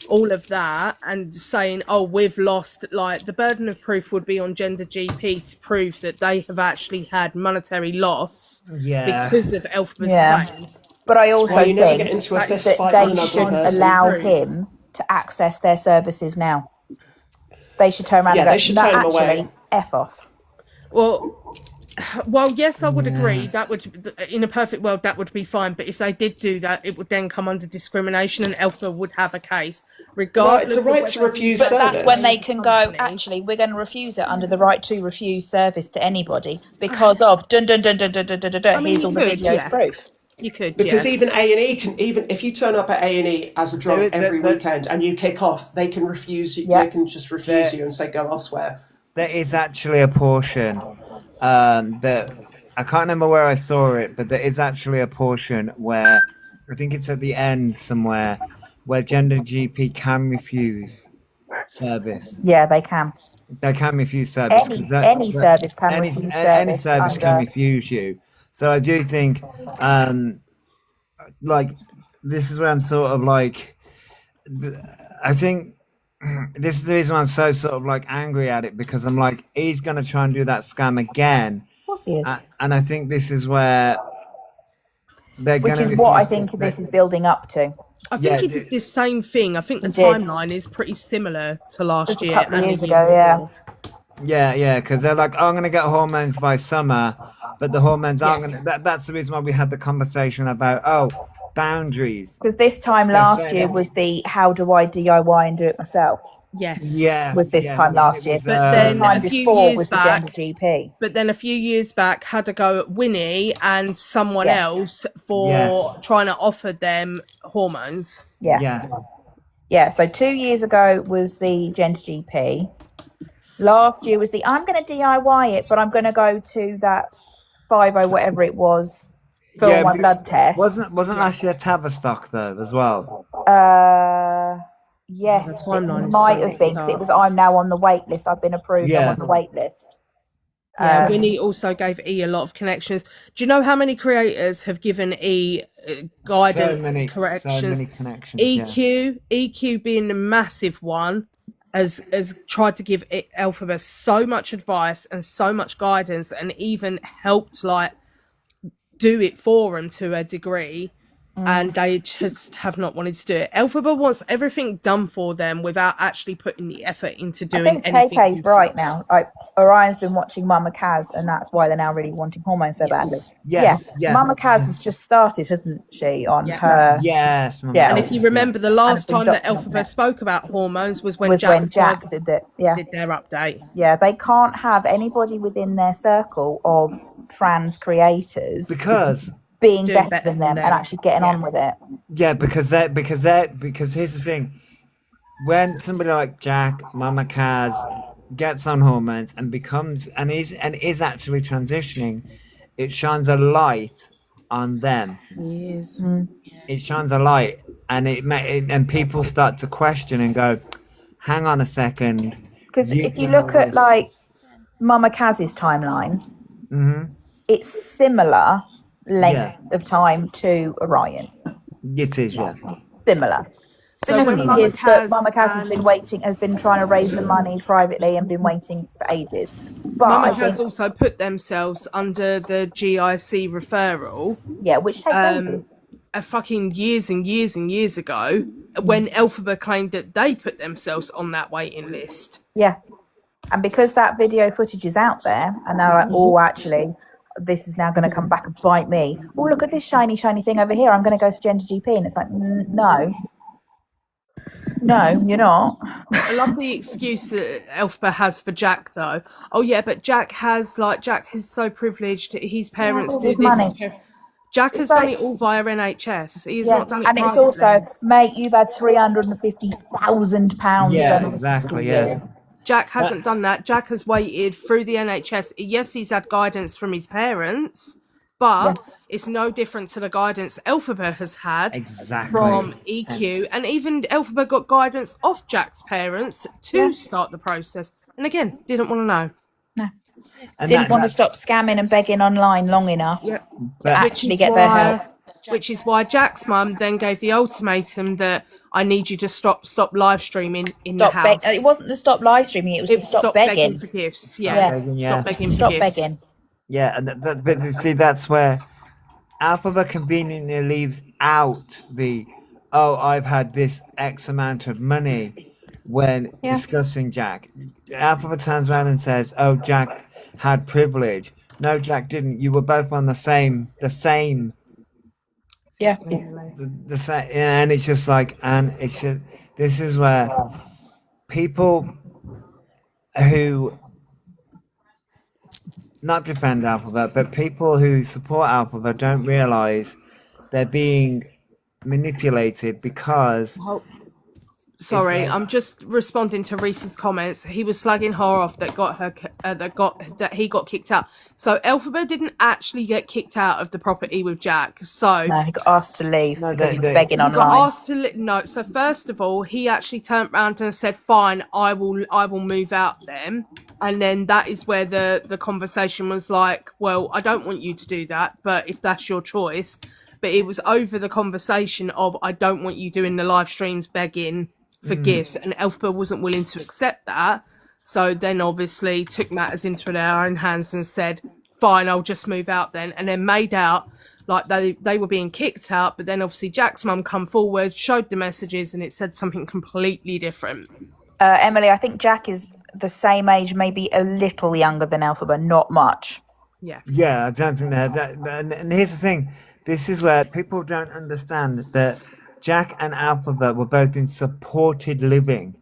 all of that, and saying, oh, we've lost. Like the burden of proof would be on Gender GP to prove that they have actually had monetary loss Yeah. because of Alphabet's Yeah. claims. But I That's also why you never think get into a that fist fight with they another shouldn't person. allow him to access their services now. They should turn around Yeah, and go, they should no, turn them actually, away. F off. Well, yes, I would agree. That would, in a perfect world, that would be fine. But if they did do that, it would then come under discrimination, and Alpha would have a case, regardless. It's a right to refuse But service. that's when they can go, actually, we're going to refuse it under the right to refuse service to anybody because of dun dun dun dun dun dun dun dun. I mean, Here's you all the could, videos yeah. proof. You could, Because yeah. even A&E can, even if you turn up at A&E as a drunk every weekend and you kick off, they can refuse you. They can just refuse you and say go elsewhere. There is actually a portion that I can't remember where I saw it, but there is actually a portion where I think it's at the end somewhere where Gender GP can refuse service. Yeah, they can. They can refuse service. Any service can any, refuse any service service can under- refuse you. So I do think, like, this is where I'm sort of like, I think this is the reason why I'm so sort of like angry at it, because I'm like, he's going to try and do that scam again. Of course he is. And I think this is where they're Which going to is what I think this is building up to. I think he did this same thing. I think the He did. timeline is pretty similar to last Just a year couple of and years the year ago, yeah. before. Yeah, because they're like, oh, I'm going to get hormones by summer, but the hormones aren't going to. That's the reason why we had the conversation about, boundaries. Because this time They're last saying year that- was the how do I DIY and do it myself. Yes. Yeah. Was this time last year. But then the time a few before years was back, the Gender GP. But then a few years back, had a go at Winnie and someone Yes. else for Yes. trying to offer them hormones. Yeah. Yeah, so 2 years ago was the Gender GP. Last year was the I'm going to DIY it, but I'm going to go to that 50 whatever it was for Yeah, my but blood test. Wasn't last year Tavistock though as well? Yes, The timeline it is might so have been. 'Cause mixed it up. was I'm now on the wait list. I've been approved. I'm Yeah. on the wait list. Yeah, Um, Winnie also gave E a lot of connections. Do you know how many creators have given E guidance So many corrections? connections. EQ being the massive one, has tried to give Elphaba so much advice and so much guidance, and even helped like do it for them to a degree. And they just have not wanted to do it. Elphaba wants everything done for them without actually putting the effort into I doing think anything. KK's right themselves. now. Like Orion's been watching Mama Kaz, and that's why they're now really wanting hormones so badly. Yes, yeah. Mama Kaz has just started, hasn't she? On her. Yes. Yeah. And if you remember, the last And time it's that been Elphaba documented. spoke about hormones was when Was Jack, when Jack did it. Yeah. did their update. Yeah, they can't have anybody within their circle of trans creators Because being Doing better than them and actually getting on with it. yeah, because here's the thing. When somebody like Jack, Mama Kaz gets on hormones and becomes and is actually transitioning, it shines a light on them. Yes. It shines a light, and and people start to question and go, "Hang on a second." Because if you look at like Mama Kaz's timeline, it's similar length of time to Orion. It is, yeah. Similar. So Similar when to his, but Mama Mama Kaz has been trying to raise the money privately and been waiting for ages. But Mama I has think, also put themselves under the GIC referral. yeah, which takes ages. A fucking years and years and years ago, when Elphaba claimed that they put themselves on that waiting list. Yeah. And because that video footage is out there, and they're like, oh, actually, this is now going to come back and bite me. Oh, look at this shiny, shiny thing over here. I'm going to go to Gender GP. And it's like, no. No, you're not. I love the excuse that Elphaba has for Jack, though. Oh, yeah, but Jack is so privileged. His parents all do his this. money. Jack has It's done like- it all via NHS. He has Yeah. not done it And it's privately. also, mate, you've had £350,000 Yeah, done. exactly, yeah. Jack hasn't done that. Jack has waited through the NHS. Yes, he's had guidance from his parents, but it's no different to the guidance Elphaba has had Exactly. from EQ. And even Elphaba got guidance off Jack's parents to start the process. And again, didn't want to know. And Didn't want to stop scamming and begging online long enough to actually get their help. Which is why Jack's mum then gave the ultimatum that I need you to stop live streaming in the house. It wasn't to stop live streaming, it was to stop begging. for gifts. Yeah, Begging, stop begging Stop for gifts. begging. Yeah, and but you see, that's where Alphaba conveniently leaves out the, oh, I've had this X amount of money. when Yeah. discussing Jack. Alpha turns around and says, "Oh, Jack had privilege." No, Jack didn't. You were both on the same, Yeah. the same, and it's just like, and it's just, this is where people who not defend Alphabet, but people who support Alphabet don't realize they're being manipulated because Sorry, like- I'm just responding to Reese's comments. He was slagging her off that he got kicked out. So Elphaba didn't actually get kicked out of the property with Jack. So No, he got asked to leave No, because they- he was they- begging he got online. asked to no. So first of all, he actually turned around and said, "Fine, I will move out then." And then that is where the conversation was like, "Well, I don't want you to do that, but if that's your choice." But it was over the conversation of, "I don't want you doing the live streams begging for gifts," and Elphaba wasn't willing to accept that. So then obviously took matters into their own hands and said, "Fine, I'll just move out then," and then made out like they were being kicked out. But then obviously Jack's mum come forward, showed the messages, and it said something completely different. Emily, I think Jack is the same age, maybe a little younger than Elphaba, not much. Yeah. Yeah, I don't think and here's the thing. This is where people don't understand that Jack and Alphabet were both in supported living,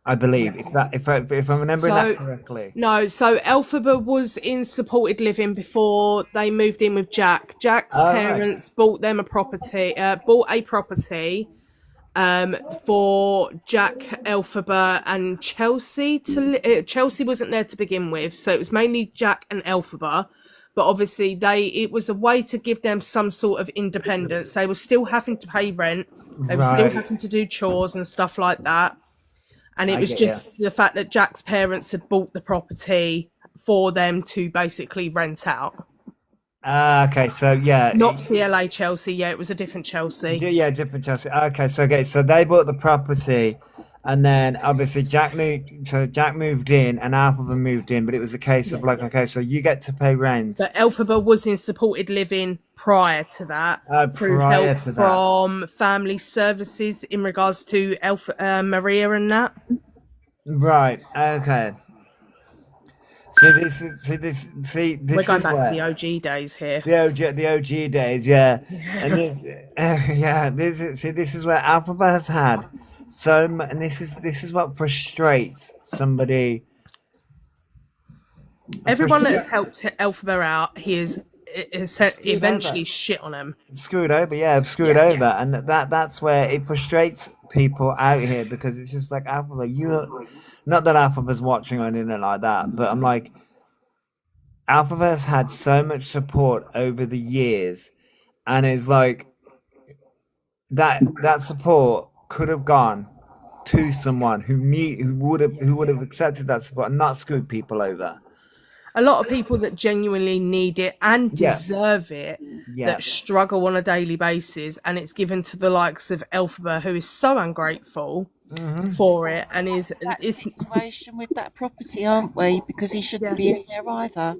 I believe, if I'm remembering that correctly. No, so Elphaba was in supported living before they moved in with Jack. Jack's Oh, right. parents bought a property for Jack, Elphaba, and Chelsea. Chelsea wasn't there to begin with, so it was mainly Jack and Elphaba. But obviously, it was a way to give them some sort of independence. They were still having to pay rent. They were still Right. having to do chores and stuff like that. And it I was get just the fact that Jack's parents had bought the property for them to basically rent out. Okay, so yeah. Not CLA Chelsea, yeah, it was a different Chelsea. Yeah, different Chelsea. Okay, so they bought the property, and then obviously Jack moved in, and Alphabet moved in, but it was a case of like, okay, so you get to pay rent. But Elphaba was in supported living prior to that, through prior help to that. from family services in regards to Maria and that. Right. Okay. This We're going is back where to the OG days here. the OG days, yeah. And this is where Alphabet has had so much, and this is what frustrates somebody. Everyone that has helped Elphaba out, he has eventually shit on him. Screwed over, over, and that's where it frustrates people out here because it's just like Alphabet, not that Alphabet's watching or anything like that, but I'm like, Alphabet's had so much support over the years, and it's like that support could have gone to someone who would have accepted that support and not screwed people over. A lot of people that genuinely need it and Yeah. deserve it, Yeah. that struggle on a daily basis, and it's given to the likes of Elphaba, who is so ungrateful for it, and is Situation with that property, aren't we? Because he shouldn't be in there either.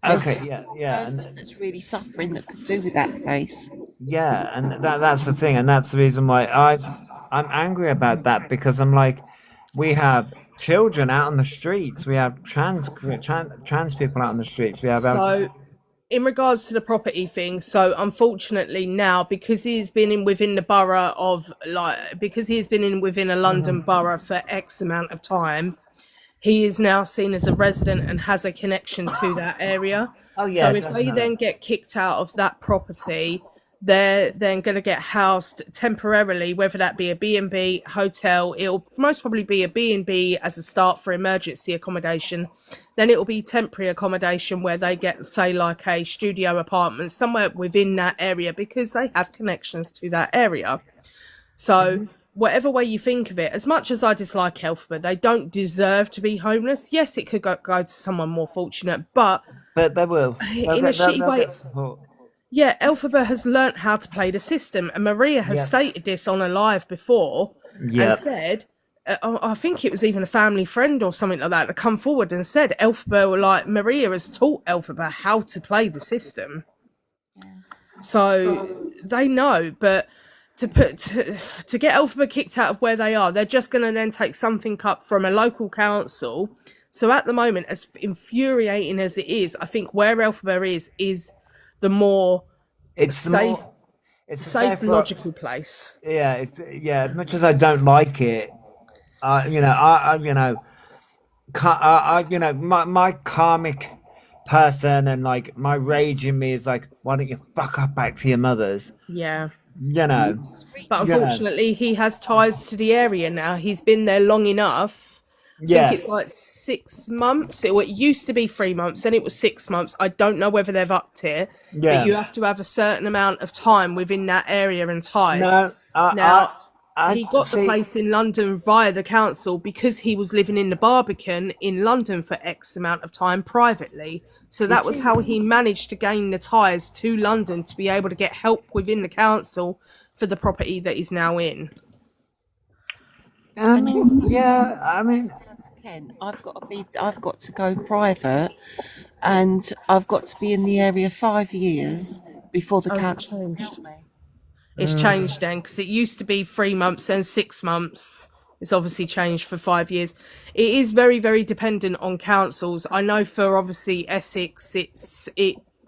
Okay, yeah. Person that's really suffering that could do with that place. Yeah, and that's the thing, and that's the reason why I'm angry about that, because I'm like, we have children out on the streets, we have trans people out on the streets, we have so. In regards to the property thing, so unfortunately now, because he's been within the borough of within a London borough for X amount of time, he is now seen as a resident and has a connection to that area. Oh, yeah, So if they then get kicked out of that property, they're then going to get housed temporarily, whether that be a B&B, hotel. It'll most probably be a B&B as a start for emergency accommodation. Then it'll be temporary accommodation where they get, say, like a studio apartment somewhere within that area because they have connections to that area. So whatever way you think of it, as much as I dislike Elphaba, they don't deserve to be homeless. Yes, it could go to someone more fortunate, but they will. In a shitty way. Get support. Yeah, Elphaba has learnt how to play the system, and Maria has stated this on a live before and said, I think it was even a family friend or something like that that come forward and said Maria has taught Elphaba how to play the system. So they know, but to get Elphaba kicked out of where they are, they're just going to then take something up from a local council. So at the moment, as infuriating as it is, I think where Elphaba is the more It's the safe, more, it's a safe, safer, logical place. yeah, as much as I don't like it, my karmic person and like my rage in me is like, why don't you fuck up back to your mother's? Yeah. You But know. unfortunately, he has ties to the area now. He's been there long enough. I Yeah. think it's like 6 months. It used to be 3 months, then it was 6 months. I don't know whether they've upped it, Yeah. but you have to have a certain amount of time within that area and ties. No, Now, I he got the see. place in London via the council because he was living in the Barbican in London for X amount of time privately. So that was how he managed to gain the ties to London to be able to get help within the council for the property that he's now in. I mean, Ken, I've got to go private, and I've got to be in the area 5 years before the Oh, has it council changed? help me. It's changed then because it used to be 3 months and 6 months. It's obviously changed for 5 years. It is very, very dependent on councils. I know for obviously Essex, I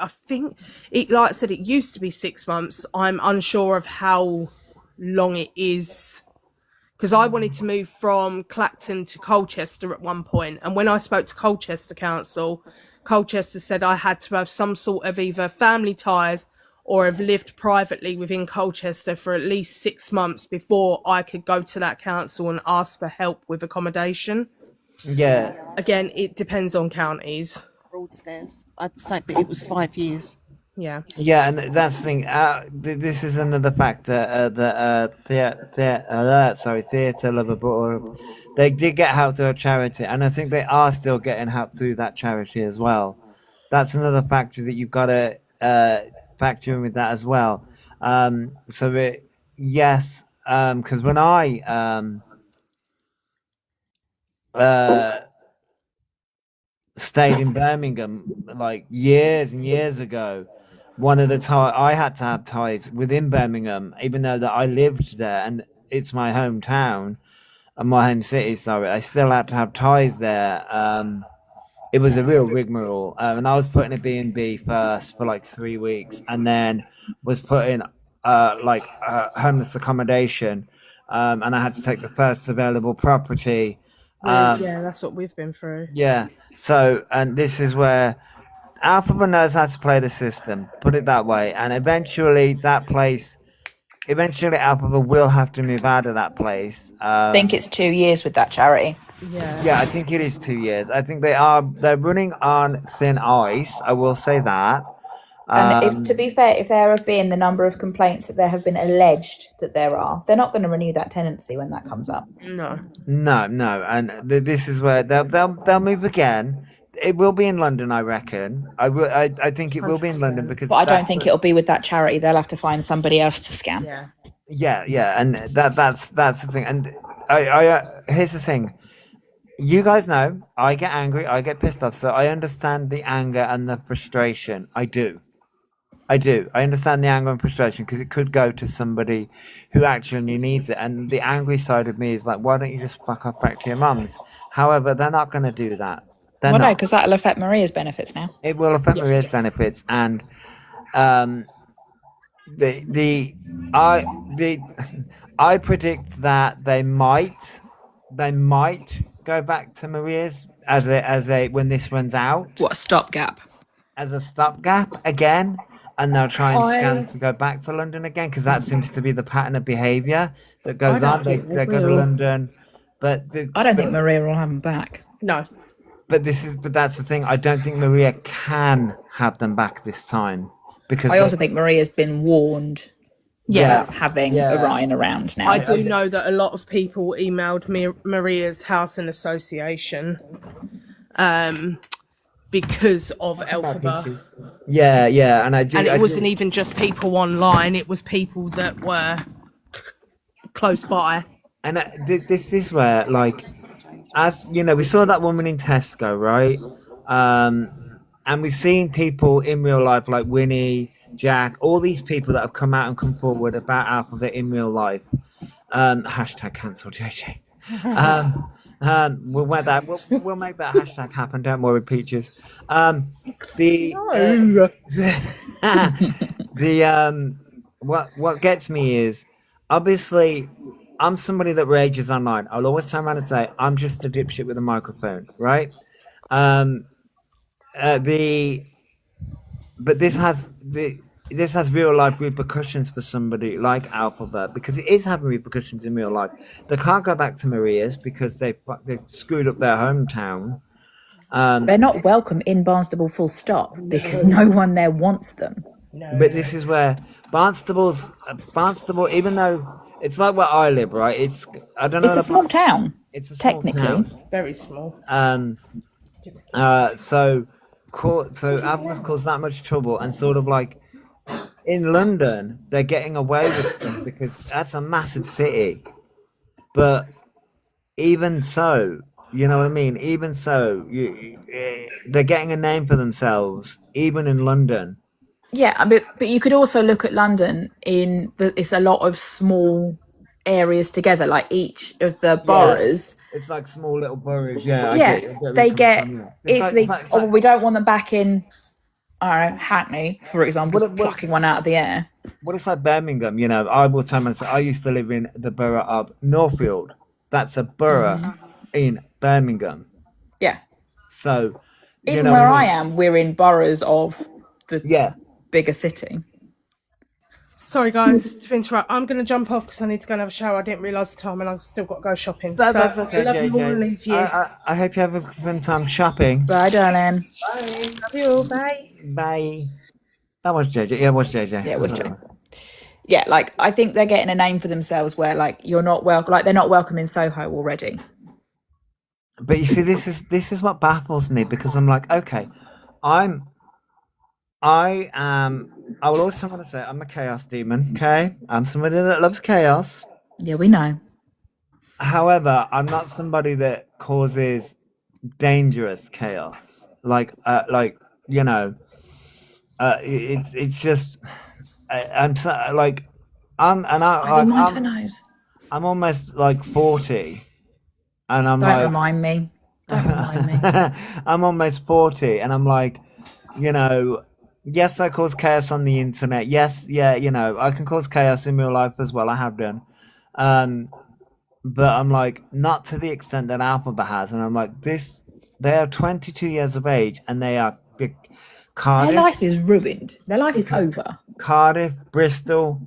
think it, like I said, it used to be 6 months. I'm unsure of how long it is because I wanted to move from Clacton to Colchester at one point, and when I spoke to Colchester Council, Colchester said I had to have some sort of either family ties or have lived privately within Colchester for at least 6 months before I could go to that council and ask for help with accommodation. Yeah. Again, it depends on counties. Broadstairs, I'd say, but it was 5 years. Yeah. Yeah, and that's the thing. This is another factor. Theatre Liverpool, they did get help through a charity, and I think they are still getting help through that charity as well. That's another factor that you've got to factor in with that as well. Yes, because when I stayed in Birmingham like years and years ago, one of the I had to have ties within Birmingham, even though that I lived there and it's my hometown and my home city. Sorry, I still had to have ties there. It was a real rigmarole, and I was put in a B&B first for like 3 weeks, and then was put in homeless accommodation, and I had to take the first available property. Yeah, that's what we've been through. Yeah. So, and this is where Elphaba knows how to play the system, put it that way, and eventually Elphaba will have to move out of that place. I think it's 2 years with that charity. Yeah, I think it is 2 years. I think they're running on thin ice. I will say that. And to be fair, if there have been the number of complaints that there have been alleged that there are, they're not going to renew that tenancy when that comes up. No, and this is where they'll move again. It will be in London, I reckon. I think it will be in London because. But I don't think it'll be with that charity. They'll have to find somebody else to scam. Yeah, and that's the thing. And I here's the thing. You guys know I get angry, I get pissed off, so I understand the anger and the frustration. I do. I understand the anger and frustration because it could go to somebody who actually needs it. And the angry side of me is like, why don't you just fuck off back to your mum's? However, they're not going to do that. No, because that'll affect Maria's benefits now. It will affect Maria's benefits, and I predict that they might go back to Maria's as a when this runs out. What, a stopgap? As a stopgap again, and they'll try and scan to go back to London again because that seems to be the pattern of behaviour that goes on. They go to London, but I don't think Maria will have them back. No. But that's the thing. I don't think Maria can have them back this time because I also think Maria's been warned. About having Orion around now. I do know that a lot of people emailed Maria's Housing Association because of Elphaba. Yeah, and it wasn't even just people online; it was people that were close by. And this is where, like, as you know, we saw that woman in Tesco, right? And we've seen people in real life like Winnie Jack, all these people that have come out and come forward about Alphabet in real life. Hashtag cancel JJ. We'll make that hashtag happen. Don't worry, Peaches. What gets me is, obviously, I'm somebody that rages online. I'll always turn around and say, I'm just a dipshit with a microphone, right? But this has real life repercussions for somebody like Alphabet, because it is having repercussions in real life. They can't go back to Maria's because they screwed up their hometown. They're not welcome in Barnstable, full stop, because no one there wants them. But this is where Barnstable, even though it's like where I live, right? It's It's a small town. It's a small technically town. Very small. So Apple's caused that much trouble, and sort of like in London, they're getting away with stuff because that's a massive city. But even so, you know what I mean? Even so, they're getting a name for themselves, even in London. Yeah, but you could also look at London it's a lot of small areas together, like each of the boroughs. It's like small little boroughs, yeah. We don't want them back in, I don't know, Hackney, for example, plucking one out of the air. What if like Birmingham, I will tell and say, I used to live in the borough of Northfield. That's a borough in Birmingham. Yeah. So, even where I am, we're in boroughs of the bigger city. Sorry, guys, to interrupt. I'm going to jump off because I need to go and have a shower. I didn't realise the time and I've still got to go shopping. That's okay, love you all and leave you. I hope you have a fun time shopping. Bye, darling. Bye. Love you all. Bye. Bye. That was JJ. Yeah, it was JJ. Yeah, it was JJ. Yeah, like, I think they're getting a name for themselves where, like, you're not welcome. Like, they're not welcome in Soho already. But you see, this is what baffles me, because I'm like, okay, I will always want to say I'm a chaos demon, okay? I'm somebody that loves chaos. Yeah, we know. However, I'm not somebody that causes dangerous chaos. It's just I'm almost like 40, and I'm Don't remind me. I'm almost 40, and I'm like, yes, I cause chaos on the internet. Yes, I can cause chaos in real life as well. I have done. But I'm like, not to the extent that Alphabet has. And I'm like, they are 22 years of age, and they are Cardiff. Their life is ruined. Their life is over. Cardiff, Bristol,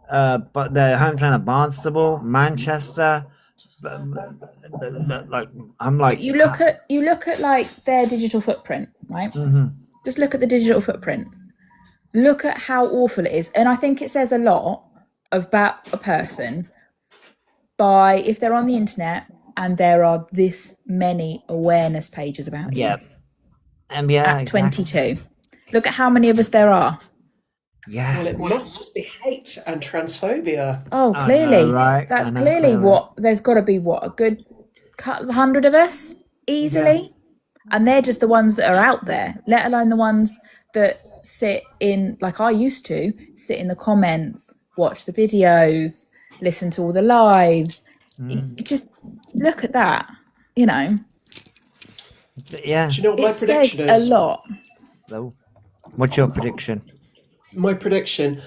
but their hometown of Barnstable, Manchester. I'm like, you look at like their digital footprint, right? Mm-hmm. Just look at the digital footprint. Look at how awful it is. And I think it says a lot about a person by if they're on the internet and there are this many awareness pages about you. At 22. Look at how many of us there are. Yeah. Well, it must just be hate and transphobia. Oh, clearly. know, right? That's I know, clearly clearly. what there's got to be a good couple of hundred of us easily. And they're just the ones that are out there, let alone the ones that sit in, like I used to, sit in the comments, watch the videos, listen to all the lives. Just look at that, Yeah. Do you know what my It prediction says is? a lot. So, what's your prediction? My prediction.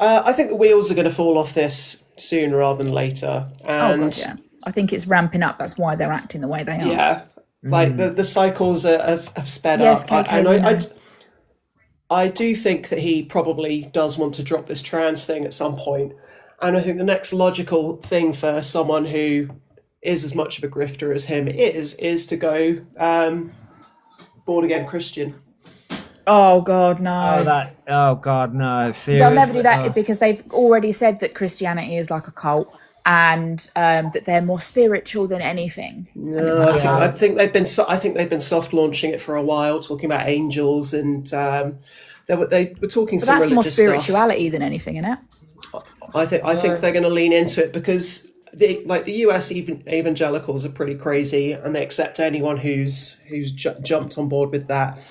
I think the wheels are going to fall off this sooner rather than later. And Oh, God, yeah. I think it's ramping up. That's why they're acting the way they are. yeah, like the cycles have sped Yes, up. KK, we know. I do think that he probably does want to drop this trans thing at some point. And I think the next logical thing for someone who is as much of a grifter as him is to go born again Christian. Oh, God, no. Oh God, no! Seriously? They'll never do that Oh. because they've already said that Christianity is like a cult and that they're more spiritual than anything. And it's No, like, I think they've been soft launching it for a while, talking about angels and they were talking but some that's more religious stuff. spirituality than anything, isn't it? I think they're going to lean into it because the US evangelicals are pretty crazy and they accept anyone who's jumped on board with that.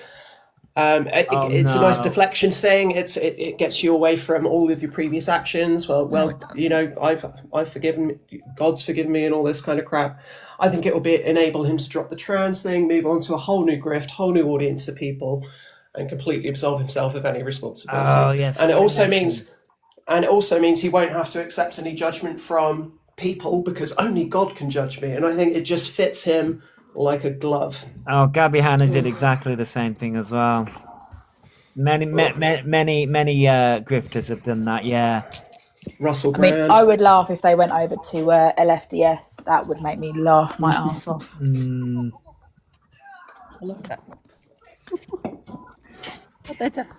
It's a nice no. deflection thing. It gets you away from all of your previous actions. Well, you know, I've forgiven, God's forgiven me, and all this kind of crap. I think it will enable him to drop the trans thing, move on to a whole new grift, whole new audience of people, and completely absolve himself of any responsibility. Oh, yes. And it also means he won't have to accept any judgment from people, because only God can judge me. And I think it just fits him like a glove. Oh, Gabby Hanna did exactly the same thing as well. Many grifters have done that. Yeah. Russell I mean, Brand. I would laugh if they went over to LFDS. That would make me laugh my ass off. I love that.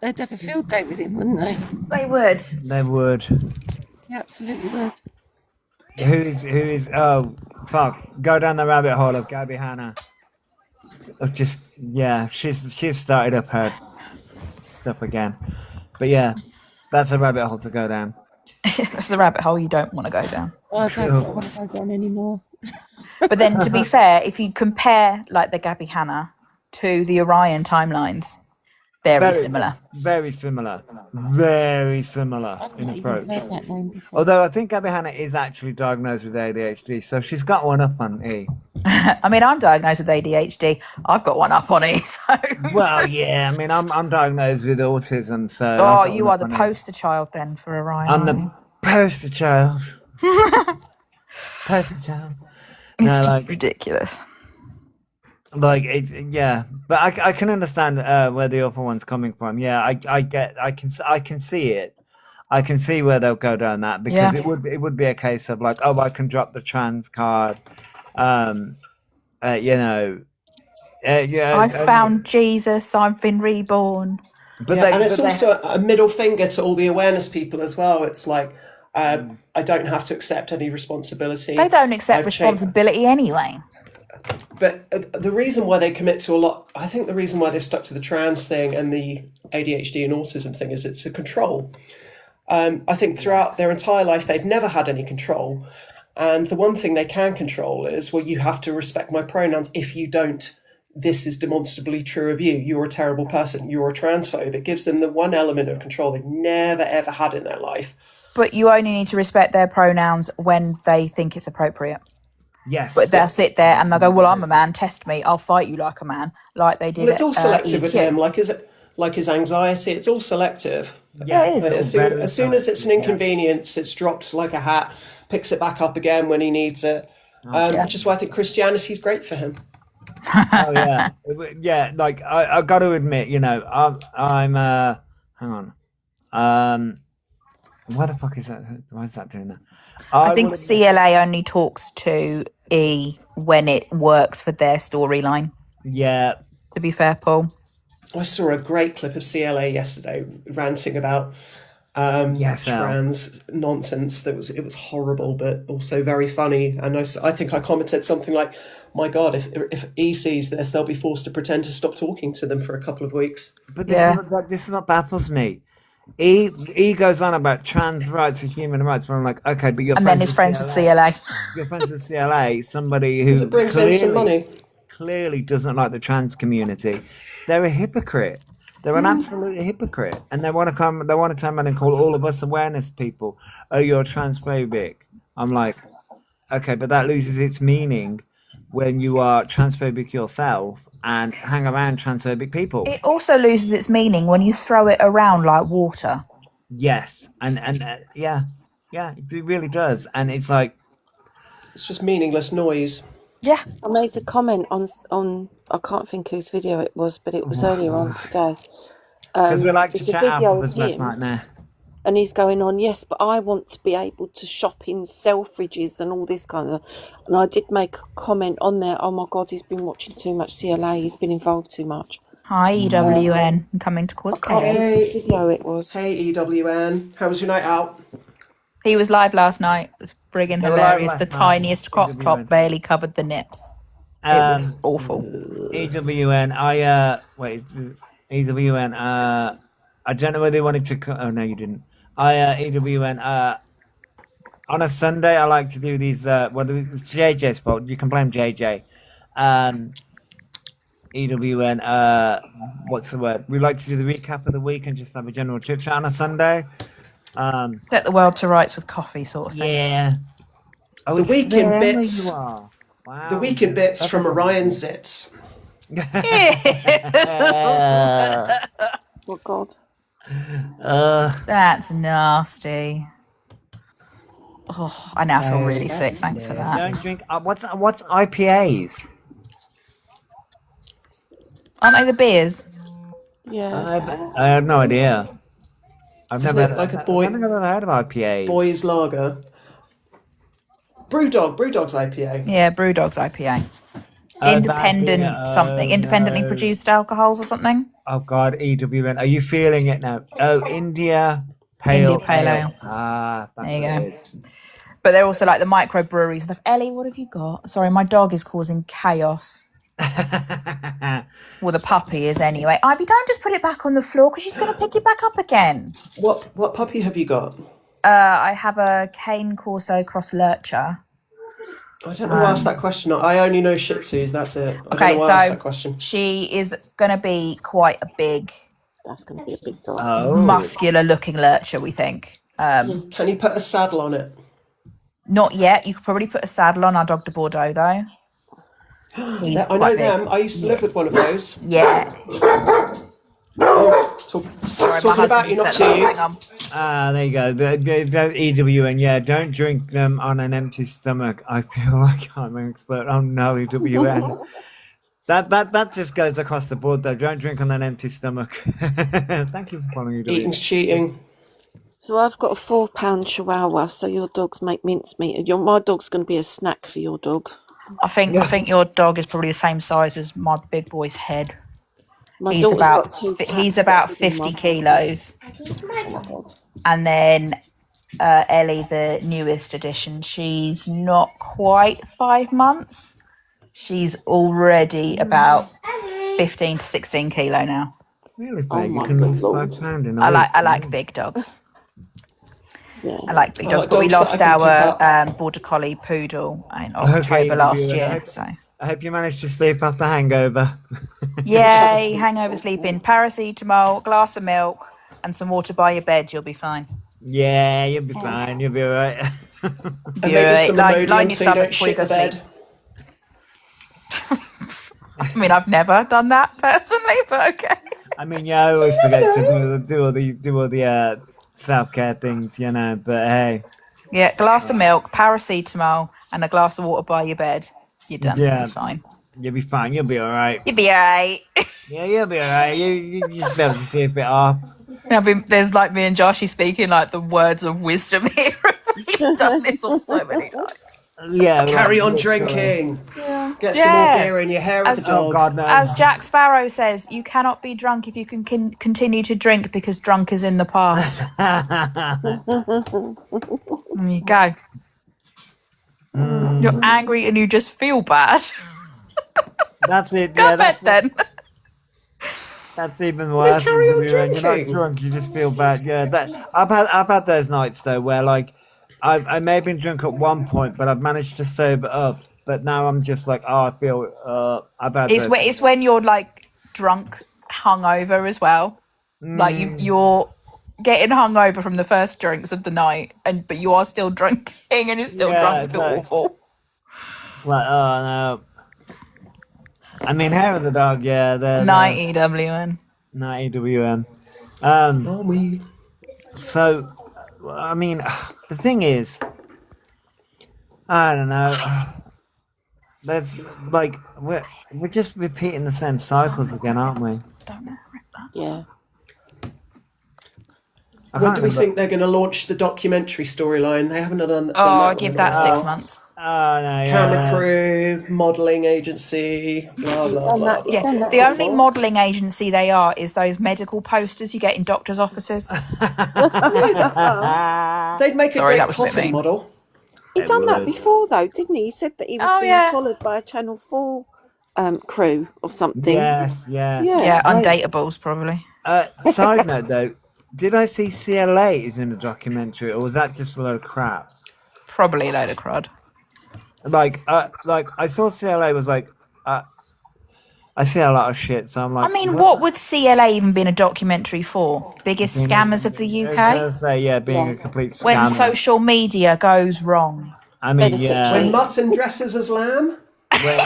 They'd have a field day with him, wouldn't they? They would. They would. Yeah, absolutely would. Who is? Oh, Fox, go down the rabbit hole of Gabby Hanna. She's started up her stuff again. But yeah, that's a rabbit hole to go down. That's the rabbit hole you don't want to go down. I don't want to go down anymore. But then, to be fair, if you compare like the Gabby Hanna to the Orion timelines, very similar. Very similar. Very similar in approach. Although I think Gabby Hanna is actually diagnosed with ADHD, so she's got one up on E. I mean, I'm diagnosed with ADHD. I've got one up on E. So. Well, yeah. I mean, I'm diagnosed with autism, so. Oh, you are the poster child then for Orion. I'm the poster child. Poster child. It's just ridiculous. Like it's but I can understand where the other one's coming from. Yeah, I can see it. I can see where they'll go down that, because it would be a case of like, oh, I can drop the trans card. I found Jesus. I've been reborn. And it's also a middle finger to all the awareness people as well. It's like, I don't have to accept any responsibility. They don't accept responsibility anyway. But the reason why they commit to a lot, I think the reason why they've stuck to the trans thing and the ADHD and autism thing is it's a control. I think throughout their entire life, they've never had any control. And the one thing they can control is, well, you have to respect my pronouns. If you don't, this is demonstrably true of you. You're a terrible person. You're a transphobe. It gives them the one element of control they've never, ever had in their life. But you only need to respect their pronouns when they think it's appropriate. Yes. But they'll sit there and they'll go, well, I'm a man, test me. I'll fight you like a man, like they did. Well, it's all selective EQ. with him, like his anxiety. It's all selective. Yeah, it is. As soon as it's an inconvenience, it's dropped like a hat, picks it back up again when he needs it. Which is why I think Christianity is great for him. Oh yeah, yeah. Like I got to admit, I'm hang on. What the fuck is that? Why is that doing that? I think CLA only talks to E when it works for their storyline. Yeah. To be fair, Paul. I saw a great clip of CLA yesterday ranting about trans nonsense. It was horrible, but also very funny. And I think I commented something like, "My God, if E sees this, they'll be forced to pretend to stop talking to them for a couple of weeks." But this is what baffles me. E goes on about trans rights and human rights, but I'm like, okay, but you're and then his friends with CLA. You're friends with CLA, somebody who it brings in some money. Clearly doesn't like the trans community. They're a hypocrite. They're an absolute hypocrite, and they want to turn around and call all of us awareness people, "Oh, you're transphobic." I'm like, okay, but that loses its meaning when you are transphobic yourself and hang around transphobic people. It also loses its meaning when you throw it around like water. Yes, and yeah, it really does, and it's like it's just meaningless noise. Yeah, I made a comment on I can't think whose video it was, but it was earlier on today. Because we like to it's a chat video afterwards of last him, night now. and he's going on, yes, but I want to be able to shop in Selfridges and all this kind of. And I did make a comment on there. Oh my God, he's been watching too much CLA. He's been involved too much. Hi, EWN. I'm coming to cause chaos. Hey, video it was. Hey, EWN. How was your night out? He was live last night. It was friggin' They were live hilarious. last The night. tiniest crop top EWN. barely covered the nips. It was awful. EWN. EWN. I don't know whether they wanted to. Oh no, you didn't. EWN. On a Sunday, I like to do these. It's JJ's fault. You can blame JJ. EWN. What's the word? We like to do the recap of the week and just have a general chit chat on a Sunday. Set the world to rights with coffee, sort of thing. Yeah. Oh, The it's week in there where bits. you are. Wow. The week in bits from Orion Zitz. Oh God. That's nasty. Oh, I now feel really sick. That's Thanks for nice. that. Don't drink. What's IPAs? Aren't they the beers? Yeah. I have no idea. I've Isn't never it like a I don't think I've ever heard of IPAs. Boys lager. Brewdog's IPA. Yeah, Brewdog's IPA. That'd Independent be- something. Independently no. produced alcohols or something. Oh God, EWN. Are you feeling it now? Oh, India Pale India Pale Ale. Ah, that's There you what go. it is. But they're also like the microbreweries and stuff. Ellie, what have you got? Sorry, my dog is causing chaos. Well, the puppy is anyway. Ivy, don't just put it back on the floor because she's going to pick it back up again. What puppy have you got? I have a Cane Corso Cross Lurcher. I don't know who asked that question. I only know Shih Tzus, that's it. I Okay, don't know why I asked that so question. she is going to be quite a big, That's going to be a big dog. Oh. muscular-looking lurcher, we think. Can you put a saddle on it? Not yet. You could probably put a saddle on our dog de Bordeaux, though. He's I know quite big. them. I used to live with one of those. Yeah. Oh, Sorry, my talking about husband you, not just said to that. you. Hang on. Ah, there you go. The EWN. Yeah, don't drink them on an empty stomach. I feel like I'm an expert. Oh no, EWN. That just goes across the board though. Don't drink on an empty stomach. Thank you for following EWN. Eating's cheating. So I've got a 4-pound Chihuahua. So your dogs make mincemeat. My dog's going to be a snack for your dog. I think your dog is probably the same size as my big boy's head. My He's daughter's about got 2 cats he's that about live in 50 my- kilos, Oh my God. and then Ellie, the newest addition, she's not quite 5 months. She's already about 15 to 16 kilo now. Really big. Oh you my can good lose Lord. 5 pounds in a I week. like big dogs. Yeah. I like big I dogs, like but we dogs that lost I can our border collie poodle in Okay, October last EWN. year. So I hope you managed to sleep after hangover. yay, hangover sleeping, paracetamol, glass of milk, and some water by your bed. You'll be fine. Yeah, you'll be fine. You'll be alright. And You're maybe right. some Line your Imodium so you stomach don't before you shit go the sleep. bed. I mean, I've never done that personally, but okay. I mean, yeah, I always forget to do all the self care things, you know. But hey, Yeah, glass of milk, paracetamol, and a glass of water by your bed. You're done. Yeah. You're fine. you'll be fine. You'll be alright. You'll be alright. Yeah, you'll be alright. You just be able to sleep it off. There's like me and Joshy speaking like the words of wisdom here. We've done this all so many times. Yeah. Carry like, on literally. drinking. Get some Yeah. more beer in your hair of the As- Oh dog. God, no. As Jack Sparrow says, you cannot be drunk if you can continue to drink because drunk is in the past. There you go. You're angry and you just feel bad. That's it. Go Yeah, to bed that's then. That's even worse. carry on when you're not drinking. drunk, you just feel bad. Yeah, I've had those nights though where like I may have been drunk at one point, but I've managed to sober up. But now I'm just like, oh, I feel. I've had. It's when you're like drunk, hungover as well. Like you're getting hungover from the first drinks of the night, but you are still drinking and you're still Yeah, drunk. Feel like- awful. like, oh no. I mean, hair of the dog. Yeah, they're Night EWN. Night EWM. Mommy. So, I mean, the thing is, I don't know. There's like we're just repeating the same cycles again, aren't we? Yeah. I When can't do we remember- think they're going to launch the documentary storyline? They haven't done that. Oh, one give in a that while. 6 months. Oh no, yeah. Camera crew, modelling agency, blah blah blah. He's done Yeah, that the only before. modelling agency they are is those medical posters you get in doctors' offices. They'd make a Sorry, great that was a bit coffin mean. model. He It done that would. before though, didn't he? He said that he was Oh, being yeah. followed by a Channel 4 crew or something. Yes, yeah. Yeah, undateables probably. Side note though, did I see CLA is in the documentary, or was that just a load of crap? Probably a load of crud. Like I saw CLA was like, I see a lot of shit, so I'm like. I mean, what would CLA even been a documentary for? Biggest scammers of the I was UK? gonna say, yeah, being a complete scammer. When social media goes wrong. I mean, yeah. When mutton dresses as lamb. Wait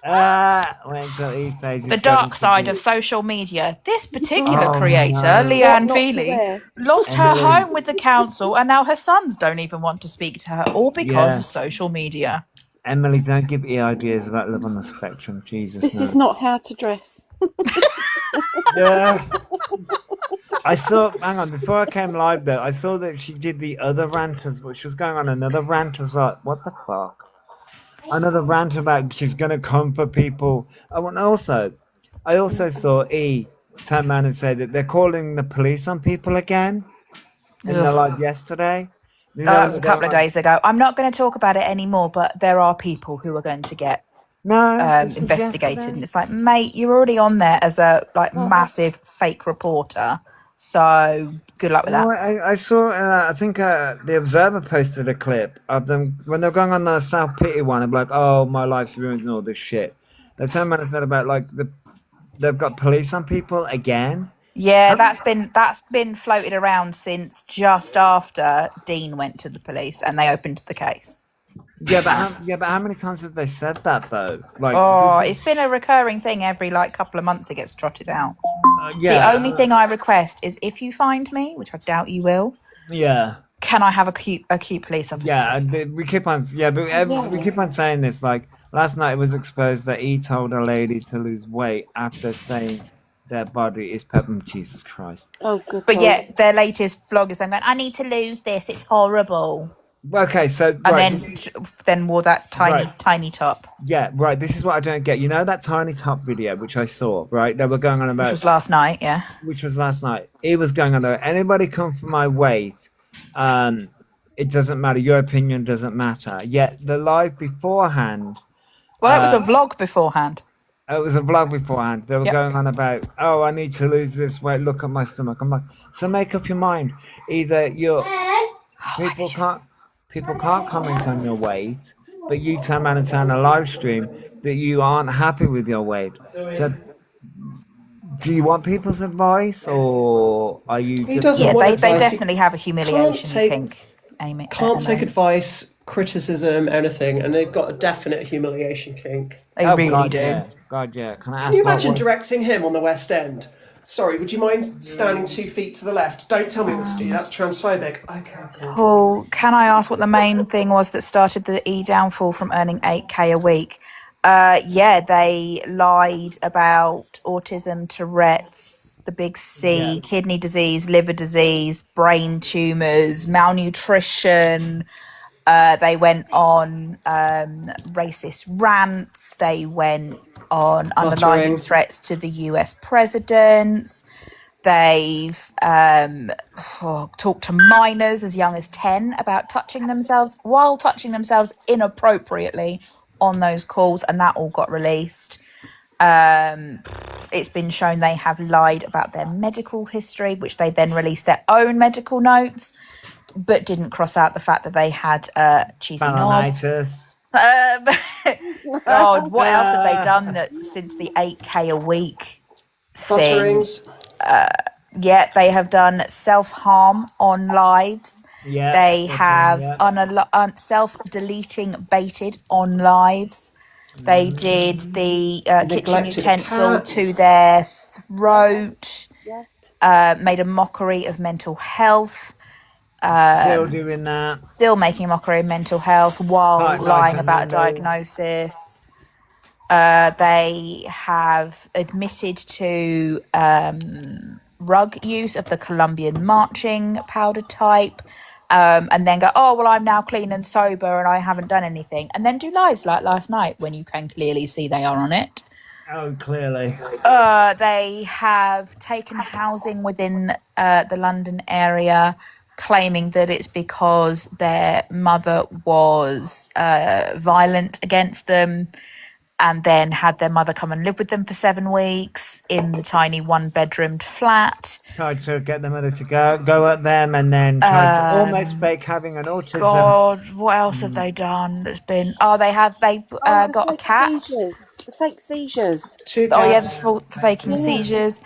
until he says The dark side of social media. This particular Oh, creator, no. Leanne Not to Feely, wear. lost her Emily. home with the council, and now her sons don't even want to speak to her, all because Yeah. of social media. Emily, don't give me ideas about love on the spectrum. Jesus. This no. is not how to dress. Yeah. I saw. Hang on. Before I came live, though, I saw that she did the other rant as well. She was going on another rant. I was like, what the fuck? Another rant about she's gonna come for people. Oh, and also, I also saw E turn around and say that they're calling the police on people again in the Ugh. live yesterday. You That was a they couple were of like, days ago. I'm not going to talk about it anymore, but there are people who are going to get No, this was investigated, yesterday. and it's like, mate, you're already on there as a massive fake reporter, so good luck with No, that. I saw. I think the Observer posted a clip of them when they're going on the South Pity one. I'm like, oh, my life's ruined and all this shit. They turned around and said about like they've got police on people again. Yeah, that's been floated around since just after Dean went to the police and they opened the case. Yeah, but how many times have they said that though? Like, Oh, this is- it's been a recurring thing every couple of months. It gets trotted out. yeah, The only thing I request is if you find me, which I doubt you will, yeah. can I have a cute police officer? Yeah, and we keep on. Yeah, but we keep on saying this. Like last night, it was exposed that he told a lady to lose weight after saying their body is peppermint. Jesus Christ. Oh, good. But yeah, their latest vlog is going, I need to lose this. It's horrible. Okay, so And right, then wore that Right. tiny top, yeah, right. This is what I don't get. You know that tiny top video which I saw, right? They were going on about. which was last night. Yeah. Which was last night. He was going on about anybody come for my weight. It doesn't matter. Your opinion doesn't matter. Yet the live beforehand. Well, it was a vlog beforehand. It was a vlog beforehand. They were Yep. going on about, oh, I need to lose this weight. Look at my stomach. I'm like, so make up your mind. Either you're people can't comment on your weight, but you turn around and say on a live stream that you aren't happy with your weight. So, do you want people's advice, or are you? He just- doesn't Yeah, want they advice. He definitely have a humiliation take- kink. Amy, Can't take Emily. advice, criticism, anything, and they've got a definite humiliation kink. They Oh, really God, do. yeah. God, yeah. Can I ask Can you what imagine was- directing him on the West End? Sorry, would you mind standing 2 feet to the left? Don't tell me what to do. That's transphobic. Okay. Cool. Paul, can I ask what the main thing was that started the downfall from earning 8k a week? Yeah, they lied about autism, Tourette's, the big C, kidney disease, liver disease, brain tumours, malnutrition. They went on racist rants. They went on underlining Muttering. threats to the US presidents. They've talked to minors as young as 10 about touching themselves while touching themselves inappropriately on those calls, and that all got released. It's been shown they have lied about their medical history, which they then released their own medical notes, but didn't cross out the fact that they had cheesy knob. Balanitis. God, what else have they done that since the 8k a week thing? Butterings. Yeah, they have done self-harm on lives. Yeah. They okay, have yeah. self-deleting baited on lives. They did the kitchen Neglected utensil cat. to their throat. Made a mockery of mental health. Still doing that. Still making a mockery of mental health while Like lying on about a the nose. diagnosis. They have admitted to rug use of the Colombian marching powder type, and then go, oh, well, I'm now clean and sober and I haven't done anything. And then do lives like last night when you can clearly see they are on it. Oh, clearly. They have taken housing within the London area, claiming that it's because their mother was violent against them, and then had their mother come and live with them for 7 weeks in the tiny 1-bedroomed flat. Tried to get the mother to go at them, and then tried to almost fake having an autism. God, what else have they done? That's been? Oh, they got a cat. The fake seizures. Two Oh yeah, cats. for faking seizures.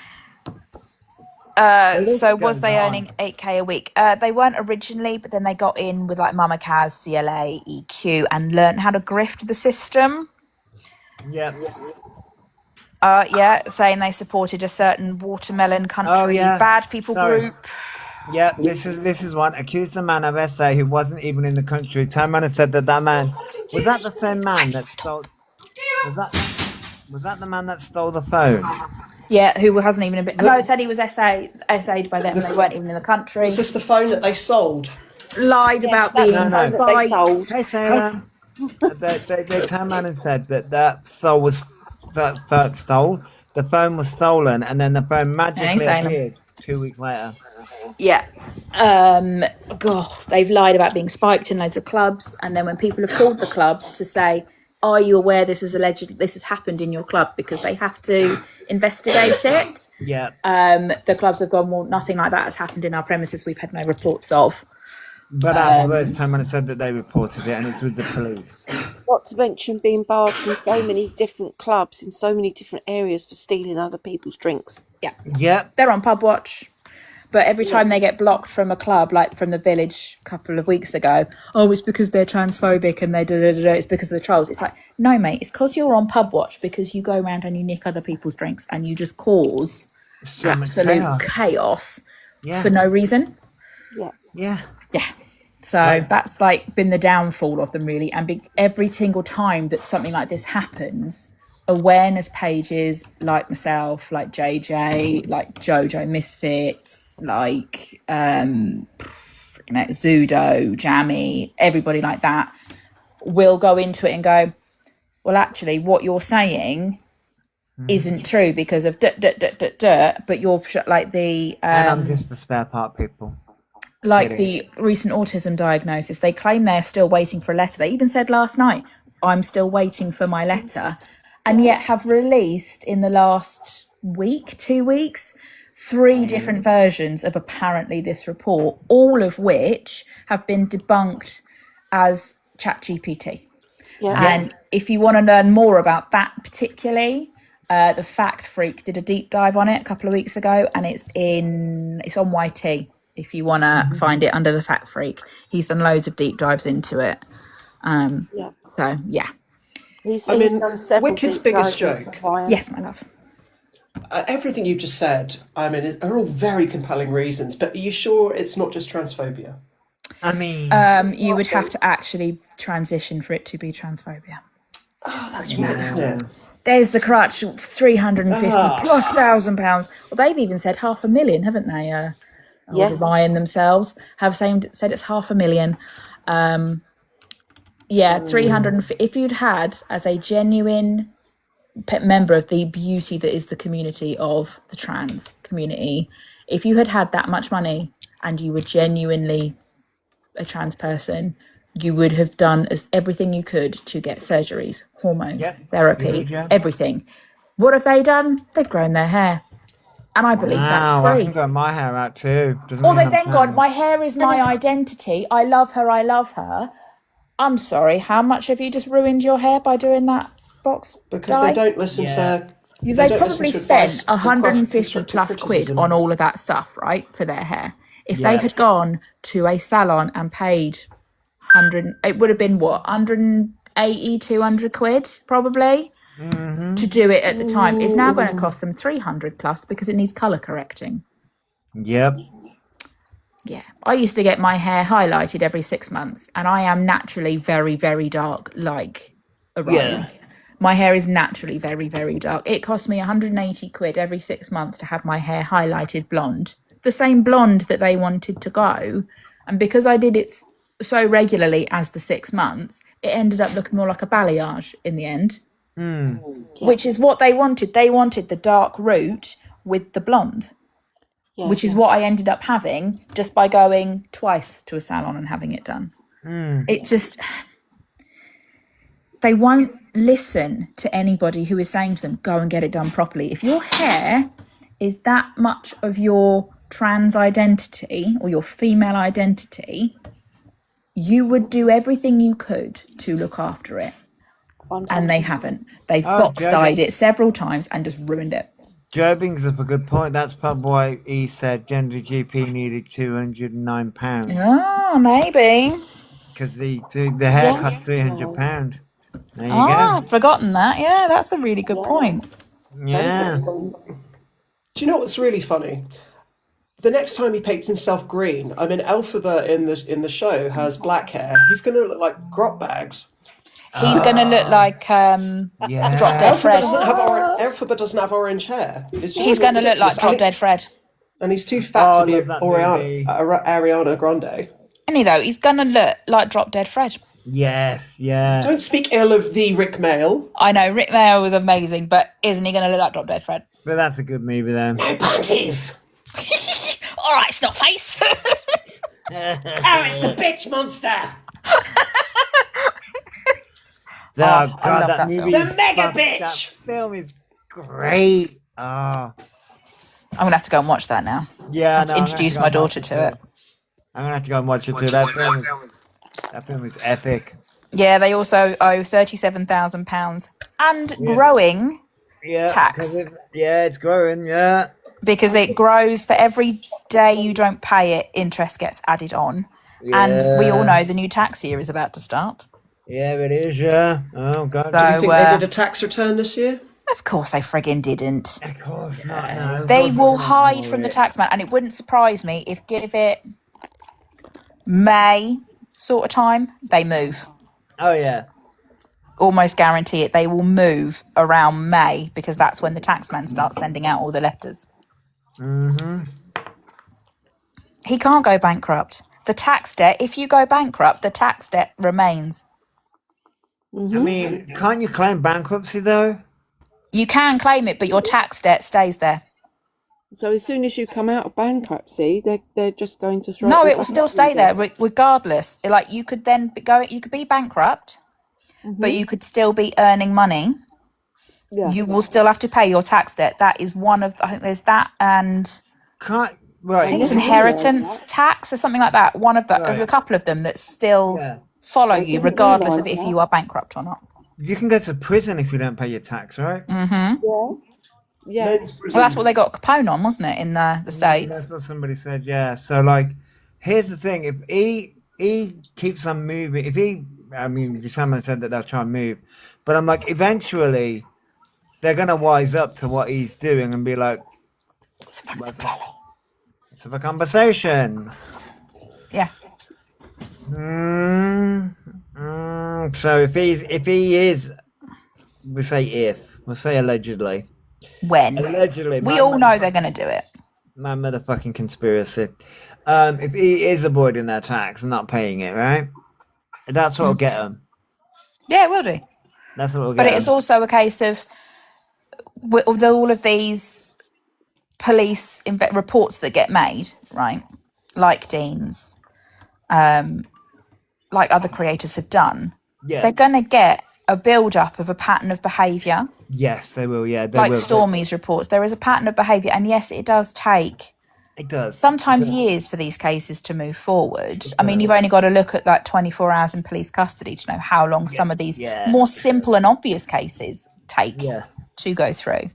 list So was goes they on. earning 8k a week? They weren't originally, but then they got in with like Mama Kaz, CLA, EQ, and learned how to grift the system. Yep. Yeah, saying they supported a certain watermelon country Oh, yeah. bad people Sorry. group. Yeah, this is one. Accused a man of SA who wasn't even in the country. Turned around and said that man was that the same man that stole. Was that the man that stole the phone? Yeah, who hasn't even been. No, said he was SA'd by them. They weren't even in the country. Is this the phone that they sold? Lied about being spiked. Hey, Sarah. they turned around and said that stole was stole. The phone was stolen, and then the phone magically saying appeared 2 weeks later. Yeah. God, they've lied about being spiked in loads of clubs, and then when people have called the clubs to say, "Are you aware this has happened in your club?" because they have to investigate it. Yeah. The clubs have gone, "Well, nothing like that has happened in our premises. We've had no reports of." But afterwards, turned around and said that they reported it, and it's with the police. Not to mention being barred from so many different clubs in so many different areas for stealing other people's drinks. Yeah. Yep. They're on pub watch. But every time they get blocked from a club, like from the Village a couple of weeks ago, oh, it's because they're transphobic and it's because of the trolls. It's like, no, mate, it's because you're on pub watch, because you go around and you nick other people's drinks and you just cause absolute chaos for no reason. Yeah. Yeah. Yeah. So that's like been the downfall of them, really. And every single time that something like this happens, awareness pages like myself, like JJ, like Jojo Misfits, like Zudo, Jammy, everybody like that will go into it and go, well, actually, what you're saying isn't true because of but you're like the and I'm just the spare part people. Like the recent autism diagnosis, they claim they're still waiting for a letter. They even said last night, I'm still waiting for my letter, and yet have released in the last week, 2 weeks, 3 different versions of apparently this report, all of which have been debunked as ChatGPT. Yeah. And if you want to learn more about that particularly, the Fact Freak did a deep dive on it a couple of weeks ago, and it's on YT. If you want to find it under the Fact Freak, he's done loads of deep dives into it. So yeah. He's done several Wicked's deep biggest dives joke. via- Yes, my love. Everything you've just said, I mean, are all very compelling reasons. But are you sure it's not just transphobia? I mean, You would have to actually transition for it to be transphobia. Oh, that's right, isn't it? There's the crutch, 350 plus £1,000. Well, they've even said 500,000, haven't they? Yes. Ryan themselves have said it's 500,000. 300. If you'd had as a genuine member of the beauty that is the community of the trans community, if you had that much money and you were genuinely a trans person, you would have done everything you could to get surgeries, hormones, therapy, everything. What have they done? They've grown their hair. And I believe that's I free. can grow my hair out too. Or they've then gone, my hair is my identity. I love her. I'm sorry, how much have you just ruined your hair by doing that box Because dye? they don't listen to. They don't probably listen to spent advice or 150 plus constructive quid criticism. on all of that stuff, right, for their hair. If they Yeah. had gone to a salon and paid 100, it would have been what, 180, 200 quid probably to do it at the time. It's now going to cost them 300 plus because it needs colour correcting. Yep. Yeah, I used to get my hair highlighted every 6 months, and I am naturally very, very dark, like Orion. Yeah. My hair is naturally very, very dark. It cost me 180 quid every 6 months to have my hair highlighted blonde, the same blonde that they wanted to go. And because I did it so regularly as the 6 months, it ended up looking more like a balayage in the end, which is what they wanted. They wanted the dark root with the blonde. Which is what I ended up having just by going twice to a salon and having it done. It just, they won't listen to anybody who is saying to them, go and get it done properly. If your hair is that much of your trans identity or your female identity, you would do everything you could to look after it. and they haven't. They've Oh, box Joe. dyed it several times and just ruined it. Joe brings up a good point. That's probably why he said Gender GP needed £209 Oh, maybe. because the hair costs £300. There you Oh, go. I've forgotten that. Yeah, that's a really good point. Yeah. Do you know what's really funny? The next time he paints himself green, I mean, Elphaba in the show has black hair. He's going to look like Grot Bags. He's going to look like Yeah. Drop Dead Fred. Elphaba doesn't have orange hair. It's just He's going to look like ridiculous. Drop Dead Fred. And he's too fat Oh, to be I love that movie. Ariana Grande. Isn't he though? He's going to look like Drop Dead Fred. Yes, yeah. Don't speak ill of the Rick Mail. I know, Rick Mail was amazing, but isn't he going to look like Drop Dead Fred? But that's a good movie then. No panties. All right, Snotface. Oh, it's the bitch monster. Oh, I God, love that that movie film. is The mega fun. bitch. That film is great. Oh. I'm going to have to go and watch that now. Yeah, I have to no, I'm introduce gonna my have to go daughter and to watch it. I'm gonna have to go and watch it too. That film is epic. Yeah, they also owe £37,000 and Yeah. growing Yeah, tax. it's growing. Yeah, because it grows for every day you don't pay it, interest gets added on. And we all know the new tax year is about to start. yeah, it is. Yeah. Oh God. Do you So, think they did a tax return this year? Of course they friggin' didn't. Of course not. No. Of They course will not. hide from the tax man, and it wouldn't surprise me if give it May sort of time, they move. Oh yeah. Almost guarantee it. They will move around May because that's when the tax man starts sending out all the letters. Mm-hmm. He can't go bankrupt. The tax debt, if you go bankrupt, the tax debt remains. I mean, can't you claim bankruptcy though? You can claim it, but your tax debt stays there. So as soon as you come out of bankruptcy, they're just going to throw. No, it it will back still at stay you there again. regardless. Like you could then you could be bankrupt, but you could still be earning money. Yeah. You will still have to pay your tax debt. That is one of, I think there's that, and Can't I right? think it's inheritance tax or something like that. One of the, there's a Right. couple of them that still Yeah. follow I you didn't regardless of realise if that. you are bankrupt or not. You can go to prison if you don't pay your tax, right? Yeah. Well, that's what they got Capone on, wasn't it, in the States? That's what somebody said. Yeah. So like, here's the thing: if he keeps on moving, I mean, someone said that they'll try and move, but I'm like, eventually, they're gonna wise up to what he's doing and be like, It's in front of the telly. let's have a conversation. Yeah. So if he is, we'll say allegedly. When? Allegedly. We all know they're going to do it. My motherfucking conspiracy. If he is avoiding that tax and not paying it, right? That's what'll get him. Yeah, it will do. That's what'll get But him. it's also a case of with all of these police reports that get made, right? Like Dean's, like other creators have done, Yeah. they're going to get a build-up of a pattern of behaviour. Yes, they will. Yeah, they Like will. Stormy's reports, there is a pattern of behaviour. And yes, it does take It does. sometimes years for these cases to move forward. I mean, you've only got to look at like 24 hours in police custody to know how long some of these more simple and obvious cases take to go through.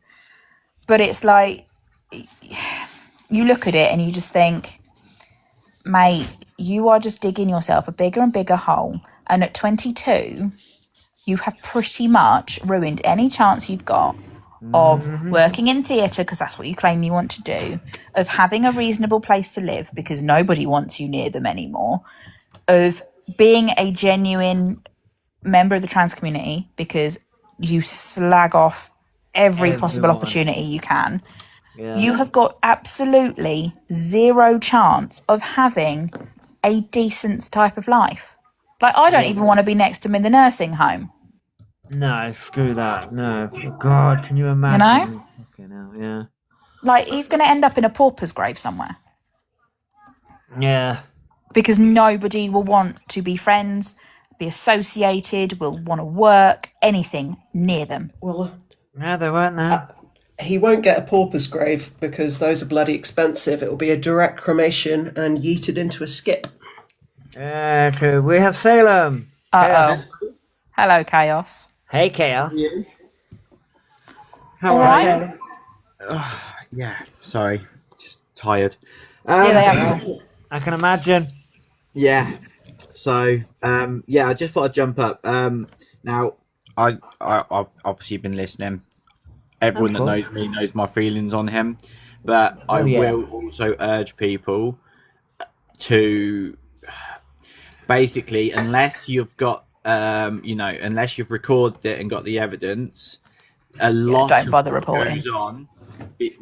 But it's like, you look at it and you just think, mate, you are just digging yourself a bigger and bigger hole. And at 22, you have pretty much ruined any chance you've got of working in theatre, because that's what you claim you want to do, of having a reasonable place to live because nobody wants you near them anymore, of being a genuine member of the trans community because you slag off every possible Everyone. opportunity you can. Yeah. You have got absolutely zero chance of having a decent type of life. Like, I don't even want to be next to him in the nursing home. No, screw that. No. Oh, God, can you imagine? Okay, now, yeah. Like, he's going to end up in a pauper's grave somewhere Yeah. because nobody will want to be friends, be associated, will want to work, anything near them. Well, No, they weren't there. he won't get a pauper's grave because those are bloody expensive. It will be a direct cremation and yeeted into a skip. Yeah, true. We have Salem. Uh-oh. Hello, Chaos. Hey, Chaos. How All are right. you? Yeah, sorry, just tired. Yeah, they have. I can imagine. Yeah. So, yeah, I just thought I'd jump up. Now, I've obviously been listening. Everyone that cool. knows me knows my feelings on him, but I Oh, yeah. will also urge people to basically, unless you've got, unless you've recorded it and got the evidence, a lot don't of bother what reporting. goes on.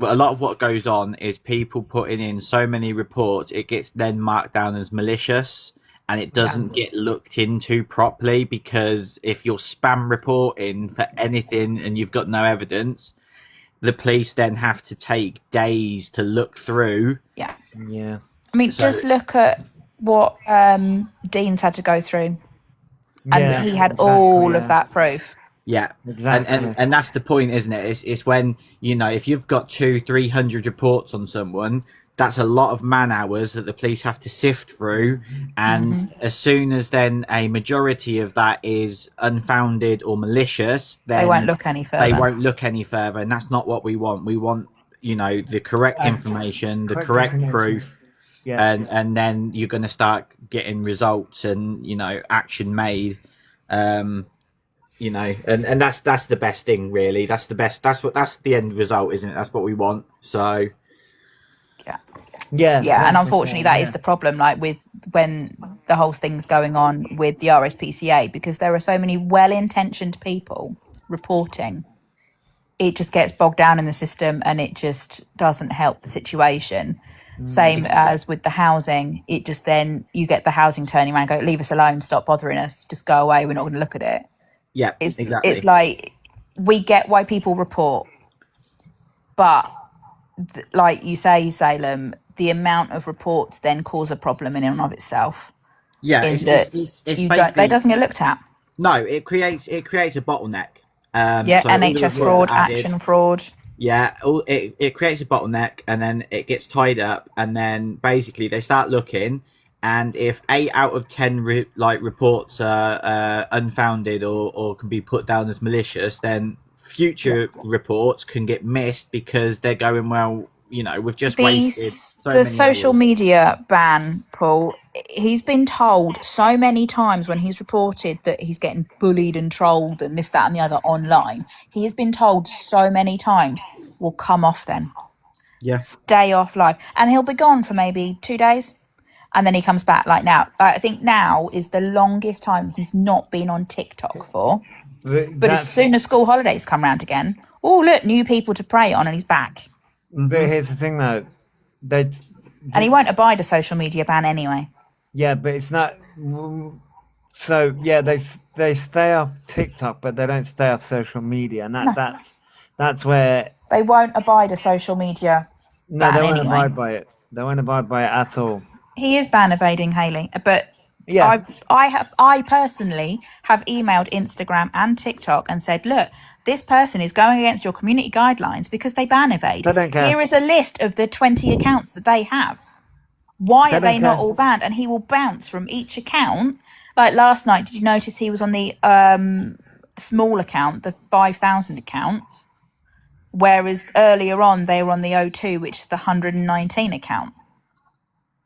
A lot of what goes on is people putting in so many reports, it gets then marked down as malicious, and it doesn't get looked into properly, because if you're spam reporting for anything and you've got no evidence, the police then have to take days to look through. Yeah. Yeah. I mean, So- just look at what Dean's had to go through, and Yeah, he had exactly, all yeah. of that proof. Yeah, Exactly. and that's the point, isn't it? It's when, if you've got 200-300 reports on someone, that's a lot of man hours that the police have to sift through, and as soon as then a majority of that is unfounded or malicious, then They won't look any further. They won't look any further, and that's not what we want. We want, the correct information, the correct information. proof, Yeah. and then you're going to start getting results and action made. And that's the best thing, really. That's the end result, isn't it? That's what we want. So Yeah. Yeah, and unfortunately, that is yeah. the problem. Like with when the whole thing's going on with the RSPCA, because there are so many well-intentioned people reporting, it just gets bogged down in the system, and it just doesn't help the situation. Same as with the housing, it just then you get the housing turning around, and go, leave us alone, stop bothering us, just go away. We're not going to look at it. yeah, exactly. It's like, we get why people report, but like you say, Salem, the amount of reports then cause a problem in and of itself. Yeah, in it's that basically, they doesn't get looked at. No, it creates a bottleneck. Yeah, So all the NHS reports fraud, are added. action fraud. Yeah, it creates a bottleneck, and then it gets tied up, and then basically they start looking, and if 8 out of 10 reports are unfounded or can be put down as malicious, then future reports can get missed because they're going, well, we've just wasted so The many social hours. media ban, Paul, he's been told so many times when he's reported that he's getting bullied and trolled and this, that and the other online. He has been told so many times, well, come off then. Yeah. Stay off live. And he'll be gone for maybe 2 days. And then he comes back like now. I think now is the longest time he's not been on TikTok for. But as soon as school holidays come round again, oh, look, new people to prey on, and he's back. But here's the thing, though. And he won't abide a social media ban anyway. Yeah, but it's not. So yeah, they stay off TikTok, but they don't stay off social media, and No. that's where They won't abide a social media no, ban they won't anyway. abide by it. They won't abide by it at all. He is ban evading, Hayley, but Yeah. I personally have emailed Instagram and TikTok and said, look, this person is going against your community guidelines because they ban evade. They don't care. Here is a list of the 20 accounts that they have. Why They are they don't not care. all banned? And he will bounce from each account. Like last night, did you notice he was on the small account, the 5,000 account? Whereas earlier on, they were on the O2, which is the 119 account.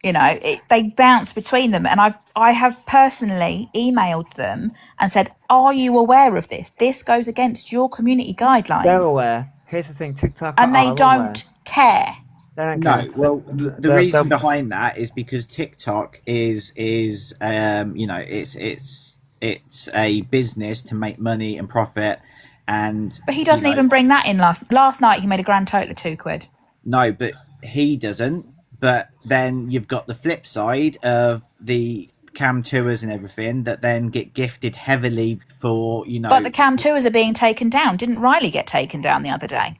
They bounce between them. And I have personally emailed them and said, are you aware of this? This goes against your community guidelines. They're aware. Here's the thing, TikTok And they are don't care. They don't No, care. well, the reason behind that is because TikTok is it's a business to make money and profit, and But he doesn't even bring that in. Last night, he made a grand total of £2. No, but he doesn't. But then you've got the flip side of the cam tours and everything that then get gifted heavily for But the cam tours are being taken down. Didn't Riley get taken down the other day?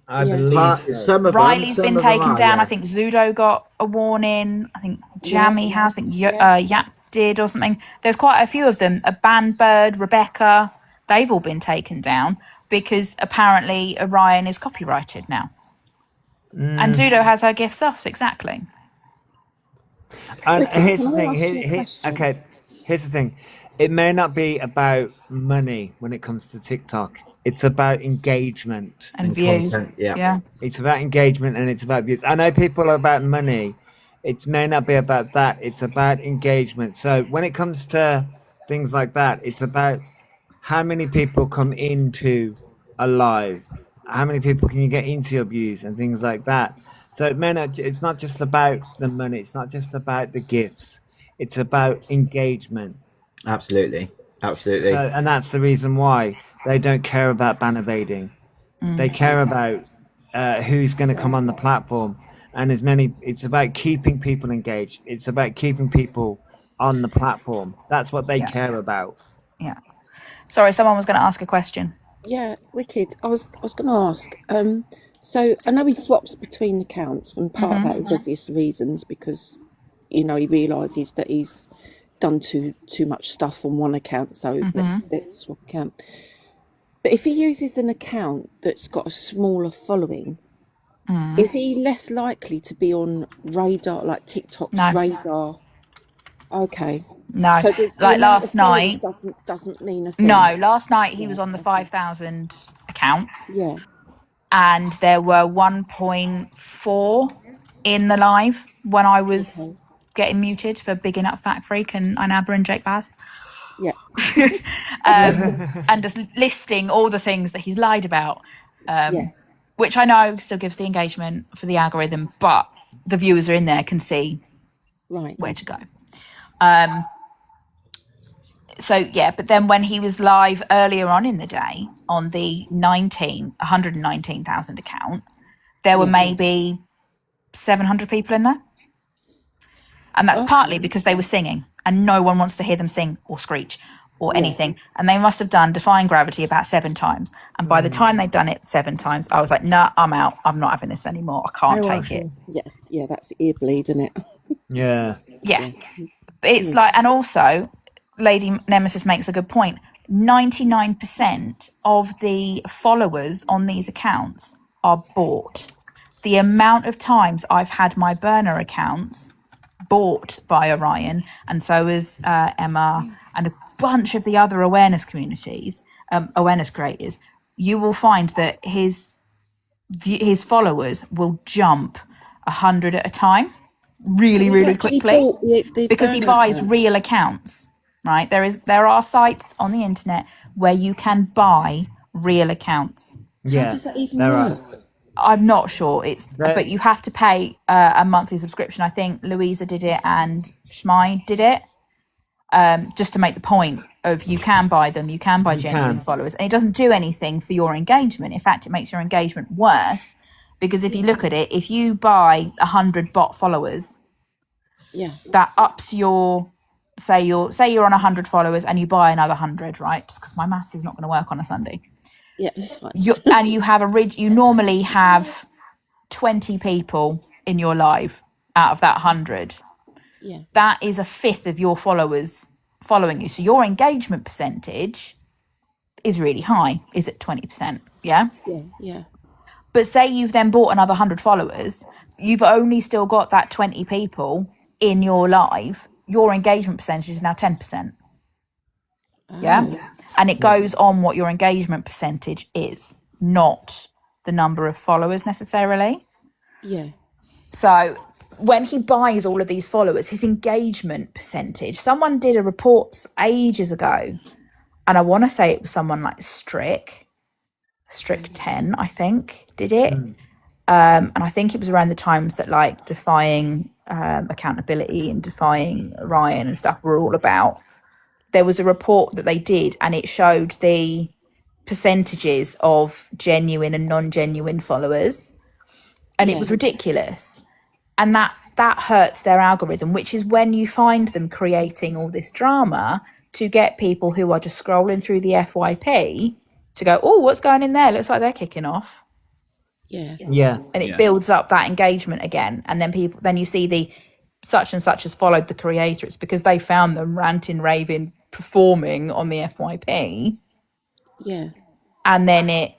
I believe so. some of Riley's them, been some of them taken are, down. yeah. I think Zudo got a warning. I think Jammy has. I think Yap did or something. There's quite a few of them. A Bandbird, Rebecca, they've all been taken down because apparently Orion is copyrighted now. And Zudo has her gifts off, exactly. And Ricky, here's can the I thing. ask you a question? Okay, here's the thing. it may not be about money when it comes to TikTok. It's about engagement and views. Content, yeah. Yeah. It's about engagement and it's about views. I know people are about money. It may not be about that. It's about engagement. So when it comes to things like that, it's about how many people come into a live, how many people can you get into your views and things like that. So it may not, it's not just about the money. It's not just about the gifts. It's about engagement. Absolutely. Absolutely. So, and that's the reason why they don't care about ban evading. They care about who's going to come on the platform. And it's about keeping people engaged. It's about keeping people on the platform. That's what they care about. Yeah. Sorry, someone was going to ask a question. Yeah, wicked. I was going to ask. So I know he swaps between accounts, and part of that is obvious reasons because, he realises that he's done too much stuff on one account. So let's swap account. But if he uses an account that's got a smaller following, is he less likely to be on radar, like TikTok radar? Okay. No, So like last night. doesn't mean a thing. No, last night he was on the 5,000 account. Yeah. And there were 1.4 in the live when I was getting muted for bigging up Fat Freak and Inabra and Jake Baz. Yeah. And just listing all the things that he's lied about. Which I know still gives the engagement for the algorithm, but the viewers are in there can see where to go. But then when he was live earlier on in the day on the 119,000 account, there were maybe 700 people in there. And that's partly because they were singing and no one wants to hear them sing or screech or anything. And they must have done Defying Gravity about 7 times. And by the time they'd done it 7 times, I was like, nah, I'm out. I'm not having this anymore. I can't take it. Yeah, that's ear bleed, isn't it? Yeah. Yeah. It's like, and also, Lady Nemesis makes a good point. 99% of the followers on these accounts are bought. The amount of times I've had my burner accounts bought by Orion, and so is Emma and a bunch of the other awareness communities, awareness creators, you will find that his followers will jump 100 at a time really quickly because he buys real accounts, right? There are sites on the internet where you can buy real accounts. Yeah. How does that even work? I'm not sure. But you have to pay a monthly subscription. I think Louisa did it and Shmai did it, just to make the point of you can buy them, you can buy genuine followers, and it doesn't do anything for your engagement. In fact, it makes your engagement worse because if you look at it, if you buy 100 bot followers, that ups your say you're on 100 followers and you buy another 100, right? Just because my maths is not going to work on a Sunday. Yeah, that's fine. And you have you normally have 20 people in your live out of that 100. Yeah. That is a fifth of your followers following you. So your engagement percentage is really high, is at 20%. Yeah? Yeah. But say you've then bought another 100 followers, you've only still got that 20 people in your live. Your engagement percentage is now 10%. Yeah? And it goes on what your engagement percentage is, not the number of followers necessarily. Yeah. So when he buys all of these followers, his engagement percentage, someone did a report ages ago, and I want to say it was someone like Strick 10, I think, did it. And I think it was around the times that like Defying Accountability and Defying Ryan and stuff were all about. There was a report that they did and it showed the percentages of genuine and non-genuine followers, and it was ridiculous. And that hurts their algorithm, which is when you find them creating all this drama to get people who are just scrolling through the FYP to go, oh, what's going in there? Looks like they're kicking off. Yeah. And it builds up that engagement again. And then you see the such and such has followed the creator. It's because they found them ranting, raving, performing on the FYP. Yeah. And then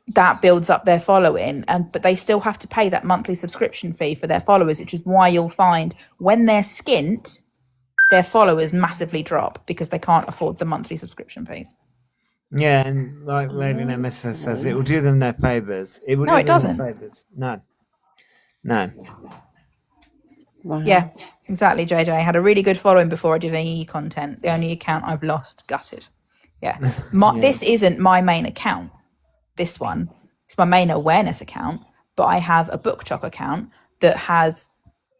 that builds up their following, but they still have to pay that monthly subscription fee for their followers, which is why you'll find when they're skint, their followers massively drop because they can't afford the monthly subscription fees. Yeah, and like Lady Nemesis says, it will do them their favours. It will No, do it them doesn't. their favours. No. No. Yeah, exactly, JJ. I had a really good following before I did any content. The only account I've lost, gutted. Yeah. This isn't my main account. This one. It's my main awareness account, but I have a BookTok account that has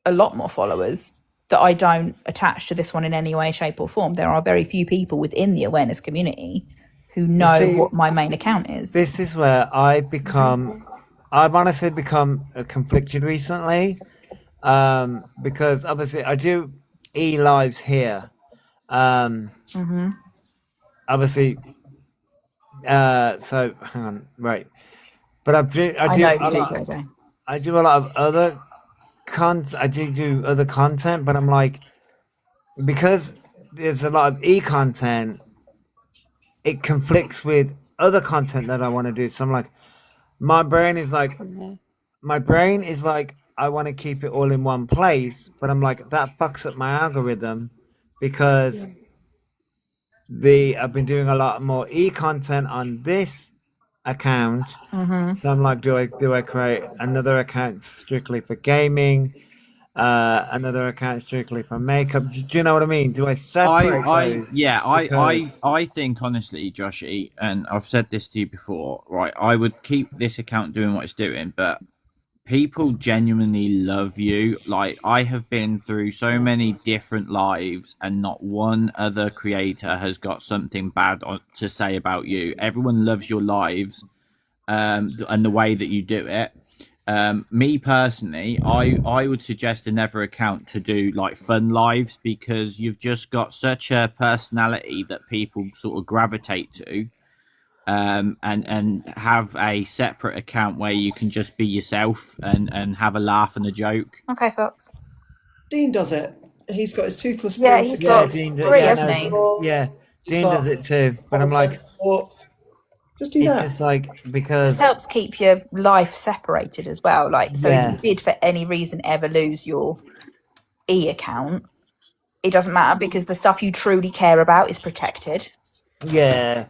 a lot more followers that I don't attach to this one in any way, shape or form. There are very few people within the awareness community who know what my main account is. This is where I've honestly become conflicted recently, because obviously I do e-lives here. Obviously, so hang on, right. But I do a lot of other I do other content, but I'm like, because there's a lot of e-content, it conflicts with other content that I want to do. So I'm like, my brain is like, I want to keep it all in one place, but I'm like, that fucks up my algorithm because I've been doing a lot more e-content on this account. So I'm like, do I create another account strictly for gaming, another account strictly for makeup? Do you know what I mean? Do I separate those? I think honestly, Joshy, and I've said this to you before, right? I would keep this account doing what it's doing, but people genuinely love you. Like, I have been through so many different lives and not one other creator has got something bad to say about you. Everyone loves your lives, and the way that you do it. Me personally, I would suggest another account to do like fun lives, because you've just got such a personality that people sort of gravitate to. And have a separate account where you can just be yourself and have a laugh and a joke. Okay, Fox. Dean does it. He's got his Toothless Yeah, Prince he's account. got three, hasn't he? Yeah, Dean does it too. But I'm like, just do that. It's just like, because This helps keep your life separated as well. Like, so if you did for any reason ever lose your E account, it doesn't matter because the stuff you truly care about is protected. Yeah.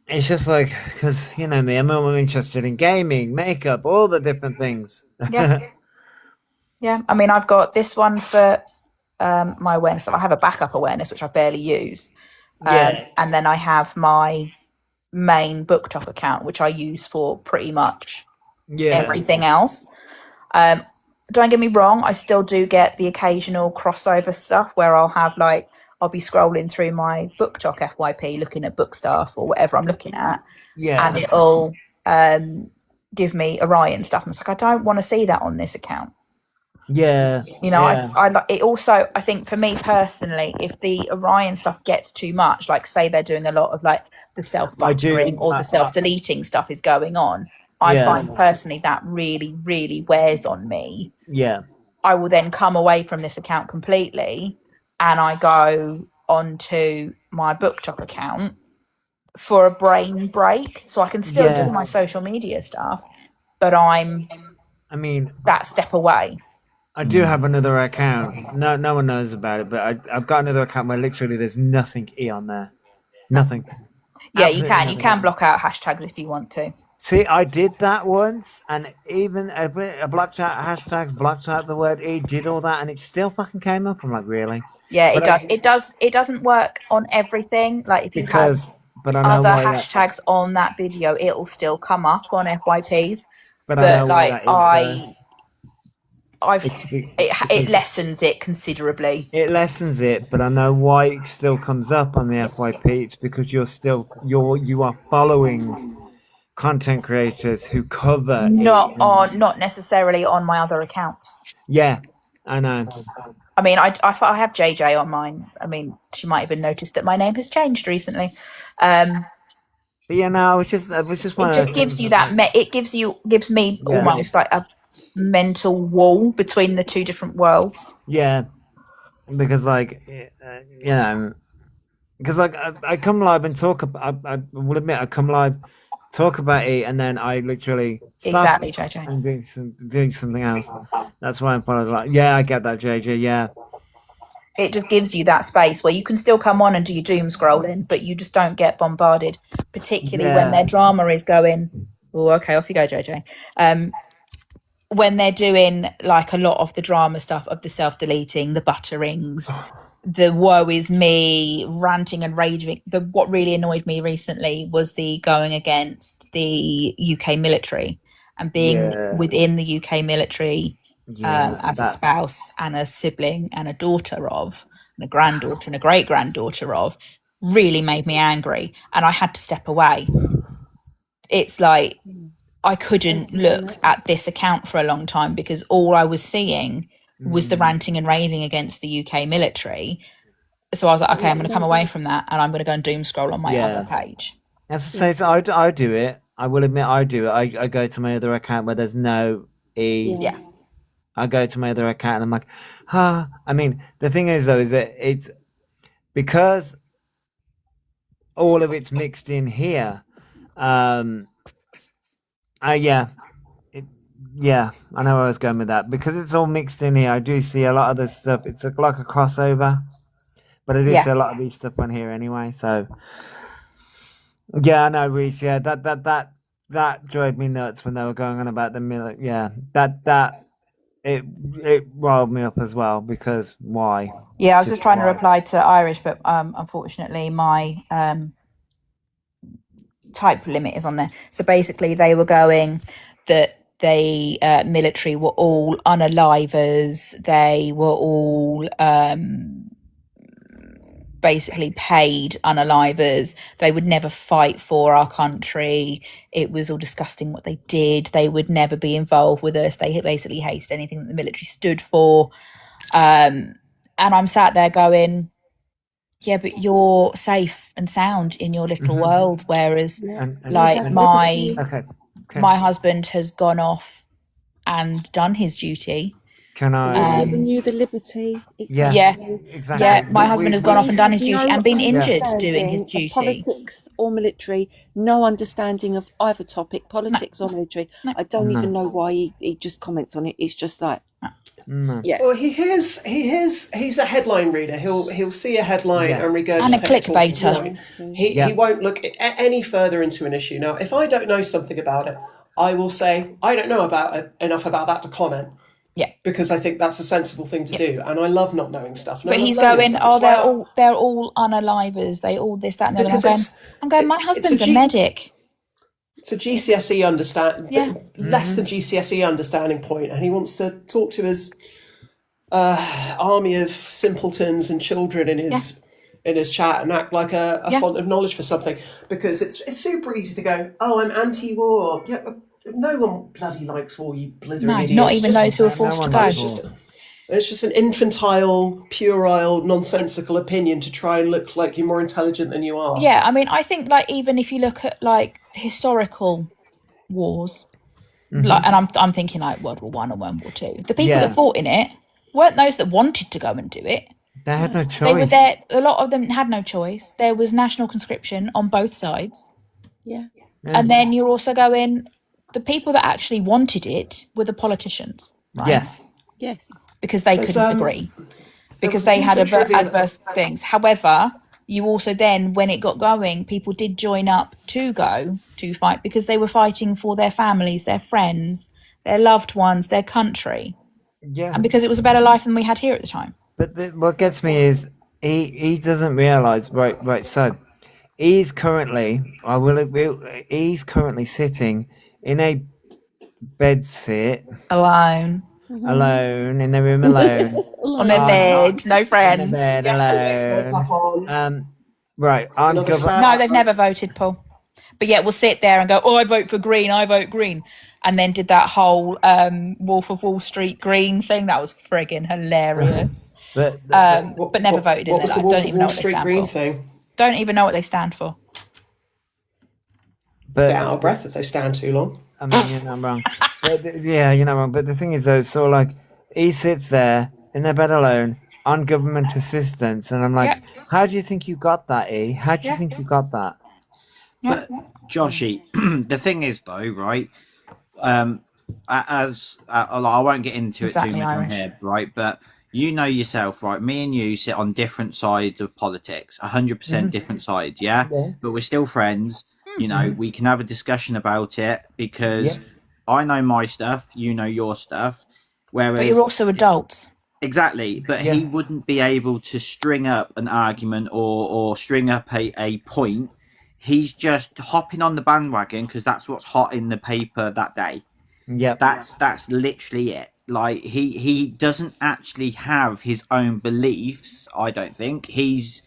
It's just like, because, you know me, I'm more interested in gaming, makeup, all the different things. Yeah. Yeah. I mean, I've got this one for my awareness. I have a backup awareness, which I barely use. And then I have my main BookTok account, which I use for pretty much everything else. Don't get me wrong, I still do get the occasional crossover stuff where I'll be scrolling through my BookTok FYP looking at book stuff or whatever I'm looking at, and it'll give me Orion stuff. And it's like, I don't want to see that on this account. I also, I think for me personally, if the Orion stuff gets too much, like say they're doing a lot of like the self-buttering or the self-deleting stuff is going on, I find personally that really, really wears on me. I will then come away from this account completely and I go onto my BookTok account for a brain break. So I can still do my social media stuff, but I'm that step away. I do have another account. No one knows about it, but I've got another account where literally there's nothing E on there. Nothing. Yeah, you can block out hashtags if you want to. See, I did that once, and even I blocked out hashtags, blocked out the word E, did all that, and it still fucking came up. I'm like, really? Yeah, it does. It doesn't work on everything. Like if you have other hashtags on that video, it'll still come up on FYPs. But it lessens it considerably. It lessens it, but I know why it still comes up on the FYP. It's because you are following content creators who cover not necessarily on my other account. Yeah, I know. I mean, I have JJ on mine. I mean, she might even notice that my name has changed recently. But yeah, no, it was just one. It just gives you that. It gives me almost like a mental wall between the two different worlds. Yeah, because like because like I come live and talk. I will admit I come live, talk about it, and then I literally stop JJ and doing something else. That's why I'm following. Like, yeah, I get that, JJ. Yeah, It just gives you that space where you can still come on and do your doom scrolling, but you just don't get bombarded, particularly when their drama is going, oh, okay, off you go, JJ. When they're doing like a lot of the drama stuff of the self-deleting, the butterings, the woe is me, ranting and raging. What really annoyed me recently was the going against the UK military and being within the UK military as a spouse and a sibling and a daughter of, and a granddaughter and a great granddaughter of, really made me angry, and I had to step away. It's like I couldn't look at this account for a long time because all I was seeing was the ranting and raving against the UK military. So I was like, okay, I'm going to come away from that and I'm going to go and doom scroll on my other page. As I say, so I do it. I will admit I do it. I go to my other account where there's no E. Yeah. I go to my other account and I'm like, I mean, the thing is though, is that it's because all of it's mixed in here. I know where I was going with that. Because it's all mixed in here, I do see a lot of this stuff. It's like a crossover, but I do see a lot of these stuff on here anyway. So yeah, I know, Reese. Yeah, that drove me nuts when they were going on about the military. Yeah, it riled me up as well because why? Yeah, I was just trying to reply to Irish, but unfortunately my type limit is on there. So basically they were going that they military were all unalivers, they were all basically paid unalivers, they would never fight for our country, it was all disgusting what they did, they would never be involved with us, they basically hated anything that the military stood for. And I'm sat there going, yeah, but you're safe and sound in your little world, whereas my husband has gone off and done his duty. Can I? Giving you the liberty. Exactly. Yeah, my husband has gone off and done his duty and been injured doing his duty. Politics or military, no understanding of either topic, politics or military. I don't even know why he just comments on it. It's just like, yeah. Well, he's a headline reader. He'll see a headline and regurgitate and a clickbaiter. He won't look any further into an issue. Now, if I don't know something about it, I will say I don't know enough about that to comment. Yeah, because I think that's a sensible thing to do, and I love not knowing stuff. But he's going, they're all unalivers. They all this, that, and the other. I'm going. My husband's a medic. It's a GCSE less than GCSE understanding point, and he wants to talk to his army of simpletons and children in his chat and act like a font of knowledge for something, because it's super easy to go, oh, I'm anti-war. Yeah, no one bloody likes war, you blithering idiots. Not even those who are forced to go. It's just an infantile, puerile, nonsensical opinion to try and look like you're more intelligent than you are. Yeah, I mean, I think like even if you look at like historical wars, like, and I'm thinking like World War One and World War Two, the people that fought in it weren't those that wanted to go and do it. They had no choice. They were there. A lot of them had no choice. There was national conscription on both sides. Yeah. And then you're also going, the people that actually wanted it were the politicians. Right? Yes. Because they couldn't agree. Because they had adverse things. However, you also then, when it got going, people did join up to go to fight because they were fighting for their families, their friends, their loved ones, their country. Yeah. And because it was a better life than we had here at the time. But what gets me is he doesn't realise, right, so he's currently sitting in a bed sit alone in the room alone on their bed, no friends, on the bed alone. Right, no, they've never voted, Paul, but yet we'll sit there and go, oh, I vote for Green, and then did that whole Wolf of Wall Street Green thing. That was friggin' hilarious. but never voted. What was the Wolf of Wall Street Green thing? Don't even know what they stand for. But get out of breath if they stand too long. I mean, you're not wrong. You're not wrong. But the thing is, though, it's sort of like he sits there in their bed alone on government assistance, and I'm like, how do you think you got that, E? How do you think you got that? But Joshy, the thing is, though, right? I won't get into it too much on here, right? But you know yourself, right? Me and you sit on different sides of politics, 100% different sides, yeah? But we're still friends. You know, we can have a discussion about it because I know my stuff, you know your stuff. Whereas, But you're also adults. Exactly, but he wouldn't be able to string up an argument or string up a point. He's just hopping on the bandwagon because that's what's hot in the paper that day. Yeah, that's literally it. Like he doesn't actually have his own beliefs. I don't think he's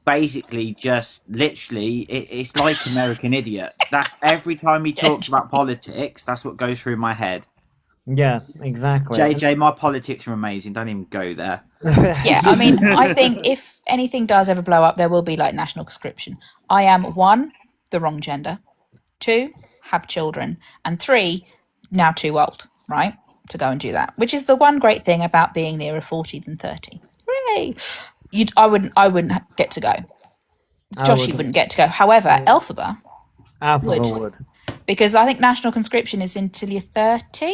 basically just literally. It's like American Idiot. That's every time he talks about politics. That's what goes through my head. Yeah, exactly. JJ, my politics are amazing. Don't even go there. Yeah, I mean, I think if anything does ever blow up, there will be like national conscription. I am 1, the wrong gender, 2, have children, and 3, now too old, right, to go and do that. Which is the one great thing about being nearer 40 than 30. Hooray! I wouldn't get to go. Joshy wouldn't get to go. However, Elphaba would, because I think national conscription is until you're 30,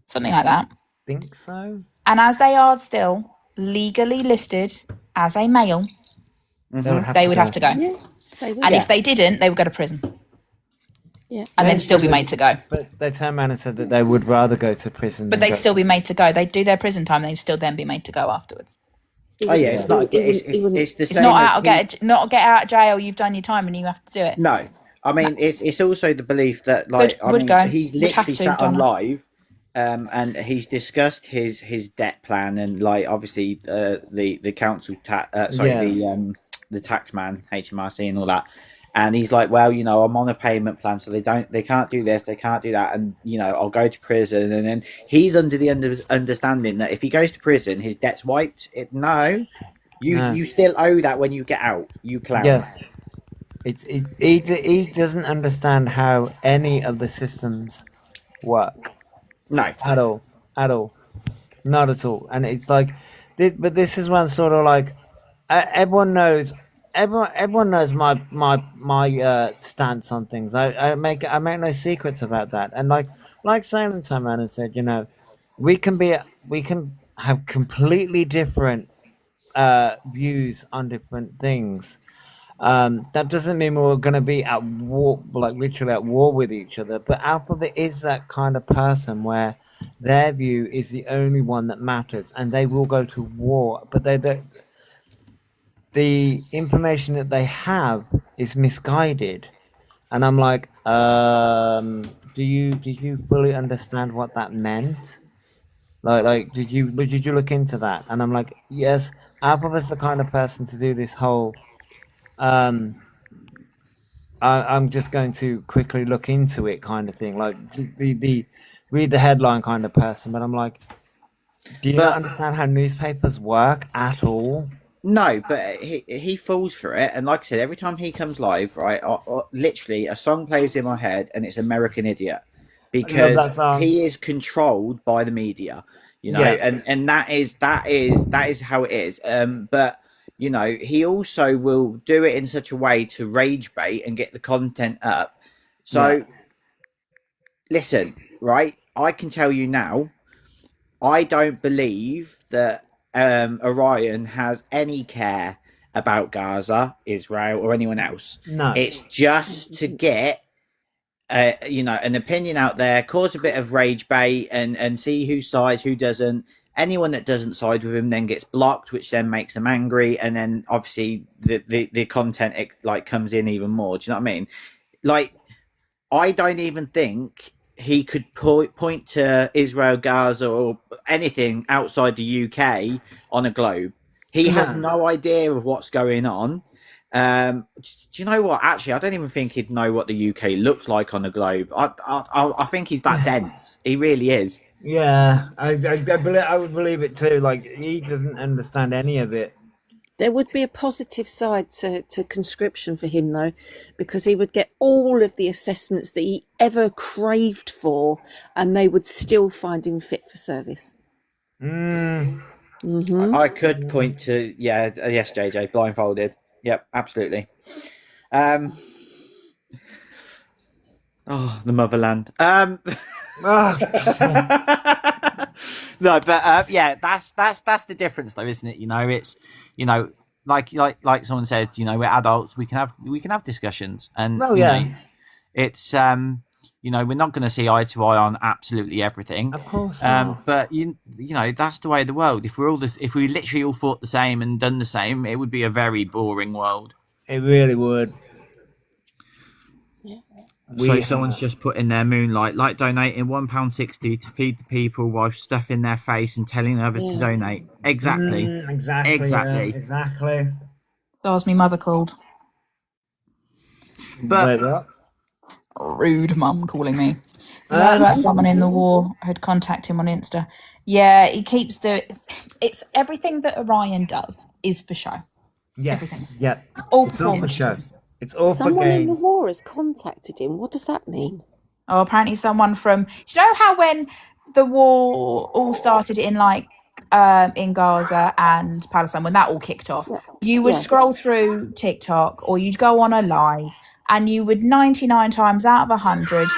something like that. Think so. And as they are still legally listed as a male, they would have to go. Yeah, they would. And if they didn't, they would go to prison. Yeah. And then still be made to go. But they turned around and said that they would rather go to prison. But they'd still be made to go. They'd do their prison time. They'd still then be made to go afterwards. Oh yeah, it's not. It's the It's same. not as not get out of jail. You've done your time and you have to do it. No, I mean it's also the belief that like Would go. he's Would have literally to, sat on Donna. live, and he's discussed his debt plan and like obviously the council the tax man HMRC and all that. And he's like, well, you know, I'm on a payment plan, so they can't do this, they can't do that, and you know, I'll go to prison. And then he's under the understanding that if he goes to prison, his debt's wiped. You still owe that when you get out. You clown. Yeah, he doesn't understand how any of the systems work. No, at all, not at all. And it's like, but this is one sort of like, everyone knows my stance on things. I make no secrets about that. And like Salem turned around and said, you know, we can have completely different views on different things. That doesn't mean we're going to be at war, like literally at war with each other. But Alphabet is that kind of person where their view is the only one that matters, and they will go to war. But the information that they have is misguided, and I'm like, did you fully understand what that meant? Like, did you look into that? And I'm like, yes, Alphabet's the kind of person to do this whole. I'm just going to quickly look into it, kind of thing. Like the read the headline kind of person. But I'm like, do you not understand how newspapers work at all? No, but he falls for it, and like I said, every time he comes live, right, literally a song plays in my head, and it's American Idiot, because he is controlled by the media, you know, and that is how it is. But you know, he also will do it in such a way to rage bait and get the content up. So, listen, right, I can tell you now, I don't believe that Orion has any care about Gaza, Israel, or anyone else. No, it's just to get you know, an opinion out there, cause a bit of rage bait, and see who sides, who doesn't. Anyone that doesn't side with him then gets blocked, which then makes them angry, and then obviously the content like comes in even more. Do you know what I mean? Like, I don't even think he could point to Israel, Gaza, or anything outside the UK on a globe. He has no idea of what's going on. Do you know what? Actually, I don't even think he'd know what the UK looked like on a globe. I think he's that dense. He really is. Yeah, I would believe it too. Like, he doesn't understand any of it. There would be a positive side to conscription for him, though, because he would get all of the assessments that he ever craved for, and they would still find him fit for service. I could point to yes, JJ, blindfolded. Yep, absolutely. Oh, the motherland. No, but yeah, that's the difference, though, isn't it? It's like someone said, we're adults. We can have discussions, and it's we're not going to see eye to eye on absolutely everything. Of course not. But that's the way of the world. If we literally all thought the same and done the same, it would be a very boring world. It really would. So someone's just put in their Moonlight, like donating £1.60 to feed the people while stuffing their face and telling others to donate. Exactly. Exactly. That was me mother called. But rude mum calling me. You know about someone in the war had contacted him on Insta. Yeah, he keeps doing. It's everything that Orion does is for show. Yeah. Everything. Yeah. All It's all for show. It's all for Someone in the gain. war has contacted him. What does that mean? Oh, apparently someone from. You know how when the war all started in in Gaza and Palestine, when that all kicked off, you would scroll through TikTok or you'd go on a live, and you would 99 times out of 100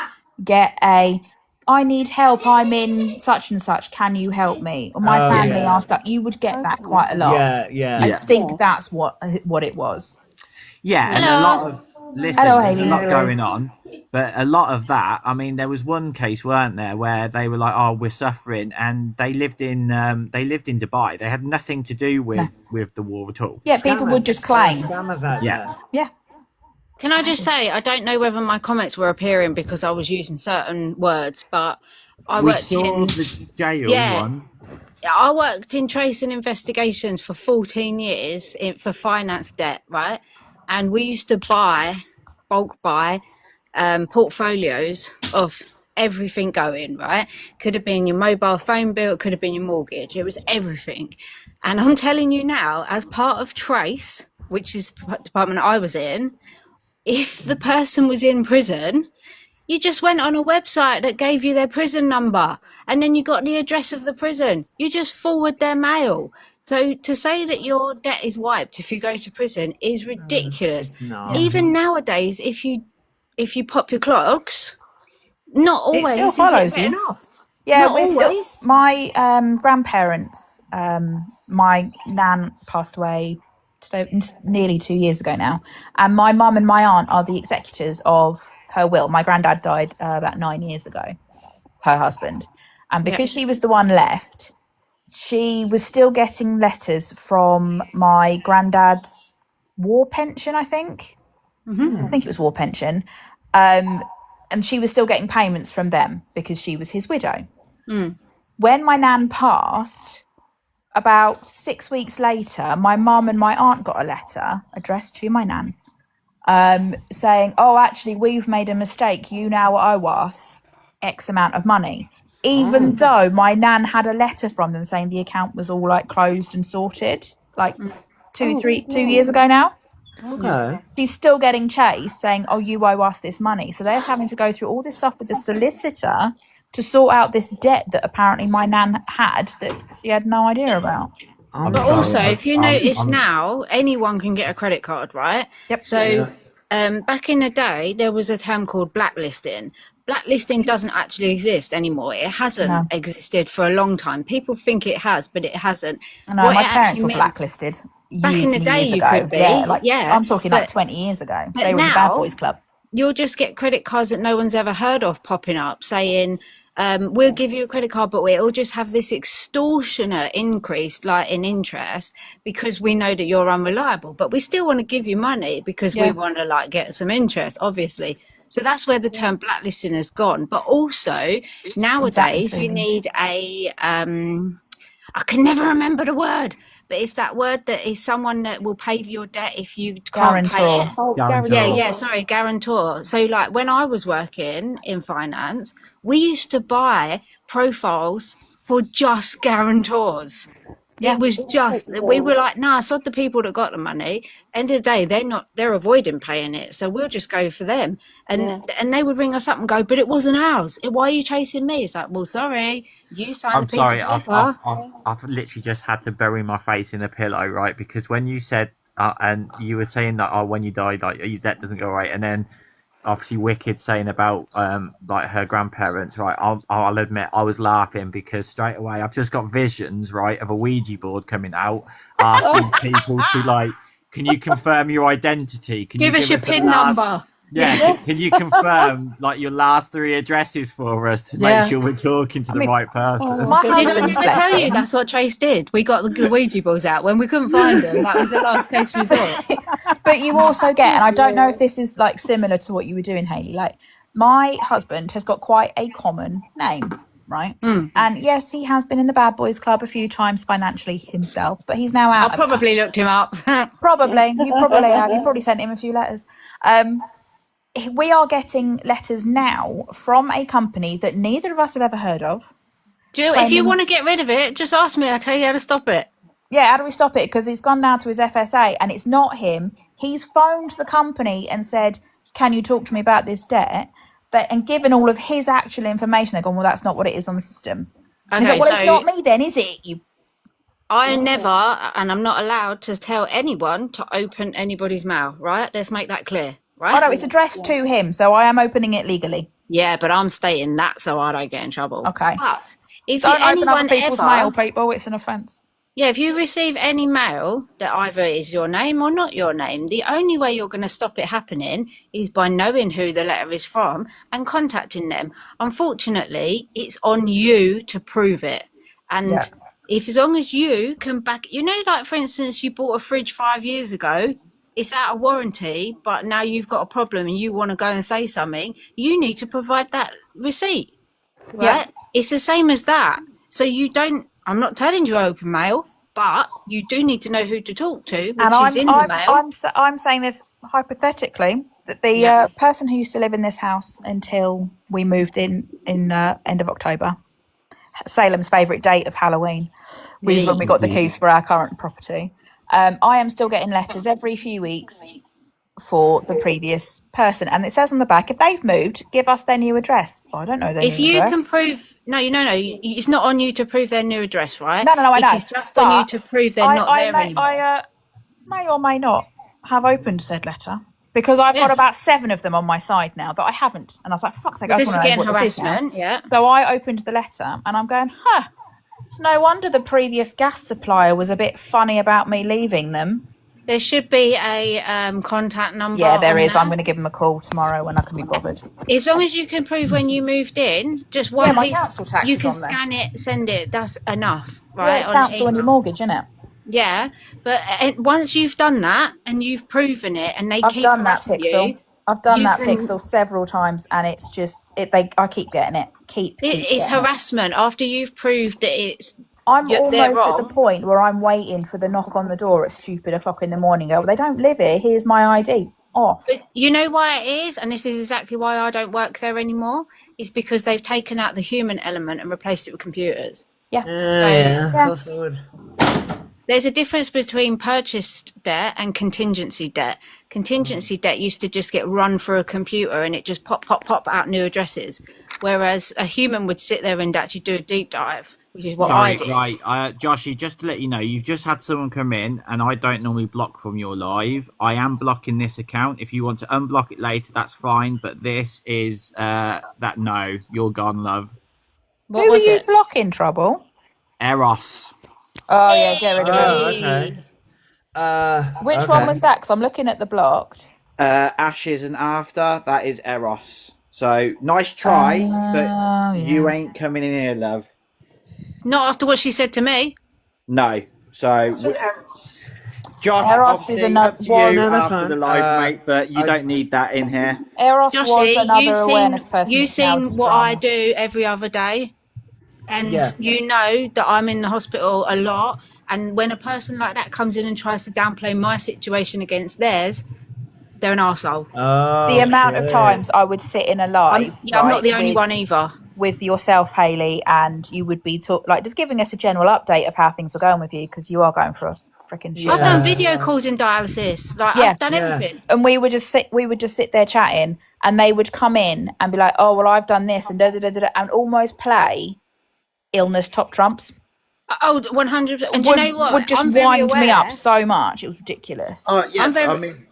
get a "I need help. I'm in such and such. Can you help me?" Or "My family are stuck." You would get that quite a lot. I think that's what it was. Yeah, and Hello. a lot of Hello, there's a Hayley. lot going on, but a lot of that. I mean, there was one case, weren't there, where they were like, "Oh, we're suffering," and they lived in Dubai. They had nothing to do with the war at all. Yeah, people would just claim. Yeah. Can I just say, I don't know whether my comments were appearing because I was using certain words, but I We worked saw in the jail one. I worked in tracing investigations for 14 years for finance debt, right? And we used to bulk buy portfolios of everything going, right? Could have been your mobile phone bill, it could have been your mortgage, it was everything. And I'm telling you now, as part of Trace, which is the department I was in, if the person was in prison, you just went on a website that gave you their prison number, and then you got the address of the prison. You just forward their mail. So to say that your debt is wiped if you go to prison is ridiculous. Even nowadays, if you pop your clogs, not always It still is follows it you. enough. Yeah, Not we're still. always. My grandparents, my nan passed away nearly 2 years ago now, and my mum and my aunt are the executors of her will. My granddad died about 9 years ago, her husband, and because she was the one left, she was still getting letters from my granddad's war pension. I think it was war pension, and she was still getting payments from them because she was his widow. When my nan passed, about 6 weeks later, my mum and my aunt got a letter addressed to my nan saying, "Oh, actually, we've made a mistake. You now owe us X amount of money." Even though my nan had a letter from them saying the account was all closed and sorted, 2 years ago now. Okay. She's still getting chased saying, "Oh, you owe us this money." So they're having to go through all this stuff with the solicitor to sort out this debt that apparently my nan had that she had no idea about. But also, if you notice now, anyone can get a credit card, right? Yep. So back in the day, there was a term called blacklisting. Blacklisting doesn't actually exist anymore. It hasn't existed for a long time. People think it has, but it hasn't. No, What my it parents actually were meant- blacklisted. Back in the day, years you ago. could be. Yeah, I'm talking but- 20 years ago. but They were in the Bad now- Boys Club. You'll just get credit cards that no one's ever heard of popping up saying, we'll give you a credit card, but it'll just have this extortionate increase in interest because we know that you're unreliable, but we still want to give you money because we want to get some interest, obviously. So that's where the term blacklisting has gone. But also nowadays you need I can never remember the word, but it's that word that is someone that will pay your debt if you can't pay it. Guarantor. So when I was working in finance, we used to buy profiles for just guarantors. It was just, we were like, nah, sod the people that got the money. End of the day, they're avoiding paying it. So we'll just go for them. And they would ring us up and go, but it wasn't ours. Why are you chasing me? It's like, well, sorry, you signed a I'm piece sorry, of paper. I've literally just had to bury my face in a pillow, right? Because when you said, and you were saying that, when you die, your debt doesn't go right, and then obviously Wicked saying about like her grandparents, right? I'll admit I was laughing because straight away I've just got visions, right, of a Ouija board coming out asking people to like, can you confirm your identity? Can Give you us your the PIN last- number. Yeah, can you confirm like your last 3 addresses for us to make sure we're talking to the right person? My Did husband, I tell you that's what Trace did? We got the Ouija balls out when we couldn't find them. That was the last case resort. But you also get, and I don't know if this is like similar to what you were doing, Hayley. Like my husband has got quite a common name, right? And yes, he has been in the Bad Boys Club a few times financially himself, but he's now out. I probably looked him up. Probably, you probably have. You probably sent him a few letters. We are getting letters now from a company that neither of us have ever heard of. Do you, if you want to get rid of it, just ask me. I'll tell you how to stop it. Yeah, how do we stop it? Because he's gone now to his FSA and it's not him. He's phoned the company and said, can you talk to me about this debt? And given all of his actual information, they've gone, well, that's not what it is on the system. And he's like, well, it's not me then, is it? I never, and I'm not allowed to tell anyone to open anybody's mail, right? Let's make that clear, right? Oh, no, it's addressed to him, so I am opening it legally. Yeah, but I'm stating that so I don't get in trouble. Okay. But if Don't open anyone other people's ever, mail, people. It's an offence. Yeah, if you receive any mail that either is your name or not your name, the only way you're going to stop it happening is by knowing who the letter is from and contacting them. Unfortunately, it's on you to prove it. And if as long as you can back, you know, like for instance, you bought a fridge 5 years ago, it's out of warranty, but now you've got a problem and you want to go and say something, you need to provide that receipt, right? It's the same as that. So you don't, I'm not telling you open mail, but you do need to know who to talk to, which is in the mail. I'm saying this hypothetically, that the person who used to live in this house until we moved in end of October, Salem's favourite date of Halloween, when we got the keys for our current property. I am still getting letters every few weeks for the previous person, and it says on the back, if they've moved, give us their new address. Oh, I don't know their If new you address. can prove, no, it's not on you to prove their new address, right? No, I know. It is just on you to prove they're not there anymore. I may or may not have opened said letter because I've got about 7 of them on my side now that I haven't, and I was like, fuck's sake, I This just is want to know getting what this is now. harassment, yeah. So I opened the letter and I'm going, it's no wonder the previous gas supplier was a bit funny about me leaving them. There should be a contact number. Yeah, there on is. there. I'm going to give them a call tomorrow when I can be bothered. As long as you can prove when you moved in, just one my piece. council tax You is can on there. scan it, send it. That's enough, Yeah, right? it's on council and email. your mortgage, isn't it? Yeah, but once you've done that and you've proven it, and they I've keep done that, harassing Pixel. you, I've done you that, can- Pixel, several times, and it's just I keep getting it. Keep It's getting it. harassment after you've proved that it's. I'm they're almost at wrong. the point where I'm waiting for the knock on the door at stupid o'clock in the morning. Go, well, they don't live here. Here's my ID. Off. But you know why it is, and this is exactly why I don't work there anymore. It's because they've taken out the human element and replaced it with computers. Yeah. Yeah, of course they would. There's a difference between purchased debt and contingency debt. Contingency debt used to just get run through a computer and it just pop out new addresses. Whereas a human would sit there and actually do a deep dive, which is what I did. Right, Joshy, just to let you know, you've just had someone come in, and I don't normally block from your live. I am blocking this account. If you want to unblock it later, that's fine. But this is no, you're gone, love. Who are you blocking, Trouble? Eros. Oh yeah, get rid of him. Okay. Which okay. one was that? Because I'm looking at the blocked. Ashes and After, that is Eros. So nice try, but you ain't coming in here, love. Not after what she said to me. No. So Josh, Eros obviously, is another up to you one. after the live, mate, but you don't need that in here. Eros Joshy, was another awareness person. you've that's now seen just what drama. I do every other day, and Yeah. you know that I'm in the hospital a lot. And when a person like that comes in and tries to downplay my situation against theirs, they're an arsehole. The amount of times I would sit in a live. I'm not the only one either. With yourself, Hayley, and you would be just giving us a general update of how things are going with you because you are going for a freaking shit. I've done video calls in dialysis. Like I've done everything. And we would just sit there chatting, and they would come in and be like, "Oh well, I've done this," and and almost play illness top trumps. Oh, 100%. And do you know what? Would just I'm very wind me aware. up so much. It was ridiculous. Oh yeah, I'm very- I mean,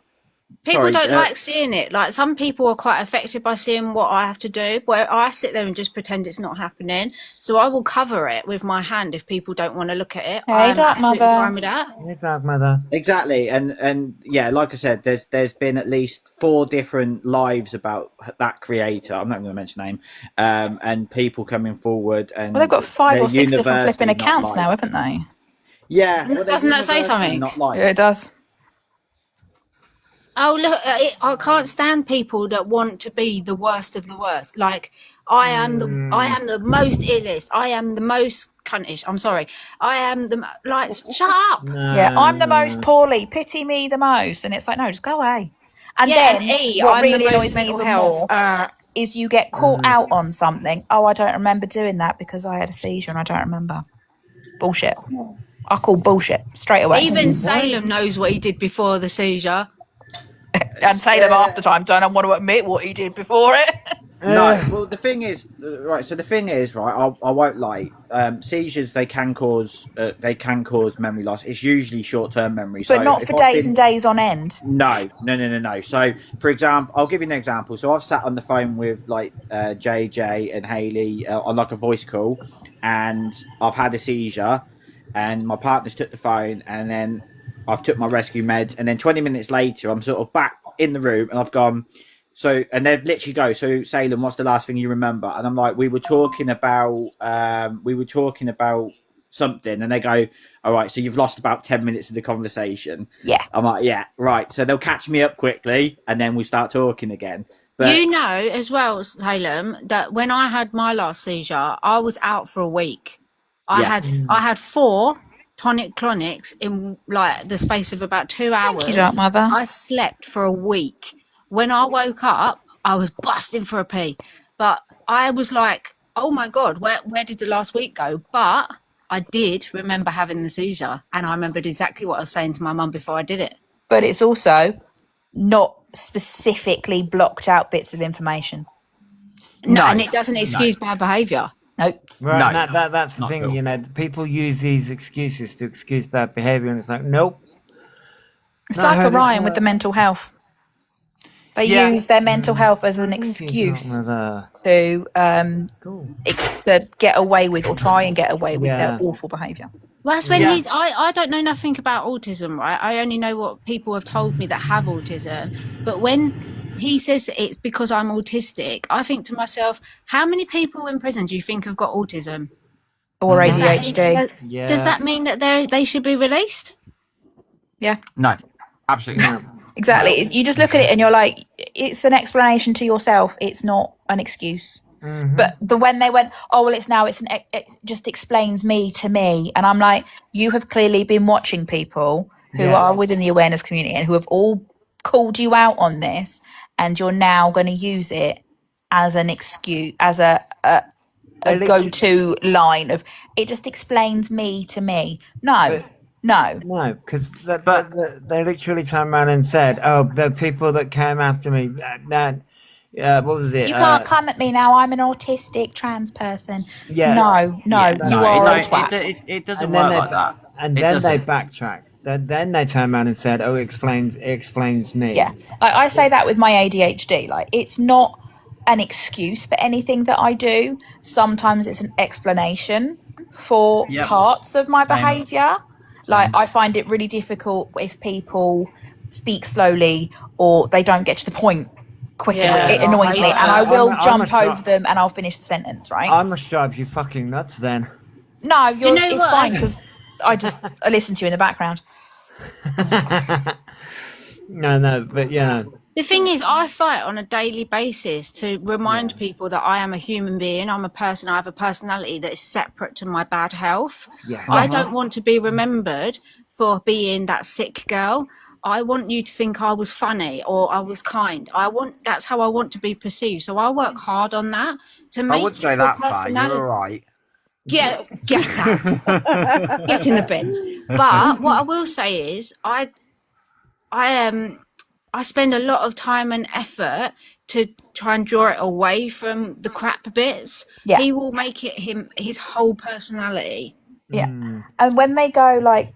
People Sorry, don't like seeing it. Like some people are quite affected by seeing what I have to do, where I sit there and just pretend it's not happening. So I will cover it with my hand if people don't want to look at it. Hey, I'm Dark absolutely Mother. fine with that. Hey, Dark Mother. Exactly, and yeah, like I said, there's been at least 4 different lives about that creator. I'm not going to mention the name, and people coming forward, and Well, they've got 5 they're or 6 different flipping universally not accounts now, liked. haven't they? Yeah, well, they're Doesn't that say universally something? not liked. Yeah, it does. Oh, look, I can't stand people that want to be the worst of the worst. Like, I am the most illest. I am the most cuntish. I'm sorry. I am like, shut up. Yeah, I'm the most poorly. Pity me the most. And it's like, no, just go away. And Yeah, then and E, what I'm the really most annoys me mental even health. more is you get caught out on something. Oh, I don't remember doing that because I had a seizure and I don't remember. Bullshit. I call bullshit straight away. Even Salem knows what he did before the seizure. And Salem half the time don't want to admit what he did before it. No, well, the thing is, right. So the thing is, right. I won't lie. Seizures they can cause memory loss. It's usually short-term memory, But so not if for I've days been- and days on end. No. So, for example, I'll give you an example. So I've sat on the phone with like JJ and Haley on like a voice call, and I've had a seizure, and my partner's took the phone, and then I've took my rescue meds, and then 20 minutes later, I'm sort of back in the room, and I've gone. So, and they'd literally go, so Salem, what's the last thing you remember? And I'm like, we were talking about something, and they go, all right, so you've lost about 10 minutes of the conversation. Yeah. I'm like, yeah, right. So they'll catch me up quickly, and then we start talking again. But You know as well, Salem, that when I had my last seizure, I was out for a week. I had 4 tonic clonics in like the space of about 2 hours. Thank you, Dark Mother. I slept for a week. When I woke up, I was busting for a pee. But I was like, oh my God, where did the last week go? But I did remember having the seizure, and I remembered exactly what I was saying to my mum before I did it. But it's also not specifically blocked out bits of information. No, and it doesn't excuse bad behaviour. Nope. Right, No, that's the not thing, at all. you know, people use these excuses to excuse bad behaviour, and it's like, nope. It's Not like how this Orion with works. the mental health. They Yeah. use their mental health as an excuse to get away with or try and get away with their awful behaviour. Well, that's when Yeah. I don't know nothing about autism, right? I only know what people have told me that have autism. But when he says it's because I'm autistic, I think to myself, how many people in prison do you think have got autism? Or Does that- ADHD. Does that mean that they should be released? Yeah. no, absolutely not. Exactly. You just look at it and you're like, it's an explanation to yourself. It's not an excuse. But when they went, oh well, it just explains me to me, and I'm like, you have clearly been watching people who Yeah. are within the awareness community and who have all called you out on this, and you're now going to use it as an excuse, as a go-to line of it just explains me to me. No, no. No, because they literally turned around and said, "Oh, the people that came after me, what was it? You can't come at me now. I'm an autistic trans person. Yeah. No, Yeah, you are a it, twat. it doesn't And then work they like that. And It then they doesn't. backtracked. Then they turned around and said, "Oh, it explains me." Yeah, like I say that with my ADHD. Like it's not an excuse for anything that I do. Sometimes it's an explanation for Yep. parts of my Same. behaviour. Like I find it really difficult if people speak slowly or they don't get to the point quicker. Yeah. It annoys me, and I I'm- will I'm jump a over them and I'll finish the sentence. Right? I must drive you fucking nuts then. No, you know it's what? fine because I listen to you in the background. No, but yeah. The thing is, I fight on a daily basis to remind people that I am a human being. I'm a person. I have a personality that is separate to my bad health. Yeah. I don't want to be remembered for being that sick girl. I want you to think I was funny or I was kind. That's how I want to be perceived. So I work hard on that to make I wouldn't go your that far. personality- You're all right. Get out. Get in the bin. But what I will say is I spend a lot of time and effort to try and draw it away from the crap bits. Yeah. He will make it his whole personality. Yeah. And when they go like,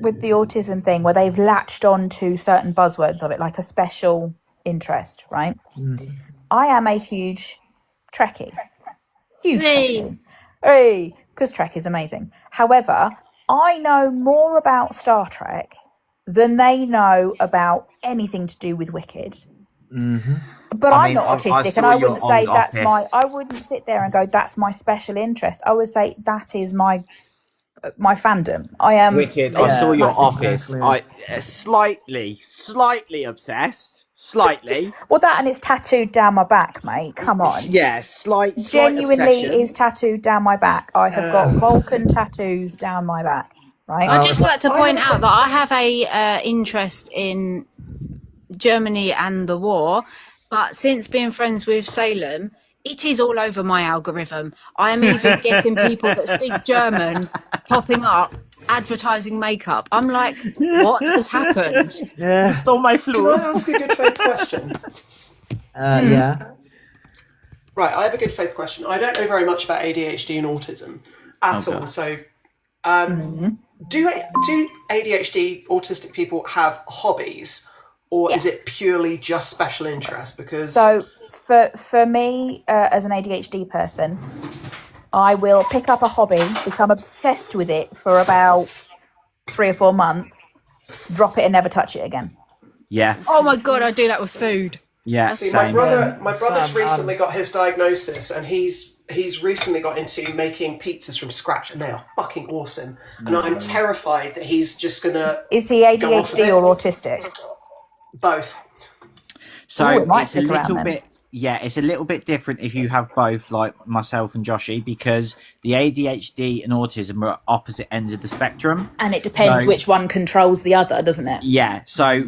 with the autism thing where they've latched on to certain buzzwords of it, like a special interest, right? I am a huge Trekkie. Huge Trekkie. Hey, because Trek is amazing. However, I know more about Star Trek than they know about anything to do with Wicked. But I'm not autistic, and I wouldn't say that's I wouldn't sit there and go, that's my special interest. I would say that is my fandom. I am Wicked. I saw your Office. I slightly obsessed. Slightly. Well, that and it's tattooed down my back, mate. Come on. Yeah, Genuinely obsession. is tattooed down my back. I have got Vulcan tattoos down my back. Right. I'd just like to point out that I have a interest in Germany and the war, but since being friends with Salem, it is all over my algorithm. I am even getting people that speak German popping up advertising makeup. I'm like, what has happened? Yeah. Stole my Can floor. I ask a good faith question? Yeah. Right, I have a good faith question. I don't know very much about ADHD and autism at all. So, do ADHD autistic people have hobbies, or is it purely just special interest? Because so for me, as an ADHD person, I will pick up a hobby, become obsessed with it for about 3 or 4 months, drop it and never touch it again. Yeah. Oh my god, I do that with food. Yeah. see, Same. my brother's recently got his diagnosis, and he's recently got into making pizzas from scratch, and they are fucking awesome. And I'm terrified that he's just gonna. Is he ADHD or autistic? Both. So Ooh, it might it's a stick around little then. bit. Yeah, it's a little bit different if you have both, like myself and Joshy, because the ADHD and autism are at opposite ends of the spectrum. And it depends which one controls the other, doesn't it? Yeah, so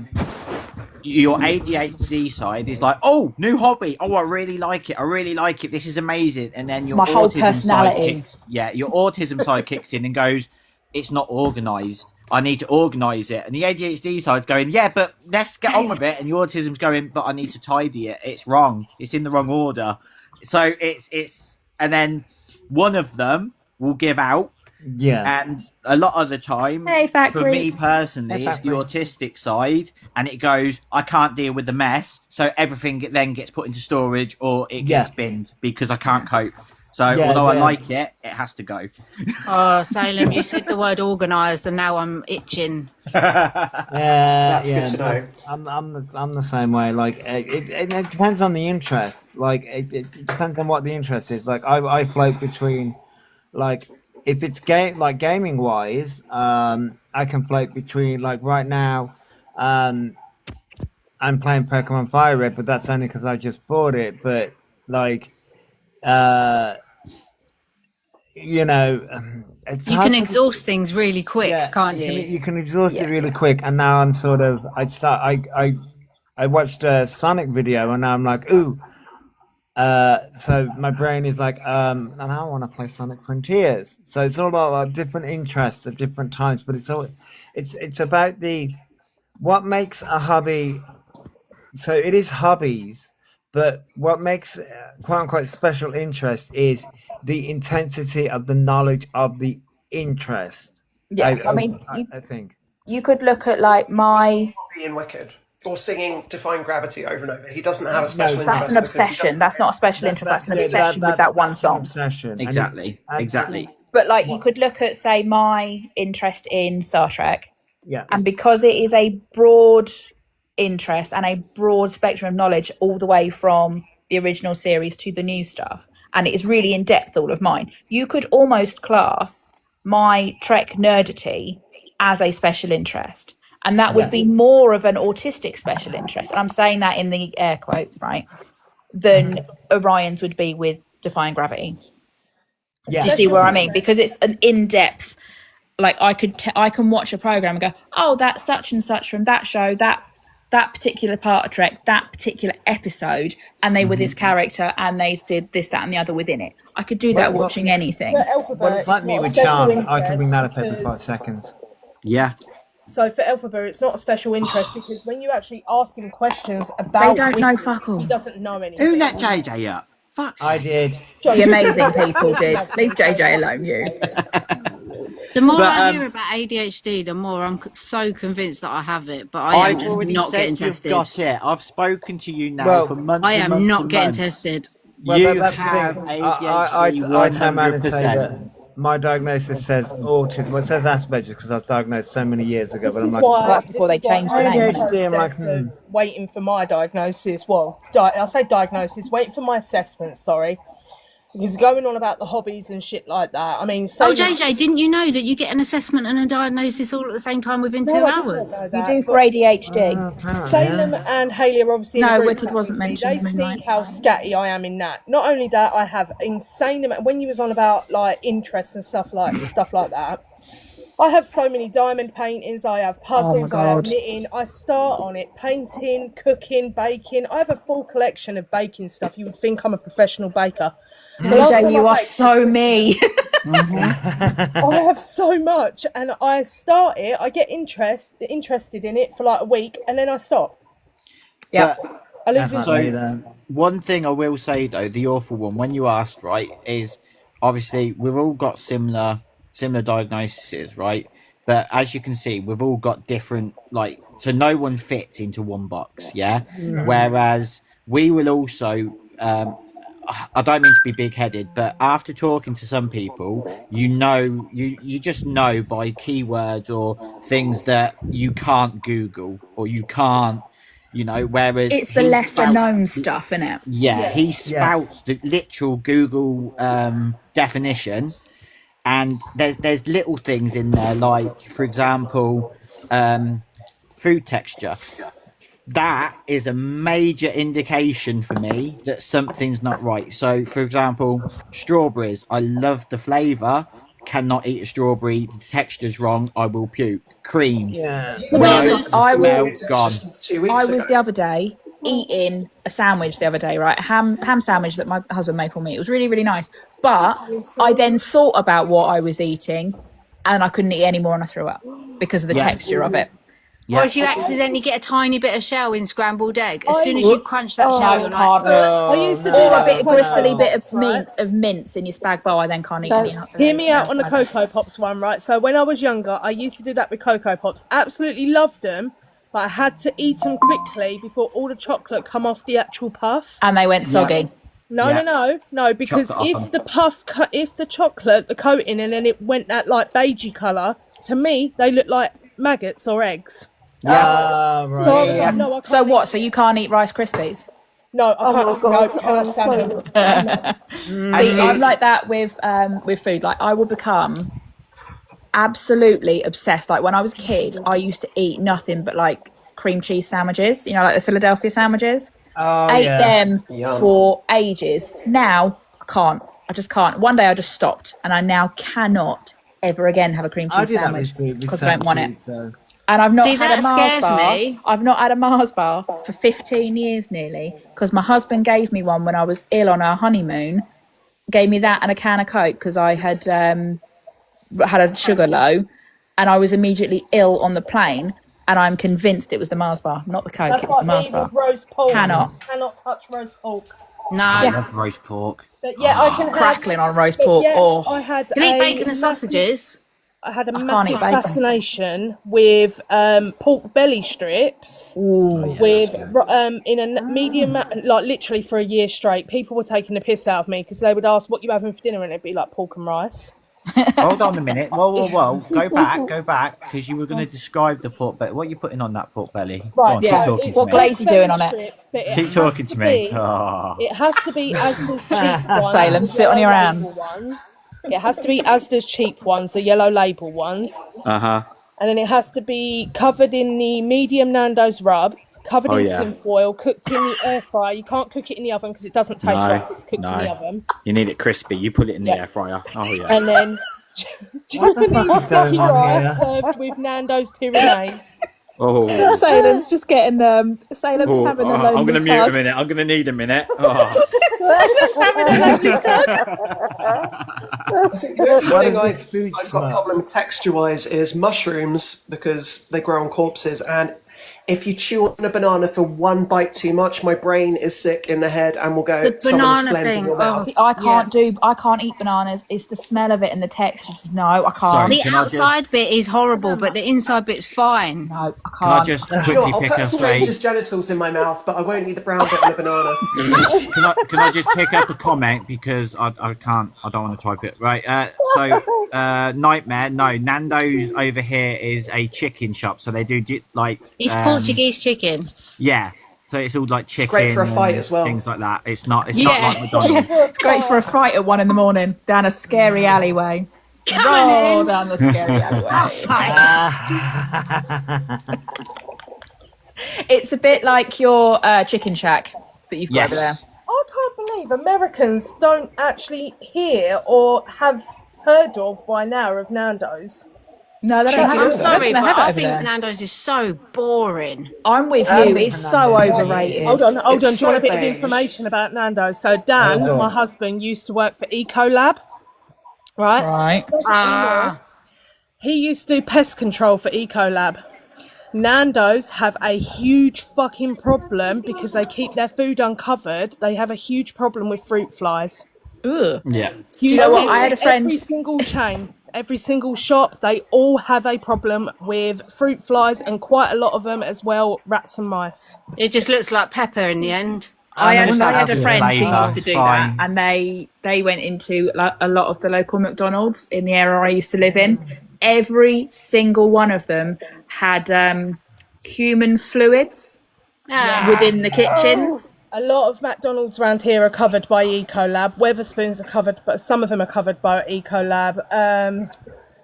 your ADHD side is like, oh, new hobby. Oh, I really like it. I really like it. This is amazing. And then your my whole autism personality. your autism side kicks in and goes, it's not organised. I need to organise it. And the ADHD side's going, yeah, but let's get on with it. And your autism's going, but I need to tidy it. It's wrong. It's in the wrong order. So it's and then one of them will give out. Yeah. And a lot of the time, Hey, factory. for me personally, Hey, it's the autistic side, and it goes, I can't deal with the mess, so everything then gets put into storage or it gets binned because I can't cope. So although I like it, it has to go. Oh, Salem, you said the word organised, and now I'm itching. That's good to know. I'm the same way. Like it depends on the interest. Like it depends on what the interest is. Like I float between, like if it's gaming wise, I can float between, like right now, I'm playing Pokemon Fire Red, but that's only because I just bought it. But like, you know, it's You hard can to- exhaust things really quick, can't you? You can exhaust it really quick, and now I'm sort of I watched a Sonic video, and now I'm like, ooh. So my brain is like, and I want to play Sonic Frontiers. So it's all about different interests at different times, but it's about what makes a hobby. So it is hobbies, but what makes quote unquote special interest is the intensity of the knowledge of the interest. Yes, I think you could look at like my. Being Wicked. Or singing Defying Gravity over and over. He doesn't have a special interest. That's an because he obsession. doesn't- That's not a special interest. That's an obsession with that one song. Obsession. Exactly. Exactly. But like you could look at, say, my interest in Star Trek, Yeah. and because it is a broad interest and a broad spectrum of knowledge, all the way from the original series to the new stuff, and it is really in depth, all of mine. You could almost class my Trek nerdity as a special interest. And that would be more of an autistic special interest. And I'm saying that in the air quotes, right? Than Orion's would be with Defying Gravity. Yeah. Do you see where I mean? Because it's an in-depth, like I can watch a program and go, oh, that's such and such from that show, that particular part of Trek, that particular episode, and they were this character and they did this, that, and the other within it. I could do that watching anything. Well, it's like me with Charm. I can bring that up every 5 seconds. Yeah. So for Elphaba, it's not a special interest because when you actually ask him questions about, They don't know Wicked, fuck all. he doesn't know anything. Who let JJ up? Fuck's I sake. did. The amazing people did. Leave JJ alone, you. The more But, I hear about ADHD, the more I'm so convinced that I have it. But I am I've just already not said getting you've tested. got it. I've spoken to you now Well, for months I and am months not and getting months. tested. Well, You that's the have thing. ADHD I turn around and say 100%. that my diagnosis says autism. Well, it says Asperger's because I was diagnosed so many years ago. But This I'm is like, why that's before they changed the name. ADHD. I'm like, Process of waiting for my diagnosis. Well, I say diagnosis. Waiting for my assessment. Sorry, because going on about the hobbies and shit like that. I mean, Oh, JJ, didn't you know that you get an assessment and a diagnosis all at the same time within 2 hours? You do for ADHD. Salem and Haley are obviously. No, in Wicked agreement wasn't with me. mentioned, They Moonlight. see how scatty I am in that. Not only that, I have insane amount. When you was on about like interests and stuff like that, I have so many diamond paintings. I have puzzles. I have God. knitting. I start on it, painting, cooking, baking. I have a full collection of baking stuff. You would think I'm a professional baker. The last AJ, time you I are baked- so me. I have so much, and I start it. I get interested in it for like a week, and then I stop. Yeah. I lose interest. So one thing I will say though, the awful one, when you asked, right, is obviously we've all got similar diagnoses, right? But as you can see, we've all got different, like, so no one fits into one box, yeah. Mhm. Whereas we will also, I don't mean to be big-headed, but after talking to some people, you just know by keywords or things that you can't Google or you can't, whereas It's the he lesser spouts- known stuff, innit? yeah, he spouts the literal Google definition, and there's little things in there, like, for example, food texture. That is a major indication for me that something's not right. So, for example, strawberries. I love the flavour. Cannot eat a strawberry. The texture's wrong. I will puke. Cream. Yeah. The No, thing is, the I smell was gone. the other day eating a sandwich the other day, right? A ham sandwich that my husband made for me. It was really, really nice. But I then thought about what I was eating and I couldn't eat any more and I threw up because of the Yeah. texture of it. Or if you accidentally get a tiny bit of shell in scrambled egg, as soon as you crunch that Oh, shell, you're like, I used to do Or that a bit of with gristly Cocoa bit of Pops, mince in your spag bowl. I then can't eat any. Hear me out on the Cocoa Pops one, right? So when I was younger, I used to do that with Cocoa Pops. Absolutely loved them, but I had to eat them quickly before all the chocolate come off the actual puff. And they went soggy. No, because Chocolate if off the puff, if the chocolate, the coating, and then it went that like beigey colour, to me they look like maggots or eggs. Right. So I was like, no, I can't So what? So you can't eat Rice Krispies? No, I can't. my God, no, can't stand them. See, I'm like that with food. Like I will become absolutely obsessed. Like when I was a kid, I used to eat nothing but like cream cheese sandwiches. You know, like the Philadelphia sandwiches. Ate them for ages. Now I can't. I just can't. One day I just stopped, and I now cannot ever again have a cream I cheese do that sandwich with because I don't want it. So. And I've not See, had that a Mars scares bar. me. I've not had a Mars bar for 15 years nearly because my husband gave me one when I was ill on our honeymoon. Gave me that and a can of Coke because I had had a sugar low, and I was immediately ill on the plane. And I'm convinced it was the Mars bar, not the Coke. That's It was the like Mars me bar. with roast pork. Cannot. Cannot touch roast pork. No. I love roast pork. But yeah, I can have, Crackling on roast but pork. yeah, Oh. I had Can eat a bacon and massive- sausages. I had a can't massive eat bacon. fascination with pork belly strips. With in a medium, like literally for a year straight, people were taking the piss out of me because they would ask what you having for dinner, and it'd be like pork and rice. Hold on a minute. Whoa. Go back, because you were going to describe the pork belly. What are you putting on that pork belly? Go on, keep talking to What me. glaze you doing on it? Strips, but it Keep has talking to me. be- Oh. It has to be Asda's cheap ones. Salem, the sit on your yellow hands. label ones. It has to be Asda's cheap ones, the yellow label ones. Uh-huh. And then it has to be covered in the medium Nando's rub, covered Oh, in yeah. tin foil, cooked in the air fryer. You can't cook it in the oven because it doesn't taste right if it's cooked in the oven. You need it crispy. You put it in the Yeah. air fryer. Oh, yeah. And then Japanese sticky rice served with Nando's Pyrenees. Oh. Salem's just getting them. Salem's Oh, having a I'm lonely going to mute a tug. minute. I'm going to need a minute. Oh. Having a lonely tug. The other What thing is this food I've got a smell? problem texture wise is mushrooms because they grow on corpses, and if you chew on a banana for one bite too much, my brain is sick in the head and will go, The someone's banana phlegmed in thing, your mouth. oh, I can't eat bananas. It's the smell of it and the texture. Just no, I can't. The outside bit is horrible, but the inside bit's fine. No, I Can I just quickly I'll pick put a up stranger's genitals in my mouth, but I won't eat the brown bit of the banana. can I just pick up a comment because I don't want to type it right. Nightmare. No, Nando's over here is a chicken shop, so they do like It's Portuguese chicken. Yeah, so it's all like chicken. It's great for a fight and as well. Things like that. It's not like McDonald's. It's great for a fight at 1 a.m. down a scary alleyway. Roll down the scary alleyway. It's a bit like your chicken shack that you've got over there. I can't believe Americans don't actually hear or have heard of by now of Nando's. No, they don't have it. I'm sorry, They but have it I over think there. Nando's is so boring. I'm with you. It's so overrated. Hold on. Do you It's want a bit of beige. information about Nando's? So Dan, my husband, used to work for Ecolab, right? Right. He used to do pest control for Ecolab. Nando's have a huge fucking problem because they keep their food uncovered. They have a huge problem with fruit flies. Ugh. Yeah. Do you know what? I had a friend. Every single chain, every single shop, they all have a problem with fruit flies, and quite a lot of them as well, rats and mice. It just looks like pepper in the end. I had that's a the friend who flavour, used to do fine. that, and they went into a lot of the local McDonald's in the area I used to live in. Every single one of them had human fluids within the kitchens. A lot of McDonald's around here are covered by Ecolab. Weatherspoons are covered, but some of them are covered by Ecolab.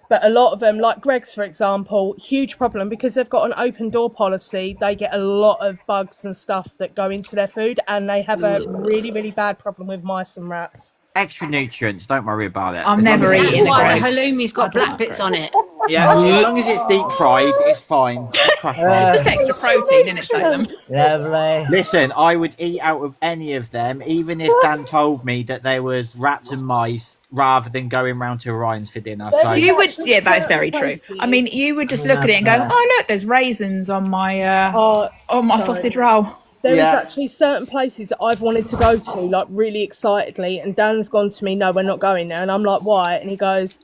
But a lot of them, like Greg's, for example, huge problem because they've got an open door policy. They get a lot of bugs and stuff that go into their food, and they have a really, really bad problem with mice and rats. Extra nutrients. Don't worry about it. I'm As long never as it's eating That's why it. the halloumi's got black bits on it. Yeah, as long as it's deep fried, it's fine. Crack on. Just extra protein in it, Salem. Lovely. Listen, I would eat out of any of them, even if Dan told me that there was rats and mice, rather than going round to Orion's for dinner. So You would, yeah, that is very true. I mean, you would just look at it and go, "Oh look, there's raisins on my sausage roll." There is Yeah. actually certain places that I've wanted to go to, like really excitedly, and Dan's gone to me, "No, we're not going there," and I'm like, "Why?" And he goes,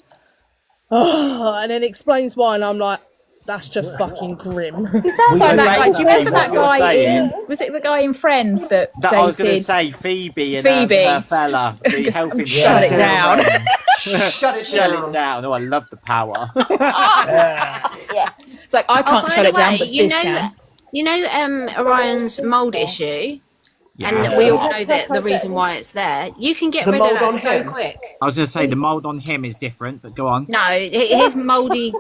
"Oh," and then explains why, and I'm like, "That's just fucking grim." He sounds like that guy. Do you remember that What you're guy in? saying. Was it the guy in Friends that I was going to dated? say Phoebe and Phoebe. her fella, the health insurance. Shut it down. Shut it Shut down. it down. Oh, I love the power. It's like I can't by shut the it down, way, but this can. You know Orion's mould issue? And we all know that the reason why it's there. You can get The rid of mould that on so him? quick. I was going to say the mould on him is different, but go on. No, his mouldy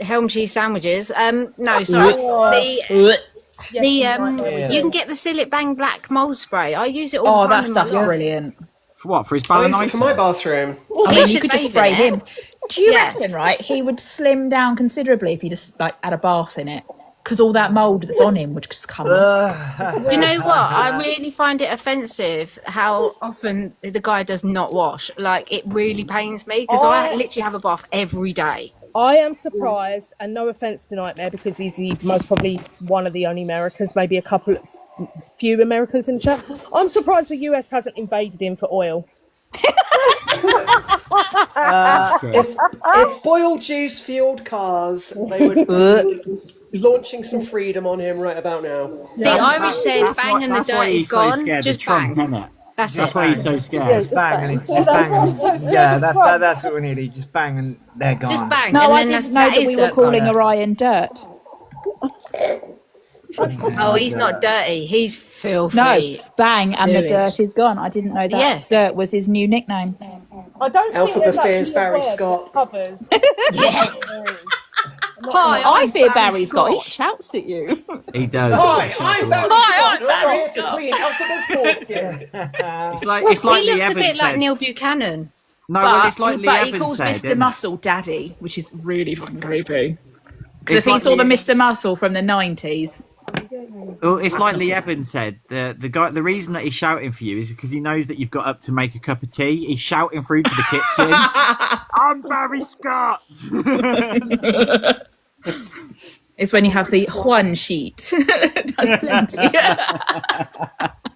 Helm cheese sandwiches. No, sorry. You can get the Sillet Bang Black mould spray. I use it all the Oh, time. that in my stuff's life. brilliant. For what? For his I use balanitis? it for my bathroom. I You mean, you should could just bathe spray in it. him. Do you Yeah. reckon, right, he would slim down considerably if he just like had a bath in it? Because all that mould that's on him would just come off. Do you know what? I really find it offensive how often the guy does not wash. Like, it really pains me because I literally have a bath every day. I am surprised, and no offence to Nightmare, because he's the most probably one of the only Americans, maybe a couple of few Americans in the chat. I'm surprised the US hasn't invaded him for oil. If boiled juice fueled cars, they would be launching some freedom on him right about now. The Irish said bang and the dirt is gone, just bang. That's That's it. why he's so scared. Just bang and just bang. Yeah, that's what we need. Just bang and they're gone. Just bang. No, and I then didn't know that we were calling Orion dirt. Oh, he's not dirty. He's filthy. No, bang and the Do it. dirt is gone. I didn't know that. Yeah. Dirt was his new nickname. I don't Alpha think there's fears actually a Barry word Scott. that covers. Yeah. Hi, I fear Barry Scott. He Scott. shouts at you. He does. Hi, I'm Barry Hi, Scott. I'm Barry We're here to Scott. clean Alpha's foreskin. It's like He Lee looks a Evans bit like said. Neil Buchanan. No, well, it's like Lee but Evans he calls said, Mr. isn't it? Muscle Daddy, which is really fucking creepy. Because It's if he like saw the Lee- Mr. Muscle from the 90s. Well, it's like Lee Evans said. The guy, the reason that he's shouting for you is because he knows that you've got up to make a cup of tea. He's shouting through to the kitchen. I'm Barry Scott. It's when you have the Juan sheet. That's plenty.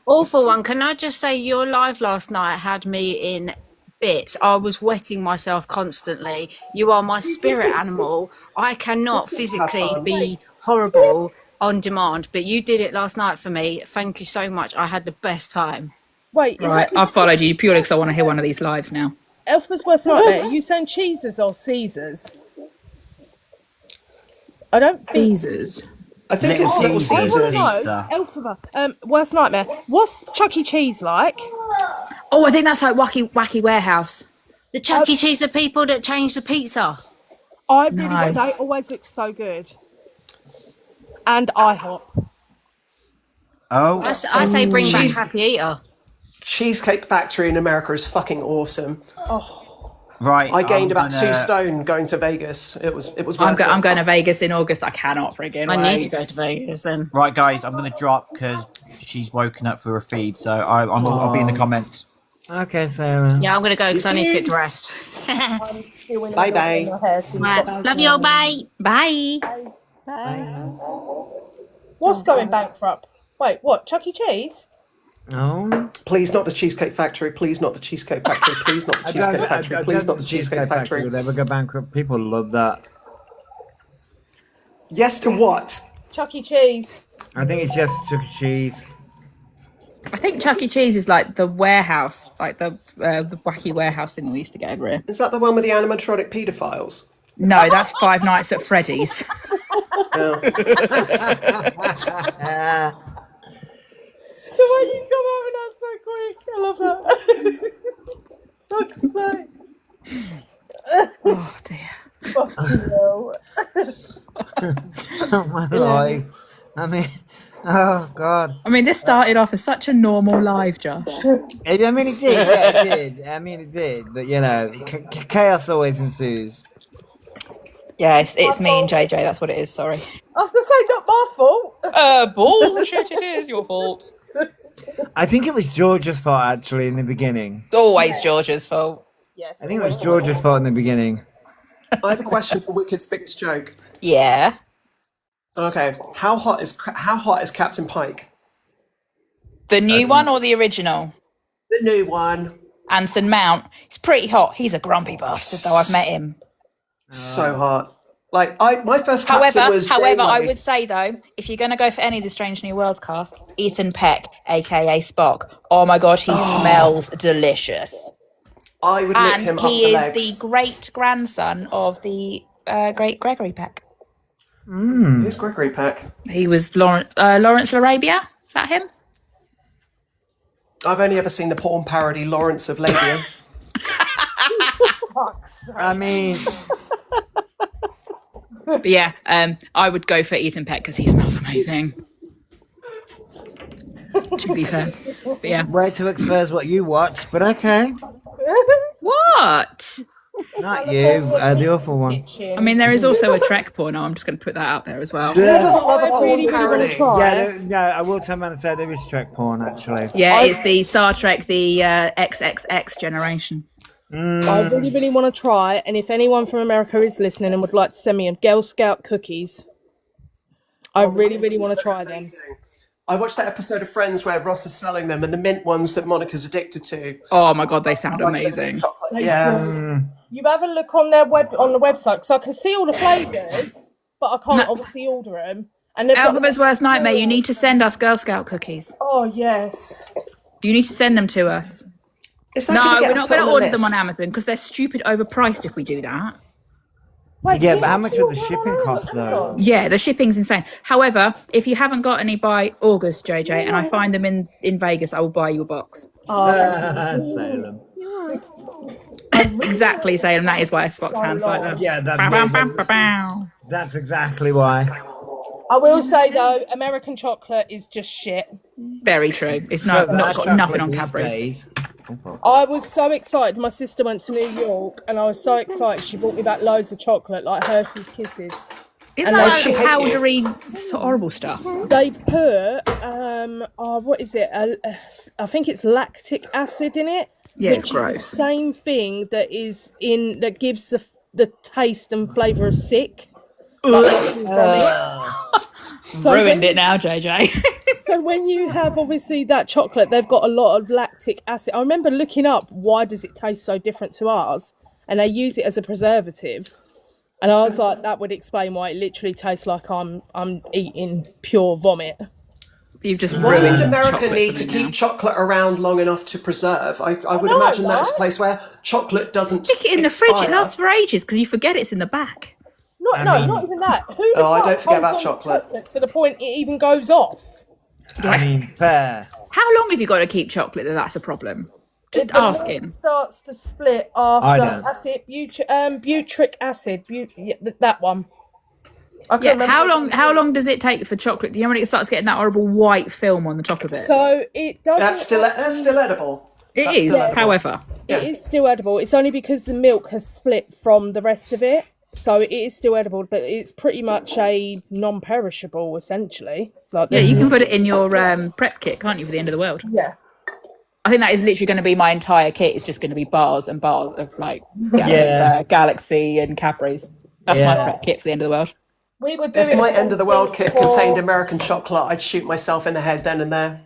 Awful one. Can I just say your live last night had me in bits. I was wetting myself constantly. You are my spirit animal. I cannot physically be horrible on demand, but you did it last night for me. Thank you so much. I had the best time. Wait, Right, I've followed you purely because I want to hear one of these lives now. Elphaba's Worst Nightmare, are you saying cheeses or Caesars? I don't think... Caesars. I think it's Little Caesars. Elphaba, Worst Nightmare. What's Chuck E. Cheese like? Oh, I think that's like Wacky Warehouse. The Chuck E. Cheese are people that change the pizza. I really they always look so good. And IHOP. Oh, I say bring back Happy Eater. Cheesecake Factory in America is fucking awesome. Oh. Right. I gained about 2 stone going to Vegas. It was worth I'm it. going to Vegas in August. I cannot friggin' I wait. need to go to Vegas then. Right, guys, I'm going to drop because she's woken up for a feed, so I'll be in the comments. Okay, Sarah. Yeah, I'm going to go because I need to get dressed. Bye-bye. Right. Love you all. Bye. Bye. What's going bankrupt? Wait, what? Chuck E. Cheese? No. Please not the Cheesecake Factory. Please not the Cheesecake Factory. Please not the Cheesecake Factory. Please not the Cheesecake Factory. Will ever go bankrupt. People love that. Yes to what? Chuck E. Cheese. I think it's just Chuck E. Cheese. I think Chuck E. Cheese is like the warehouse, like the Wacky Warehouse thing we used to get over here. Is that the one with the animatronic paedophiles? No, that's Five Nights at Freddy's. The way you come over that so quick. I love that. Fuck's sake. Oh dear. Fucking hell. Oh my life. I mean, oh God. I mean, this started off as such a normal live, Josh. I mean, it did. Yeah, it did. I mean, it did. But, you know, chaos always ensues. Yeah, it's me and JJ. That's what it is. Sorry. I was going to say, not my fault. Bullshit. It is your fault. I think it was George's fault, actually, in the beginning. It's always George's fault. Yes. I think it was George's fault in the beginning. I have a question for Wicked's biggest joke. Yeah. Okay, how hot is Captain Pike? The new one or the original? The new one. Anson Mount. He's pretty hot. He's a grumpy bastard, though. I've met him. So hot. Like my first captain was However, I Janeway. would say though, if you're going to go for any of the Strange New Worlds cast, Ethan Peck, aka Spock. Oh my God, he smells delicious. I would lick him And up the he is legs. the great grandson of the great Gregory Peck. Who's Gregory Peck? He was Lawrence Arabia. Is that him? I've only ever seen the porn parody Lawrence of Labia. I mean, But yeah, I would go for Ethan Peck because he smells amazing. To be fair, but yeah. way to expose what you watch, but okay. What? Not you, the awful one. I mean, there is also a Trek porno. I'm just going to put that out there as well. Who doesn't love a porn parody? Yeah, no, I will turn around and say there is Trek porn, actually. Yeah, it's the Star Trek, the XXX generation. I really, really want to try, and if anyone from America is listening and would like to send me a Girl Scout cookies, I really, really want to try them. I watched that episode of Friends where Ross is selling them, and the mint ones that Monica's addicted to. Oh my God, they sound amazing. Yeah. You have a look on their on the website, because I can see all the flavours, but I can't obviously order them. And they've got- Elphaba's Worst Nightmare, you need to send us Girl Scout cookies. Oh yes. You need to send them to us. Is that No, gonna get we're us not put going to on the order them on list? Amazon because they're stupid overpriced if we do that. Wait, Yeah, can but you how much actually would the order shipping on cost, though? Amazon? Yeah, the shipping's insane. However, if you haven't got any by August, JJ, and I find them in Vegas, I will buy you a box. Salem. Exactly, Salem. That is why Spock's hands like that. Yeah, that's exactly why. I will say though, American chocolate is just shit. Very true. It's not got nothing on Cadbury's. I was so excited. My sister went to New York, and I was so excited. She brought me back loads of chocolate, like Hershey's Kisses. Isn't And that they- like powdery, horrible stuff? They put what is it? I think it's lactic acid in it. Yeah, which it's is gross. the same thing that gives the taste and flavour of sick. So Ruined then- it now, JJ. So when you have obviously that chocolate, they've got a lot of lactic acid. I remember looking up why does it taste so different to ours, and they use it as a preservative. And I was like, that would explain why it literally tastes like I'm eating pure vomit. You've just Why ruined would America chocolate need for to me keep now. chocolate around long enough to preserve? I would know, imagine that's a right? place where chocolate doesn't Stick it in the fridge, it expire. lasts for ages because you forget it's in the back. Not even that. Who the Oh, I fuck don't forget about holds on to chocolate. to the point it even goes off? I mean, fair. How long have you got to keep chocolate that that's a problem? Just The asking. milk starts to split I after don't. acid, butric acid, that one. I can't Yeah, remember. how long does it take for chocolate? Do you know when it starts getting that horrible white film on the top of it? So it doesn't. That's still edible. It That's is, still edible. however. Yeah. It is still edible. It's only because the milk has split from the rest of it. So it is still edible, but it's pretty much a non-perishable, essentially. Like Yeah, there's you can no- put it in your prep kit, can't you, for the end of the world? Yeah. I think that is literally going to be my entire kit. It's just going to be bars and bars of like Yeah. Galaxy and Cadbury's. That's my Yeah. prep kit for the end of the world. We were doing If my end of the world something kit for- contained American chocolate, I'd shoot myself in the head then and there.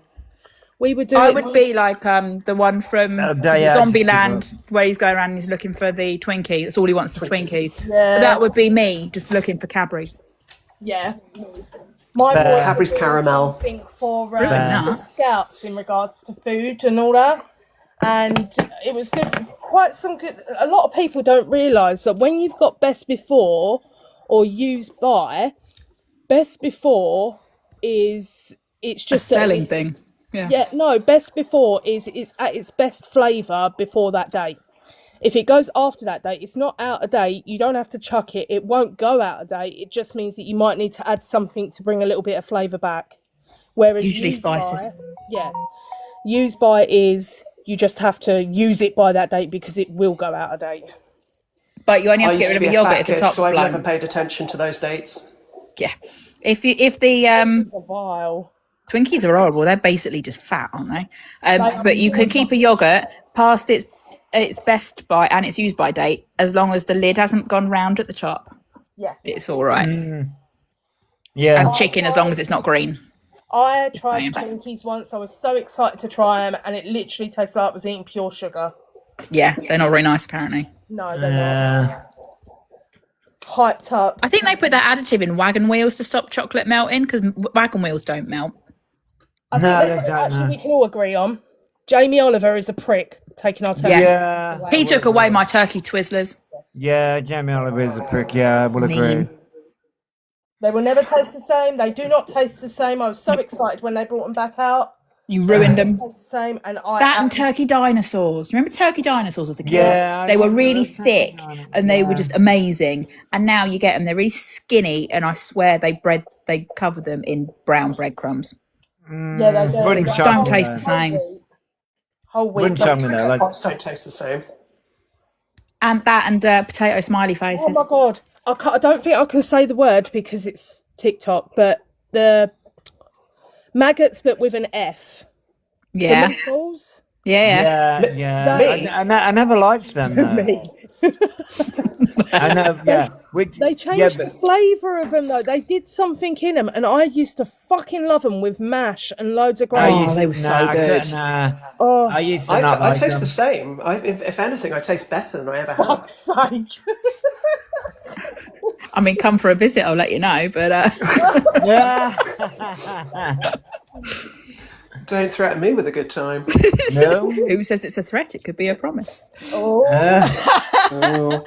We were doing. I would be like the one from yeah, Zombieland where he's going around and he's looking for the Twinkies. That's all he wants is Twinkies. Yeah. That would be me just looking for Cadbury's. Yeah. My Fair. boy Cadbury's was doing caramel. something for Fair. the scouts in regards to food and all that, and it was good. Quite some good. A lot of people don't realise that when you've got best before or used by, best before is it's just a that selling it's- thing. Yeah. Yeah, no, best before is it's at its best flavour before that date. If it goes after that date, it's not out of date. You don't have to chuck it. It won't go out of date. It just means that you might need to add something to bring a little bit of flavour back. Whereas Usually use spices. by- yeah. Use by is you just have to use it by that date because it will go out of date. But you only have I to used get to rid be of a the fat yogurt if the kid, top's so I've blown. never paid attention to those dates. Yeah. If the It's a vile. Twinkies are horrible. They're basically just fat, aren't they? Like- But you can keep a yogurt past its best by and its use by date as long as the lid hasn't gone round at the top. Yeah. It's all right. Yeah. And chicken as long as it's not green. I tried saying. Twinkies once. I was so excited to try them, and it literally tastes like I was eating pure sugar. Yeah, they're not very nice apparently. No, they're not. Hyped up. I think they put that additive in wagon wheels to stop chocolate melting because wagon wheels don't melt. I think No, that's they something don't, actually no. we can all agree on. Jamie Oliver is a prick taking our turkey. Yes. Yeah. He took away my turkey Twizzlers. Yeah, Jamie Oliver is a prick. Yeah, I will agree. Mean. They will never taste the same. They do not taste the same. I was so excited when they brought them back out. You ruined them. Taste the same, and I That and turkey dinosaurs. Remember turkey dinosaurs as a kid? Yeah, I they were remember really those turkey thick dinosaurs, and they were yeah. just amazing. And now you get them; they're really skinny, and I swear they cover them in brown breadcrumbs. Yeah, they do. Wouldn't They shock Don't me, taste though. the same. Whole week. Wouldn't shock me though. Like, Pops don't taste the same. And potato smiley Oh faces. my god! I don't think I can say the word because it's TikTok, but the maggots, but with an F. Yeah, The meatballs. yeah. yeah. Me? I never liked them. Though. Me. I know. Yeah. Which, They changed yeah, the but, flavour of them though. They did something in them, and I used to fucking love them with mash and loads of I gravy. used- they were so I couldn't, good. Oh, I used to I not like taste them. the same. If anything, I taste better than I ever have. fuck's sake! I mean, come for a visit, I'll let you know. But Yeah. Don't threaten me with a good time. No. who says it's a threat? It could be a promise. Oh, Oh.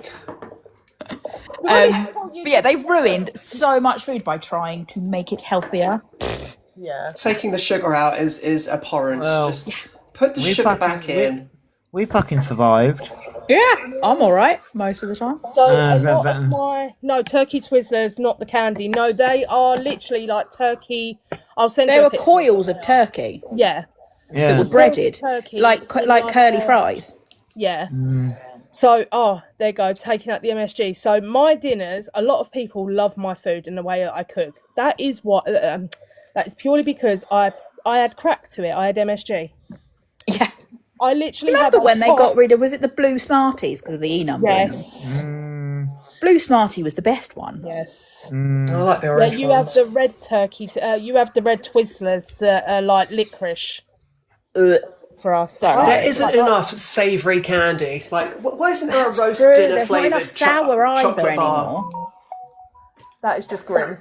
But yeah, they've ruined so much food by trying to make it healthier. yeah. Taking the sugar out is abhorrent. Well, Just put the we sugar fucking- back in. We fucking survived. Yeah, I'm all right most of the time. So a that's lot of my turkey Twizzlers, not the candy. No, they are literally like turkey. I'll send you There a were picture. coils of turkey Yeah, that Yeah. were breaded, Turkey like in curly a- fries. Yeah. So, there you go, taking out the MSG. So, my dinners, a lot of people love my food and the way that I cook. That is what, that is purely because I had crack to it. I had MSG. Yeah. I literally Remember had when they pot- got rid of, was it the blue Smarties because of the E numbering? Yes. Blue Smartie was the best one. Yes. I like the Yeah, orange you ones. have the red turkey. You have the red Twizzlers that are like licorice. For us. There isn't enough savoury candy. Like, why isn't there a roast True, dinner there's not flavoured enough sour either chocolate bar? anymore. That is just grim.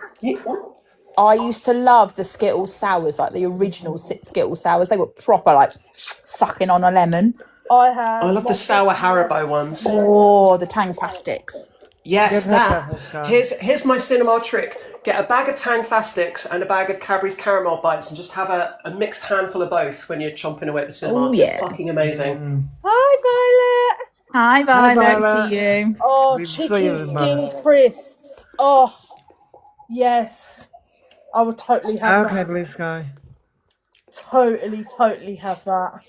I used to love the Skittles sours, like the original Skittles sours. They were proper, like sucking on a lemon. I love the sour Haribo ones. Oh, the Tangfastics. Yes, Never had that. that stuff. Here's my cinema trick. Get a bag of Tangfastics and a bag of Cadbury's Caramel Bites and just have a mixed handful of both when you're chomping away at the cinema. Oh, It's yeah. fucking amazing. Hi, Violet. Hi, Violet. Violet. See you. Oh, We've chicken seen skin them. crisps. Oh, yes. I would totally have Okay, that. Blue Sky. Totally have that.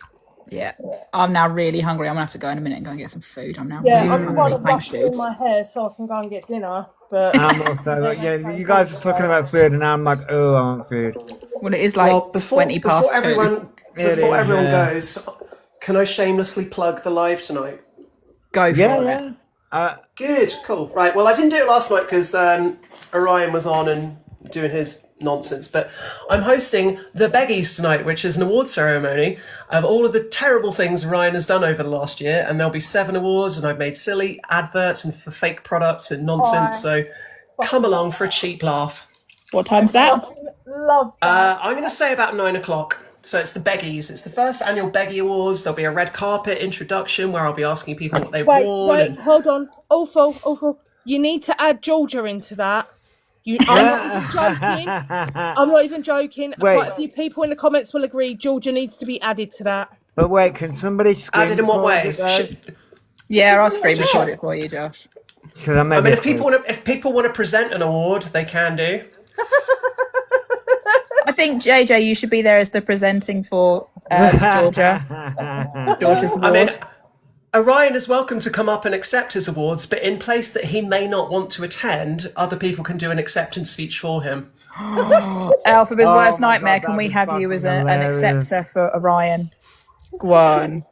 Yeah, I'm now really hungry. I'm gonna have to go in a minute and go and get some food. I'm now Yeah, really I'm trying to hungry. rush Thanks, through my hair so I can go and get dinner. But I'm also, yeah, you guys are talking about food, and I'm like, oh, I want food. Well, it is like Well, before 20 past before everyone, 2. It before is, everyone yeah. goes, can I shamelessly plug the live tonight? Go for Yeah, it. yeah. Good, cool. Right, well, I didn't do it last night because Orion was on and doing his nonsense, but I'm hosting the Beggies tonight, which is an award ceremony of all of the terrible things Orion has done over the last year, and there'll be 7 awards, and I've made silly adverts and for fake products and nonsense, so come along for a cheap laugh. What time's that? love I'm going to say about 9 o'clock. So it's the Beggies. It's the first annual Beggie Awards. There'll be a red carpet introduction where I'll be asking people what they've worn. Wait, hold on. Awful. You need to add Georgia into that. I'm not even joking. Wait. Quite a few people in the comments will agree Georgia needs to be added to that. But wait, can somebody scream? Added in what way? Yeah, I'll scream record it for you, Josh. Because I mean, if people want to present an award, they can do. I think JJ, you should be there as the presenting for Georgia. Georgia's award. I mean, Orion is welcome to come up and accept his awards, but in place that he may not want to attend, other people can do an acceptance speech for him. Alphabet's Oh worst my nightmare. God, Can we that'd have be you as fucking an hilarious. acceptor for Orion? Go on.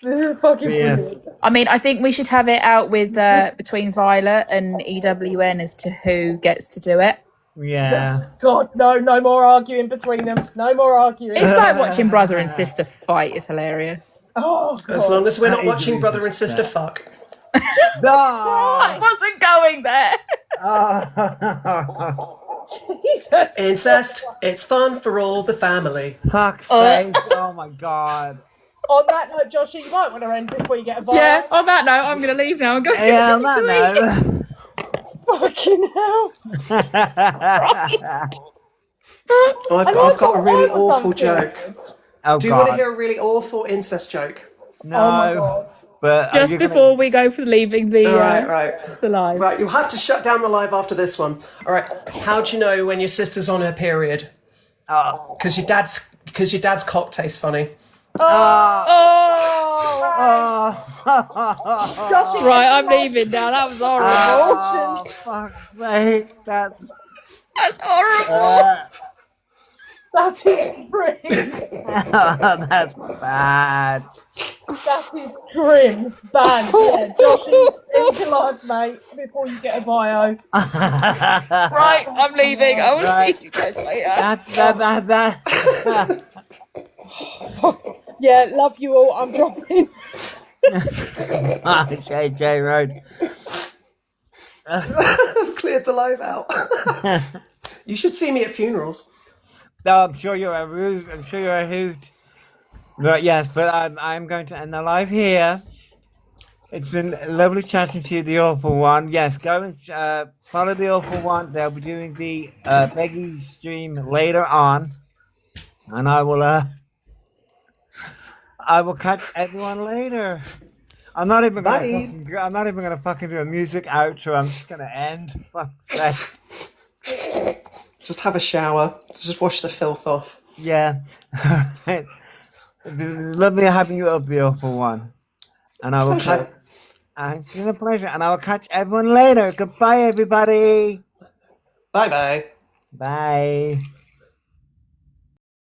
This is fucking Yes. brilliant. I mean, I think we should have it out with between Violet and EWN as to who gets to do it. Yeah. God, no more arguing between them. No more arguing. It's like watching brother and sister fight. It's hilarious. Oh, God. As long as we're not That is watching really brother and sad. sister fuck. I wasn't going there. Jesus. Incest, it's fun for all the family. Fuck's sake. Oh my god. On that note, Josh, you might want to end before you get a vibe. Yeah, on that note, I'm going to leave now and go get Yeah, on something to that eat. note. Fucking hell. I've got a really awful joke. Oh Do you want to god. hear a really awful incest joke? No. Oh my God. But Just you're gonna- before we go for leaving the Right. the live. Right, you'll have to shut down the live after this one. All right, how do you know when your sister's on her period? Oh. Because your dad's cock tastes funny. Right, I'm leaving now. That was horrible. Oh, fuck's sake. That's horrible. That is grim. that's bad. That is grim. Bad. Yeah, Josh, end your life, mate, before you get a bio. Right, I'm leaving. I will Right. see you guys later. That. Yeah, love you all. I'm dropping. JJ Road. I've cleared the live out. You should see me at funerals. No, I'm sure you're a rude. I'm sure you're a hoot. But yes, but I'm going to end the live here. It's been lovely chatting to you, the Awful One. Yes, go and follow the Awful One. They'll be doing the Peggy stream later on, and I will catch everyone later. I'm not even gonna fucking do a music outro. I'm just gonna end. Fuck's sake. Just have a shower. Just wash the filth off. Yeah. It's been lovely having you up, the Awful One. And I will Pleasure. it's been a pleasure. And I will catch everyone later. Goodbye, everybody. Bye-bye. Bye.